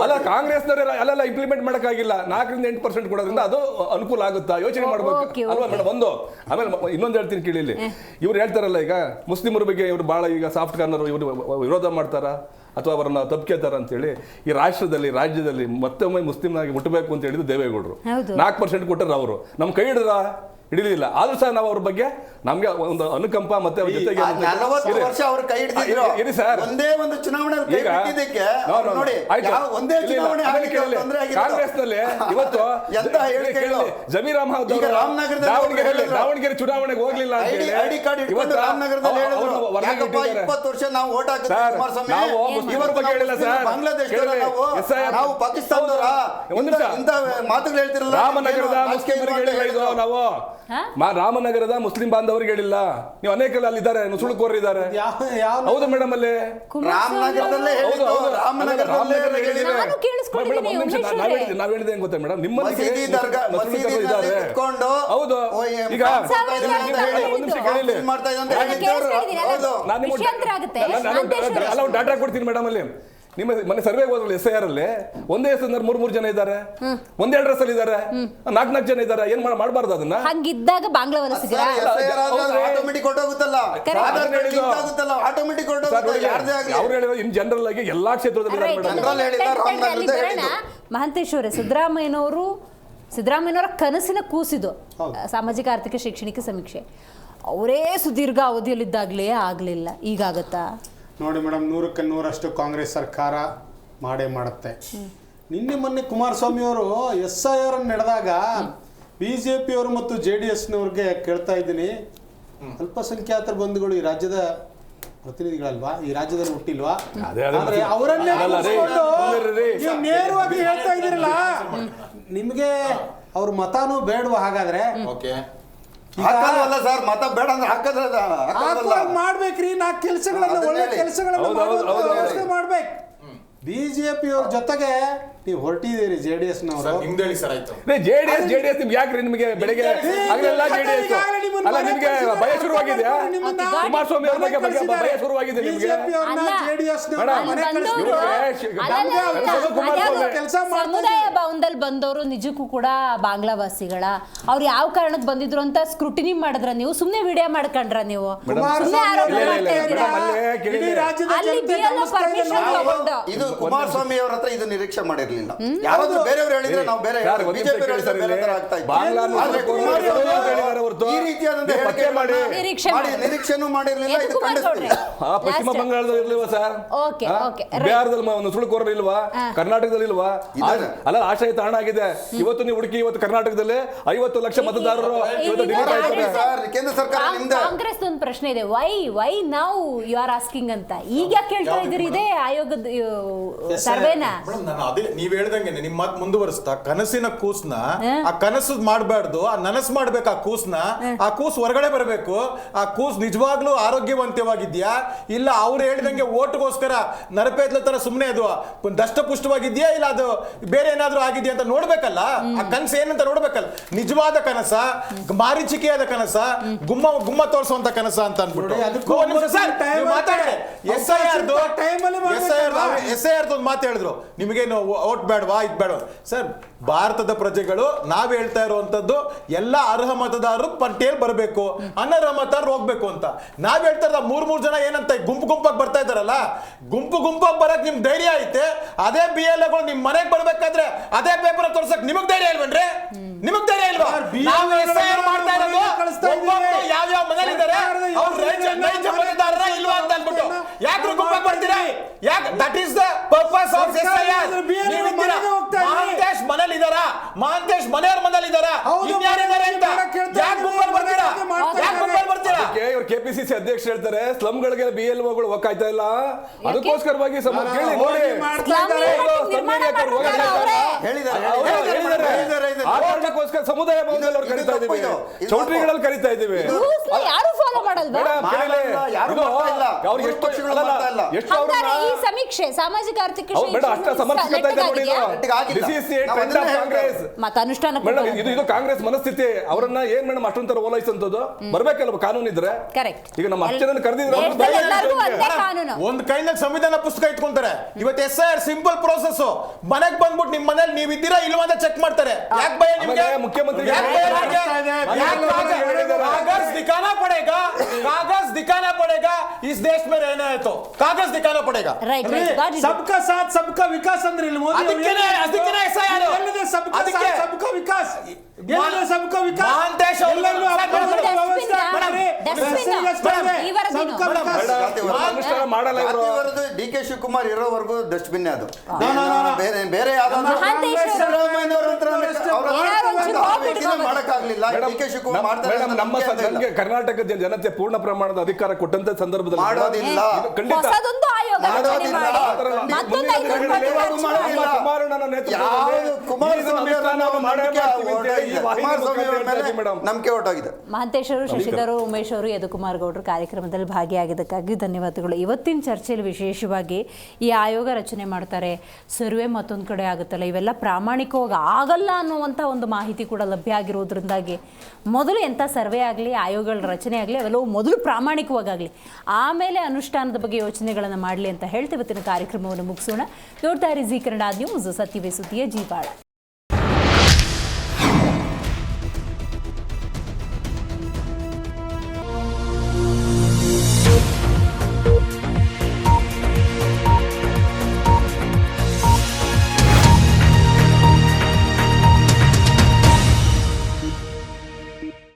ಅಲ್ಲ, ಕಾಂಗ್ರೆಸ್ನವರ ಅಲ್ಲೆಲ್ಲ ಇಂಪ್ಲಿಮೆಂಟ್ ಮಾಡಕ್ಕಾಗಿಲ್ಲ. 4% 8% ಕೊಡೋದ್ರಿಂದ ಅದು ಅನುಕೂಲ ಆಗುತ್ತಾ ಯೋಚನೆ ಮಾಡ್ಬೇಕು ಅಲ್ವಾ ಮೇಡಮ್? ಒಂದು ಆಮೇಲೆ ಇನ್ನೊಂದು ಹೇಳ್ತೀನಿ ಕೇಳಿ, ಇಲ್ಲಿ ಇವ್ರು ಹೇಳ್ತಾರಲ್ಲ, ಈಗ ಮುಸ್ಲಿಮರ ಬಗ್ಗೆ ಇವರು ಬಹಳ ಈಗ ಸಾಫ್ಟ್ ಕಾರ್ನರ್ ಇವರು ವಿರೋಧ ಮಾಡ್ತಾರ ಅಥವಾ ಅವರನ್ನ ತಪ್ಪಿಕೆತಾರ ಅಂತ ಹೇಳಿ ಈ ರಾಜ್ಯದಲ್ಲಿ ಮತ್ತೊಮ್ಮೆ ಮುಸ್ಲಿಮ್ನಾಗಿ ಮುಟ್ಟಬೇಕು ಅಂತ ಹೇಳಿದ್ದು ದೇವೇಗೌಡರು. 4% ಕೊಟ್ಟರು ಅವರು. ನಮ್ಮ ಕೈ ಹಿಡಿಲಿಲ್ಲ. ಆದ್ರೂ ಸಹ ನಾವು ಅವ್ರ ಬಗ್ಗೆ ನಮ್ಗೆ ಒಂದು ಅನುಕಂಪ ಮತ್ತೆ ಅವ್ರ ಜೊತೆಗೆ 40 ವರ್ಷ ಅವ್ರ ಕೈ ಹಿಡಿದಿದ್ರು. ಇರಿ ಸರ್, ಒಂದೇ ಒಂದು ಚುನಾವಣೆ ನೋಡಿ, ಒಂದೇ ಚುನಾವಣೆ ಕಾಂಗ್ರೆಸ್ನಲ್ಲಿ ಇವತ್ತು ಜಮೀರ್ ಅಹಮದ್ ದಾವಣಗೆರೆ ಚುನಾವಣೆಗೆ ಹೋಗ್ಲಿಲ್ಲ ಅಂತ ಹೇಳಿ ಐಡಿ ಕಾರ್ಡ್ ಇಟ್ಕೊಂಡು ರಾಮನಗರದಲ್ಲಿ ಹೇಳಿದ್ರು 20 ವರ್ಷ ನಾವು ವೋಟ್ ಹಾಕಿದ್ವಿ ಕುಮಾರಸ್ವಾಮಿ. ನಾವು ಮುಸ್ಲಿಮರ ಬಗ್ಗೆ ಹೇಳಿಲ್ಲ ಸರ್, ಬಾಂಗ್ಲಾದೇಶ ನಾವು ಪಾಕಿಸ್ತಾನದವರ ಇಂತ ಮಾತುಗಳು ಹೇಳ್ತಿರಲ್ಲ. ರಾಮನಗರದ ಮುಸ್ಲಿಮರಿಗೆ ಹೇಳಿಲ್ಲ ಇದು ನಾವು. ರಾಮನಗರದ ಮುಸ್ಲಿಂ ಬಾಂಧವರಿಗೆ ಹೇಳಿಲ್ಲ. ನೀವು ಅನೇಕ ಅಲ್ಲಿದ್ದಾರೆ, ನುಸುಳುಕೋರಿದ್ದಾರೆ. ಹೌದು ಮೇಡಮ್, ಅಲ್ಲಿ ನಾವ್ ಹೇಳಿದೆ ಹೆಂಗ್ ಗೊತ್ತಾ ಮೇಡಮ್, ನಿಮ್ಮಲ್ಲಿ ಹೌದು. ಈಗ ಒಂದ್ ನಿಮಿಷ ಕೇಳಿಲ್ಲ, ನಾನು ಡಾಟಾ ಕೊಡ್ತೀನಿ ಮೇಡಮ್. ಅಲ್ಲಿ ನಿಮ್ಮ ಮನೆ ಸರ್ವೆ ಹೋದ್ರಲ್ಲ SIR ಅಲ್ಲಿ ಒಂದೇ ಹೆಸರು 3 ಜನ ಇದ್ದಾರೆ, ಒಂದೇ ಅಡ್ರೆಸ್ ಅಲ್ಲಿ ಇದ್ದಾರೆ, 4 ಜನ ಇದ್ದಾರೆ. ಏನ್ ಮಾಡಬಾರ್ದು ಅದನ್ನ? ಹಂಗಿದ್ದಾಗ ಬಾಂಗ್ಲಾ ವಲಸಿಗರ ಆಟೋಮೆಟಿಕ್ ಹೊರಟೋಗುತ್ತಲ್ಲ, ಆಟೋಮೆಟಿಕ್ ಹೊರಟೋಗುತ್ತೆ. ಅವ್ರು ಹೇಳಿರೋ ಇನ್ ಜನರಲ್ ಆಗಿ ಎಲ್ಲಾ ಕ್ಷೇತ್ರದಲ್ಲಿ ಮಹಂತೇಶ್ ಅವರೇ, ಸಿದ್ದರಾಮಯ್ಯನವರ ಕನಸಿನ ಕೂಸಿದು ಸಾಮಾಜಿಕ ಆರ್ಥಿಕ ಶೈಕ್ಷಣಿಕ ಸಮೀಕ್ಷೆ ಅವರೇ ಸುದೀರ್ಘ ಅವಧಿಯಲ್ಲಿದ್ದಾಗಲೇ ಆಗಲಿಲ್ಲ, ಈಗಾಗತ್ತಾ? ನೋಡಿ ಮೇಡಮ್, 100ಕ್ಕೆ 100% ಕಾಂಗ್ರೆಸ್ ಸರ್ಕಾರ ಮಾಡೇ ಮಾಡುತ್ತೆ. ನಿನ್ನೆ ಮೊನ್ನೆ ಕುಮಾರಸ್ವಾಮಿ ಅವರು SIR ನಡೆದಾಗ BJP ಅವರು ಮತ್ತು JDSನವ್ರಿಗೆ ಕೇಳ್ತಾ ಇದ್ದೀನಿ, ಅಲ್ಪಸಂಖ್ಯಾತರ ಬಂಧುಗಳು ಈ ರಾಜ್ಯದ ಪ್ರತಿನಿಧಿಗಳಲ್ವಾ, ಈ ರಾಜ್ಯದಲ್ಲಿ ಹುಟ್ಟಿಲ್ವಾ? ಆದ್ರೆ ಅವರನ್ನೇ ನೇರವಾಗಿ ಹೇಳ್ತಾ ಇದ್ದೀರಲ್ಲ, ನಿಮ್ಗೆ ಅವ್ರ ಮತಾನೂ ಬೇಡವಾ? ಹಾಗಾದ್ರೆ ಸರ್, ಮತ ಬೇಡ ಅಂದ್ರೆ ಮಾಡ್ಬೇಕ್ರಿ. 4 ಕೆಲಸಗಳನ್ನ, ಒಳ್ಳೆ ಕೆಲಸಗಳನ್ನ ಮಾಡ್ಬೇಕು. BJP ಅವ್ರ ಜೊತೆಗೆ ನೀವು ಹೊರಟಿದ್ದೀರಿ, JDSನವರು. JDS ನಿಮ್ಗೆ ಯಾಕ್ರಿ? ನಿಮಗೆ ಬೆಳಗ್ಗೆ ಆಗಲೆಲ್ಲ JDS ಅಲ್ಲ, ನಿಮ್ಗೆ ಭಯ ಶುರುವಾಗಿದೆಯಾ? ಕುಮಾರಸ್ವಾಮಿ ಅವ್ರ ಬಗ್ಗೆ ಭಯ ಶುರುವಾಗಿದೆ ನಿಮ್ಗೆ? ಸಮುದಾಯ ಭವನದಲ್ಲಿ ಬಂದವರು ನಿಜಕ್ಕೂ ಕೂಡ ಬಾಂಗ್ಲಾವಾಸಿಗಳ, ಅವ್ರು ಯಾವ ಕಾರಣಕ್ಕೆ ಬಂದಿದ್ರು ಅಂತ ಸ್ಕ್ರೂಟಿನಿ ಮಾಡಿದ್ರ ನೀವು? ಸುಮ್ನೆ ವಿಡಿಯೋ ಮಾಡ್ಕೊಂಡ್ರ ನೀವು? ಇದು ಕುಮಾರಸ್ವಾಮಿ ಅವ್ರ ಹತ್ರ ಇದು ನಿರೀಕ್ಷೆ ಮಾಡಿರ್ಲಿಲ್ಲ. ಯಾರಾದ್ರೂ ಬೇರೆಯವರು ಹೇಳಿದ್ರೆ ನಾವು ಬೇರೆ ನಿರೀಕ್ಷೆನೂ ಮಾಡಿರ್ಲಿಲ್ಲ. ಪಶ್ಚಿಮ ಬಂಗಾಳದಲ್ಲಿ ಇರ್ಲಿಲ್ವಾ ಸರ್? ಬಿಹಾರದಲ್ಲಿ ನುಸುಳುಕೋರರು ಇಲ್ವಾ? ಕರ್ನಾಟಕದಲ್ಲಿ ಇಲ್ವಾ? ಅಲ್ಲ, ಆಶ್ರಯ ತಾಣ ಆಗಿದೆ. ಇವತ್ತು ನೀವು ಹುಡುಕಿ, ಇವತ್ತು ಕರ್ನಾಟಕದಲ್ಲಿ 50 ಲಕ್ಷ ಮತದಾರರು ಕೇಂದ್ರ ಸರ್ಕಾರ. ಕಾಂಗ್ರೆಸ್ ಒಂದು ಪ್ರಶ್ನೆ ಇದೆ, why now you are asking ಅಂತ. ಈಗ ಕೇಳ್ತಾ ಇದ್ದೀರಿ ಇದೇ ಆಯೋಗದ ಸರ್ವೇನ? ನೀವ್ ಹೇಳ್ದಂಗೆ ನಿಮ್ ಮಾತು ಮುಂದುವರಿಸ್ತಾ, ಕನಸಿನ ಕೂಸ್ನ ಆ ಕನಸು ಮಾಡಬಾರ್ದು, ಆ ನನಸು ಮಾಡ್ಬೇಕು. ಆ ಕೂಸ್ ಹೊರಗಡೆ ಬರಬೇಕು. ಆ ಕೂಸ್ ನಿಜವಾಗ್ಲೂ ಆರೋಗ್ಯವಂತವಾಗಿದ್ಯಾ ಇಲ್ಲ ಅವ್ರು ಹೇಳ್ದಂಗೆ ಓಟ್ಗೋಸ್ಕರ ನರಪೇತ್ಲ ತರ ಸುಮ್ಮನೆ ಅದು ದಷ್ಟಪುಷ್ಟವಾಗಿದ್ಯಾ ಇಲ್ಲ ಅದು ಬೇರೆ ಏನಾದ್ರೂ ಆಗಿದ್ಯಾ ಅಂತ ನೋಡ್ಬೇಕಲ್ಲ. ಆ ಕನಸು ಏನಂತ ನೋಡ್ಬೇಕಲ್ಲ. ನಿಜವಾದ ಕನಸ, ಮಾರೀಚಿಕೆಯಾದ ಕನಸ, ಗುಮ್ಮ ತೋರಿಸುವಂತ ಕನಸ ಅಂತ ಅನ್ಬಿಟ್ಟು SIR ಮಾತು ಹೇಳಿದ್ರು, ನಿಮಗೇನು ಓಟ್ ಬೇಡವಾ, ಇದು ಬೇಡವಾ? ಸರ್, ಭಾರತದ ಪ್ರಜೆಗಳು ನಾವ್ ಹೇಳ್ತಾ ಇರುವಂತದ್ದು ಎಲ್ಲ ಅರ್ಹ ಮತದಾರರು ಪಟ್ಟಿಯಲ್ಲಿ ಬರಬೇಕು, ಅನರ್ಹ ಮತದಾರರು ಹೋಗ್ಬೇಕು ಅಂತ ನಾವ್ ಹೇಳ್ತಾ ಇರೋದು. 3 ಜನ ಏನಂತ ಗುಂಪಾಗಿ ಬರ್ತಾ ಇದಾರಲ್ಲ, ಗುಂಪಾಗಿ ಬರಕ್ ನಿಮ್ ಧೈರ್ಯ ಐತೆ. ಅದೇ BLAಗಳು ನಿಮ್ ಮನೆಗೆ ಬರ್ಬೇಕಾದ್ರೆ ಅದೇ ಪೇಪರ್ ತೋರ್ಸಕ್ ನಿಮಗ್ ಧೈರ್ಯ ಇಲ್ವೇನ್ರಿ? ನಿಮಗ್ ಧೈರ್ಯ ಇಲ್ವಾ? ನಾವು SIR ಮಾಡ್ತಾ ಇರೋದು ಯಾವ ಮನೇಲಿ ಇದ್ದಾರೆ ಅವ್ರು ನೈಜ ಮತದಾರರ ಇಲ್ವಾ ಅಂತ ಅನ್ಬಿಟ್ಟು ಯಾಕೆ ಗುಂಪಾಗಿ ಬರ್ತೀರಾ? ಯಾಕೆ? That is the purpose purpose of SIR Mahantesh ಮನೇಲಿ ಇದಾರಾ? ಮಹಾಂತೇಶ್ ಮನೆಯವ್ರ ಮನೇಲಿ ಇದಾರಾ? ಇನ್ಯಾರಿದ್ದಾರೆ ಅಂತ ಯಾಕೆ ಗುಂಪಲ್ಲಿ ಬರ್ತೀರಾ? ಇವ್ರು KPCC ಅಧ್ಯಕ್ಷ ಹೇಳ್ತಾರೆ ಸ್ಲಮ್ಗಳಿಗೆ BLOಗಳು ಹೋಗ್ತಾ ಇಲ್ಲ, ಅದಕ್ಕೋಸ್ಕರವಾಗಿ ಕೇಳಿ ನೋಡಿ ಆ ಕಾರಣಕ್ಕೋಸ್ಕರ ಸಮುದಾಯ ಭವನದಲ್ಲಿ ಅವ್ರು ಕರೀತಾ ಇದೀವಿ, ಚೌಟ್ರಿಗಳಲ್ಲಿ ಕರೀತಾ ಇದೀವಿ. ಯಾರು ಫಾಲೋ ಮಾಡಲ್ವಾ? ಈ ಸಮೀಕ್ಷೆ ಸಾಮಾಜಿಕ ಆರ್ಥಿಕ ಮತ್ತೆ ಅನುಷ್ಠಾನ ಇದು ಕಾಂಗ್ರೆಸ್ ಮನಸ್ಥಿತಿ. ಅವರನ್ನ ಏನ್ ಮೇಡಮ್ ಅಷ್ಟೊಂಥರ ಓಲೈಸಂತದ್ದು ಬರ್ಬೇಕಲ್ವ? ಕಾನೂನು ಇದ್ರೆ ಈಗ ನಮ್ಮ ಅಷ್ಟೇನ ಕರೆದಿದ್ರೆ ಒಂದ್ ಕೈನಲ್ಲಿ ಸಂವಿಧಾನ ಪುಸ್ತಕ ಇಟ್ಕೊಂತಾರೆ. ಇವತ್ತು SIR ಸಿಂಪಲ್ ಪ್ರೋಸೆಸ್. ಮನೆಗ್ ಬಂದ್ಬಿಟ್ಟು ನಿಮ್ ಮನೇಲಿ ನೀವ್ ಇದ್ದೀರಾ ಇಲ್ವಾ ಅಂತ ಚೆಕ್ ಮಾಡ್ತಾರೆ. ಯಾಕೆ ಭಯ ನಿಮ್ಗೆ? ಮುಖ್ಯಮಂತ್ರಿ कागज दिखाना पड़ेगा, कागज दिखाना पड़ेगा. इस देश में रहना है तो कागज दिखाना पड़ेगा. सबका साथ सबका विकास ಅಂದ್ರೆ ಇಲ್ಲಿ ಮೋದಿ ಅದಕ್ಕೆ SIR ಎಲ್ಲದೆ सबका साथ सबका विकास ಎಲ್ಲದೆ सबका विकास ಮಹಾಂತೇಶ್ ಎಲ್ಲರೂ ಅನುಷ್ಠಾನ ಮಾಡಲ್ಲ ಇವರು. DK ಶಿವಕುಮಾರ್ ಇರೋವರೆಗೂ ಡಸ್ಟ್ಬಿನ್ ಅದು ಬೇರೆ ಮಾಡಕ್ಕಾಗ್ಲಿಲ್ಲ. DK ಶಿವಕುಮಾರ್ ಮಾಡ್ತಾರೆ. ನಮಗೆ ಕರ್ನಾಟಕದ ಜನತೆ ಪೂರ್ಣ ಪ್ರಮಾಣದ ಅಧಿಕಾರ ಕೊಟ್ಟಂತ ಸಂದರ್ಭದಲ್ಲಿ ಮಾಡೋದಿಲ್ಲ. ಖಂಡಿತ ನಂಬಿಕೆ ಹೊರಟಾಗಿದೆ. ಮಹಾಂತೇಶ್ ಅವರು, ಶಶಿಧರ್, ಉಮೇಶ್ ಅವರು, ಯದುಕುಮಾರ್ ಗೌಡರು ಕಾರ್ಯಕ್ರಮದಲ್ಲಿ ಭಾಗಿಯಾಗಿದ್ದಕ್ಕಾಗಿ ಧನ್ಯವಾದಗಳು. ಇವತ್ತಿನ ಚರ್ಚೆಯಲ್ಲಿ ವಿಶೇಷವಾಗಿ ಈ ಆಯೋಗ ರಚನೆ ಮಾಡ್ತಾರೆ, ಸರ್ವೆ ಮತ್ತೊಂದು ಕಡೆ ಆಗುತ್ತಲ್ಲ, ಇವೆಲ್ಲ ಪ್ರಾಮಾಣಿಕವಾಗಿ ಆಗಲ್ಲ ಅನ್ನುವಂಥ ಒಂದು ಮಾಹಿತಿ ಕೂಡ ಲಭ್ಯ ಆಗಿರೋದ್ರಿಂದಾಗಿ ಮೊದಲು ಎಂಥ ಸರ್ವೆ ಆಗಲಿ, ಆಯೋಗಗಳ ರಚನೆ ಆಗಲಿ, ಅವೆಲ್ಲವೂ ಮೊದಲು ಪ್ರಾಮಾಣಿಕವಾಗಲಿ, ಆಮೇಲೆ ಅನುಷ್ಠಾನದ ಬಗ್ಗೆ ಯೋಚನೆಗಳನ್ನು ಮಾಡಲಿ ಅಂತ ಹೇಳ್ತೀವಿ. ಇವತ್ತಿನ ಕಾರ್ಯಕ್ರಮವನ್ನು ಮುಗಿಸೋಣ. ನೋಡ್ತಾ ಇರಿ ಜಿ ಕನ್ನಡ ನ್ಯೂಸ್, ಸತ್ಯವೇ ಸುದ್ದಿಯ ಜೀವಾಳ.